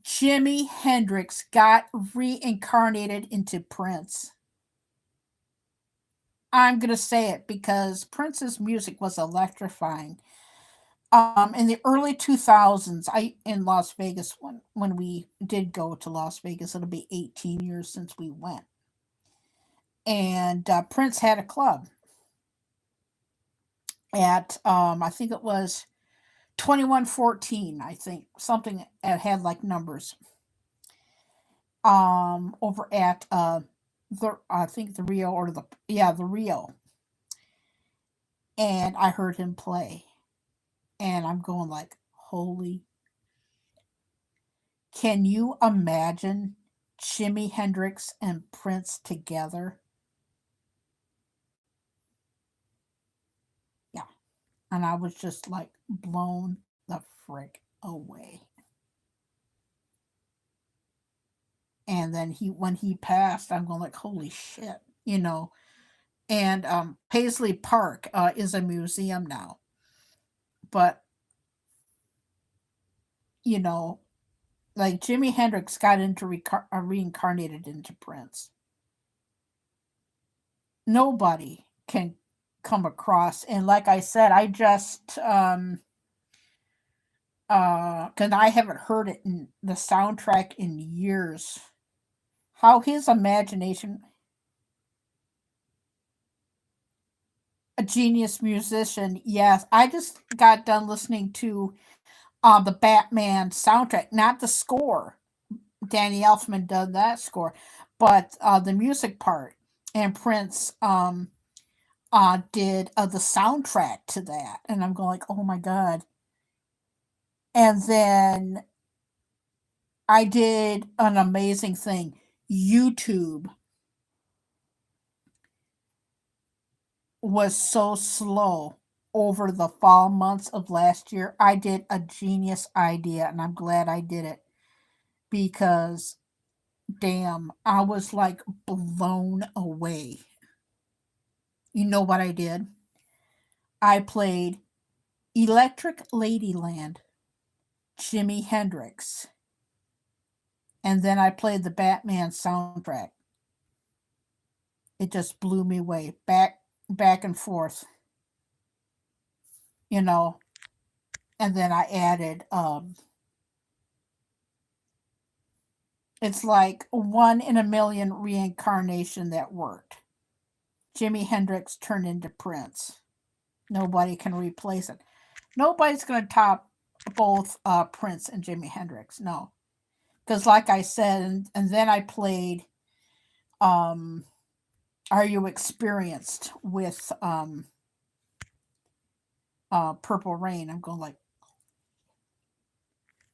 Jimi Hendrix got reincarnated into Prince. I'm gonna say it because Prince's music was electrifying. In the early 2000s, I in Las Vegas when we did go to Las Vegas, it'll be 18 years since we went. And Prince had a club at I think it was 2114. I think something that had like numbers. Over at the I think the Rio or the Rio, and I heard him play, and I'm going like, holy! Can you imagine Jimi Hendrix and Prince together? Yeah, and I was just like blown the frick away. And then when he passed, I'm going like, holy shit, you know. And Paisley Park is a museum now, but you know, like Jimi Hendrix got into reincarnated into Prince. Nobody can come across, and like I said, I just because I haven't heard it in the soundtrack in years. How his imagination, a genius musician. Yes, I just got done listening to the Batman soundtrack, not the score. Danny Elfman did that score, but the music part. And Prince did the soundtrack to that, and I'm going like, oh my god. And then I did an amazing thing. YouTube was so slow over the fall months of last year. I did a genius idea, and I'm glad I did it because damn, I was like blown away. You know what I did? I played Electric Ladyland, Jimi Hendrix, and then I played the Batman soundtrack. It just blew me away. Back and forth, you know. And then I added it's like one in a million reincarnation that worked. Jimi Hendrix turned into Prince. Nobody can replace it. Nobody's going to top both Prince and Jimi Hendrix. No. Because, like I said, and then I played um, Are You Experienced with Purple Rain. I'm going like,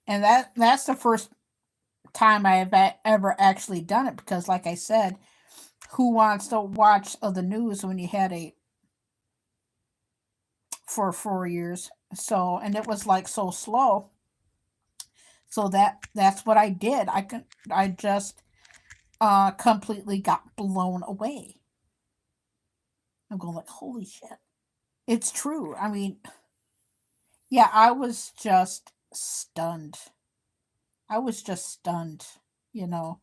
and that's the first time I have ever actually done it because, like I said, who wants to watch the news when you had a for 4 years? So, and it was like so slow. So that's what I did. I just completely got blown away. I'm going like, holy shit. It's true. I mean, yeah, I was just stunned. I was just stunned, you know.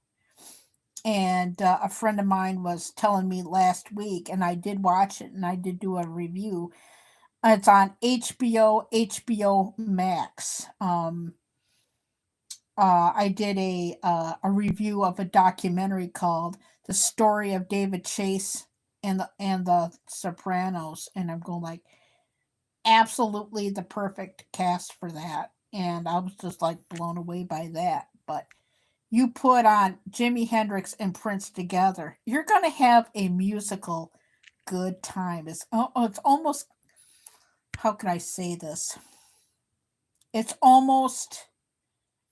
And a friend of mine was telling me last week, and I did watch it, and I did do a review. It's on HBO Max. I did a review of a documentary called "The Story of David Chase and the Sopranos," and I'm going like, absolutely the perfect cast for that. And I was just like blown away by that. But you put on Jimi Hendrix and Prince together, you're gonna have a musical good time. It's almost, how can I say this? It's almost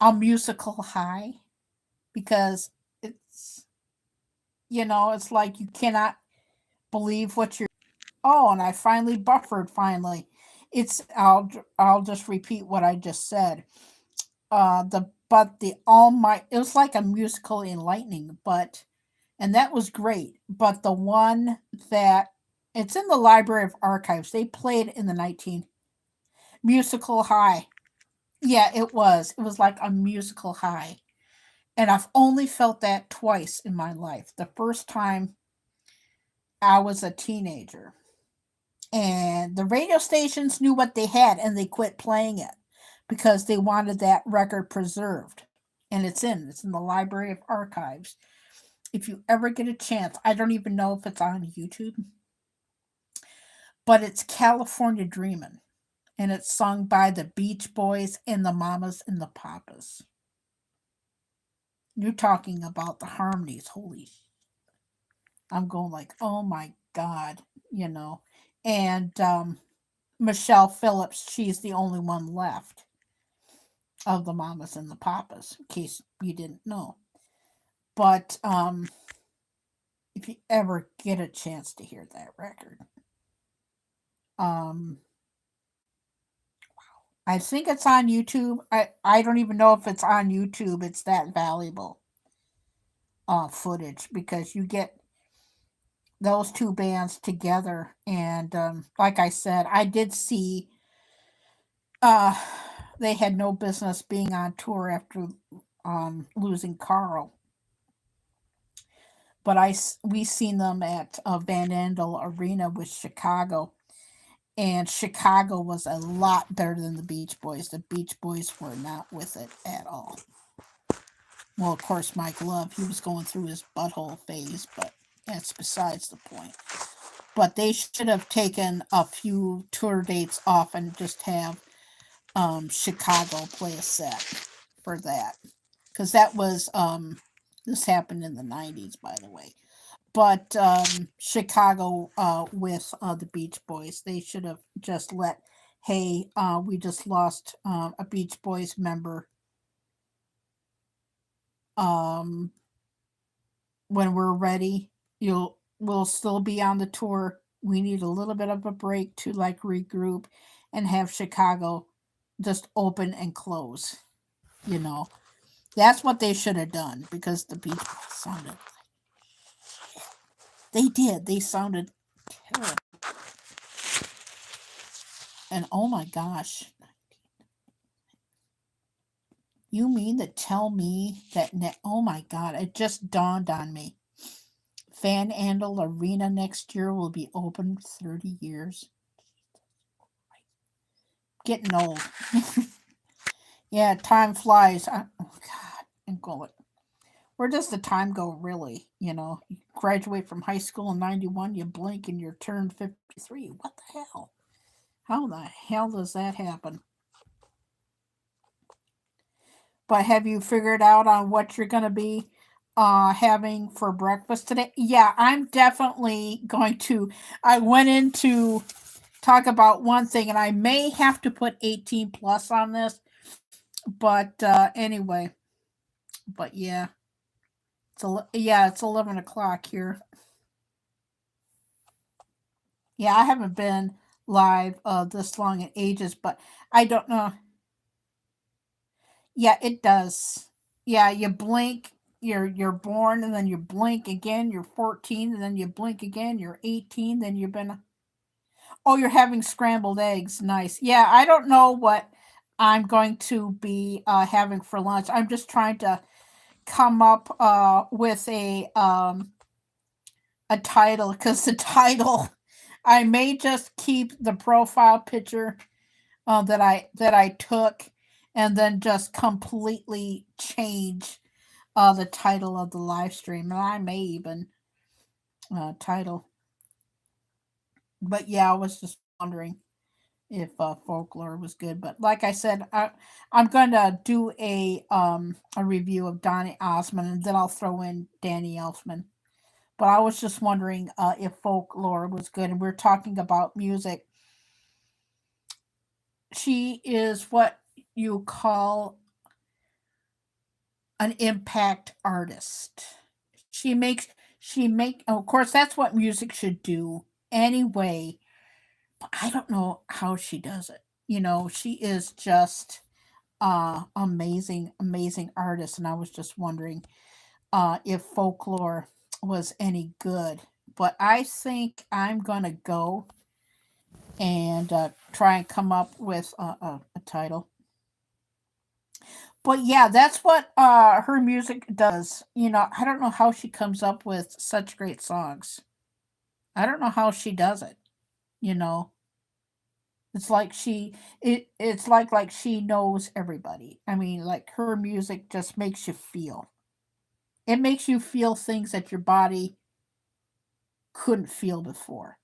a musical high because it's it's like you cannot believe what you're. Oh, and I finally buffered. Finally, it's I'll just repeat what I just said. The all my it was like a musical enlightening, but and that was great. But the one that it's in the Library of Archives. They played in the 19 musical high. Yeah, it was. It was like a musical high. And I've only felt that twice in my life. The first time I was a teenager. And the radio stations knew what they had and they quit playing it because they wanted that record preserved. And it's in the Library of Archives. If you ever get a chance, I don't even know if it's on YouTube, but it's California Dreamin', and it's sung by the Beach Boys and the Mamas and the Papas. You're talking about the harmonies. Holy, I'm going like, oh my god, you know. And Michelle Phillips, she's the only one left of the Mamas and the Papas, in case you didn't know. But if you ever get a chance to hear that record, um, I think it's on YouTube. I don't even know if it's on YouTube. It's that valuable footage because you get those two bands together, and like I said, I did see uh, they had no business being on tour after losing Carl. But we seen them at Van Andel Arena with Chicago, and Chicago was a lot better than the Beach Boys. The Beach Boys were not with it at all. Well, of course, Mike Love, he was going through his butthole phase, but that's besides the point. But they should have taken a few tour dates off and just have Chicago play a set for that. Because that was, this happened in the 90s, by the way. But Chicago with the Beach Boys, they should have just let, hey, we just lost a Beach Boys member. Um, when we're ready, we'll still be on the tour. We need a little bit of a break to like regroup and have Chicago just open and close. You know, that's what they should have done because the Beach Boys sounded. They did. They sounded terrible. And oh my gosh, you mean to tell me that? Oh my god, it just dawned on me. Van Andel Arena next year will be open 30 years. Getting old. Yeah, time flies. Oh God, I'm going. Where does the time go, really? You graduate from high school in 91, you blink and you're turned 53. What the hell? How the hell does that happen? But have you figured out on what you're going to be having for breakfast today? Yeah, I'm definitely going to. I went into talk about one thing, and I may have to put 18 plus on this, but anyway, but yeah, it's 11 o'clock here. Yeah, I haven't been live this long in ages, but I don't know. Yeah, it does. Yeah, you blink, you're born, and then you blink again, you're 14, and then you blink again, you're 18, then you've been. Oh, you're having scrambled eggs. Nice. Yeah, I don't know what I'm going to be having for lunch. I'm just trying to come up with a title, because the title, I may just keep the profile picture that I took, and then just completely change the title of the live stream, and I may even title. But yeah, I was just wondering if folklore was good. But like I said, I'm going to do a review of Donny Osmond, and then I'll throw in Danny Elfman. But I was just wondering if folklore was good, and we're talking about music. She is what you call an impact artist. She makes she make of course that's what music should do anyway. But I don't know how she does it. She is just amazing artist, and I was just wondering if folklore was any good. But I think I'm gonna go and try and come up with a title. But yeah, that's what her music does. I don't know how she comes up with such great songs. I don't know how she does it. You know, it's like it's like she knows everybody. I mean, like her music just makes you feel. It makes you feel things that your body couldn't feel before.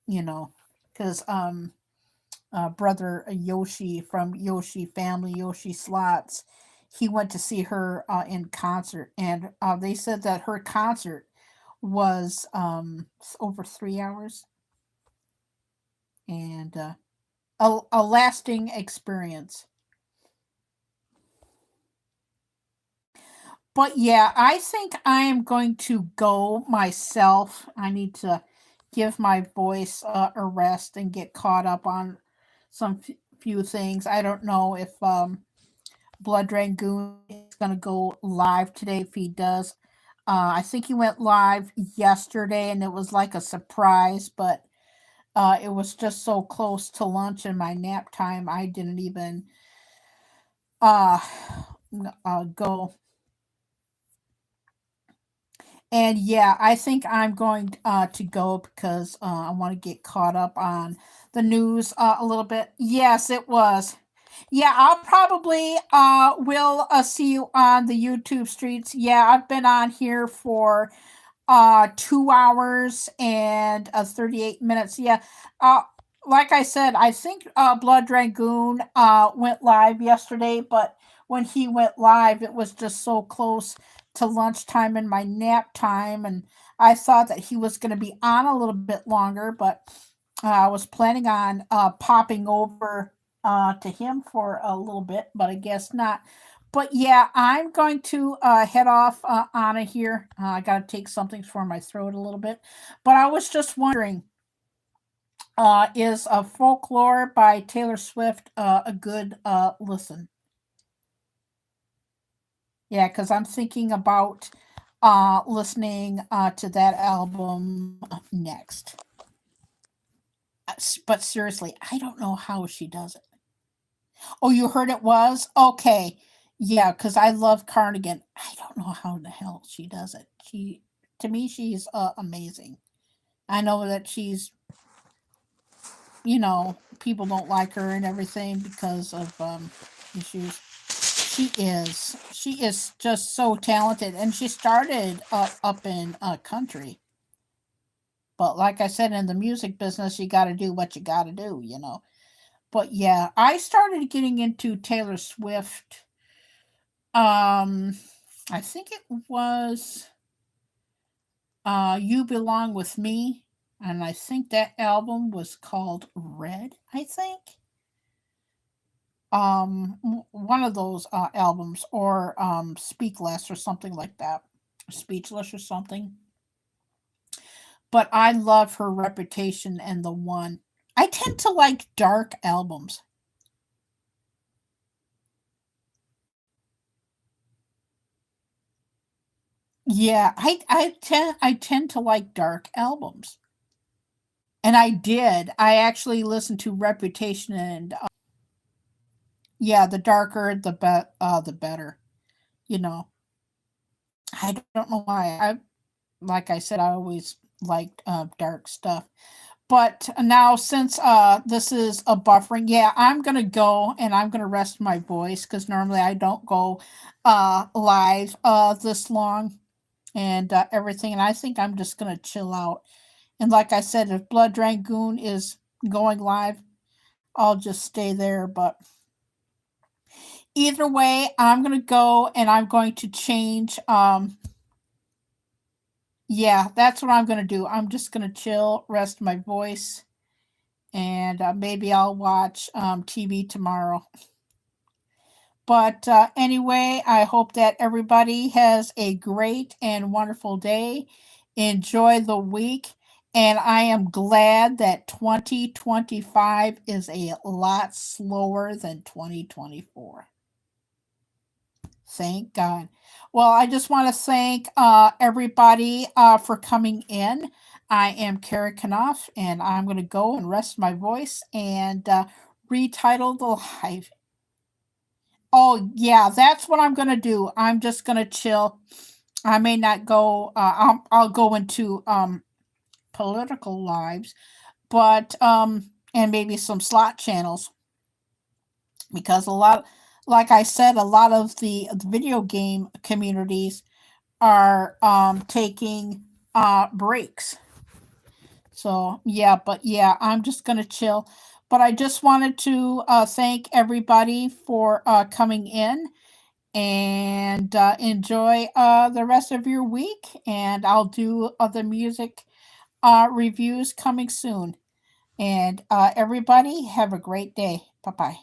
You know, because brother Yoshi from Yoshi Family, Yoshi Slots, he went to see her in concert, and they said that her concert was over 3 hours, and a lasting experience. But yeah, I think I am going to go myself. I need to give my voice a rest and get caught up on some few things. I don't know if Blood Dragoon is going to go live today. If he does, I think he went live yesterday, and it was like a surprise, but it was just so close to lunch and my nap time, I didn't even uh, go. And yeah, I think I'm going to go because I want to get caught up on the news a little bit. Yes, it was. Yeah, I'll probably will see you on the YouTube streets. Yeah, I've been on here for 2 hours and 38 minutes. Yeah. Uh like I said, I think Blood Dragoon went live yesterday, but when he went live it was just so close to lunchtime and my nap time, and I thought that he was going to be on a little bit longer, but I was planning on popping over to him for a little bit, but I guess not. But yeah, I'm going to head off out of here. I got to take something for my throat a little bit. But I was just wondering, is Folklore by Taylor Swift a good listen? Yeah, because I'm thinking about listening to that album next. But seriously, I don't know how she does it. Oh, you heard it was? Okay. Yeah, because I love Cardigan. I don't know how the hell she does it. To me, she's amazing. I know that people don't like her and everything because of issues. She is just so talented, and she started up in country. But like I said, in the music business, you got to do what you got to do. But yeah, I started getting into Taylor Swift. Um, I think it was "You Belong with Me." and I think that album was called Red, I think. One of those albums, or Speak Less, or something like that. Speechless or something. But I love her Reputation and The One. I tend to like dark albums. Yeah, I tend to like dark albums. And I did. I actually listened to Reputation, and yeah, the darker the better. You know. I don't know why. I Like I said, I always liked dark stuff. But now, since this is a buffering, yeah, I'm gonna go and I'm gonna rest my voice, because normally I don't go live this long, and everything. And I think I'm just gonna chill out. And like I said, if Blood Dragoon is going live, I'll just stay there. But either way, I'm gonna go and I'm going to change. Yeah, that's what I'm gonna do. I'm just gonna chill, rest my voice, and maybe I'll watch TV tomorrow. But anyway, I hope that everybody has a great and wonderful day. Enjoy the week. And I am glad that 2025 is a lot slower than 2024. Thank God. Well, I just want to thank everybody for coming in. I am Kara Knauf, and I'm going to go and rest my voice and retitle the live. Oh, yeah, that's what I'm going to do. I'm just going to chill. I may not go, I'll go into political lives, but, and maybe some slot channels, because like I said, a lot of the video game communities are taking breaks. So yeah, but yeah, I'm just gonna chill. But I just wanted to thank everybody for coming in, and enjoy the rest of your week. And I'll do other music reviews coming soon. And everybody have a great day. Bye bye.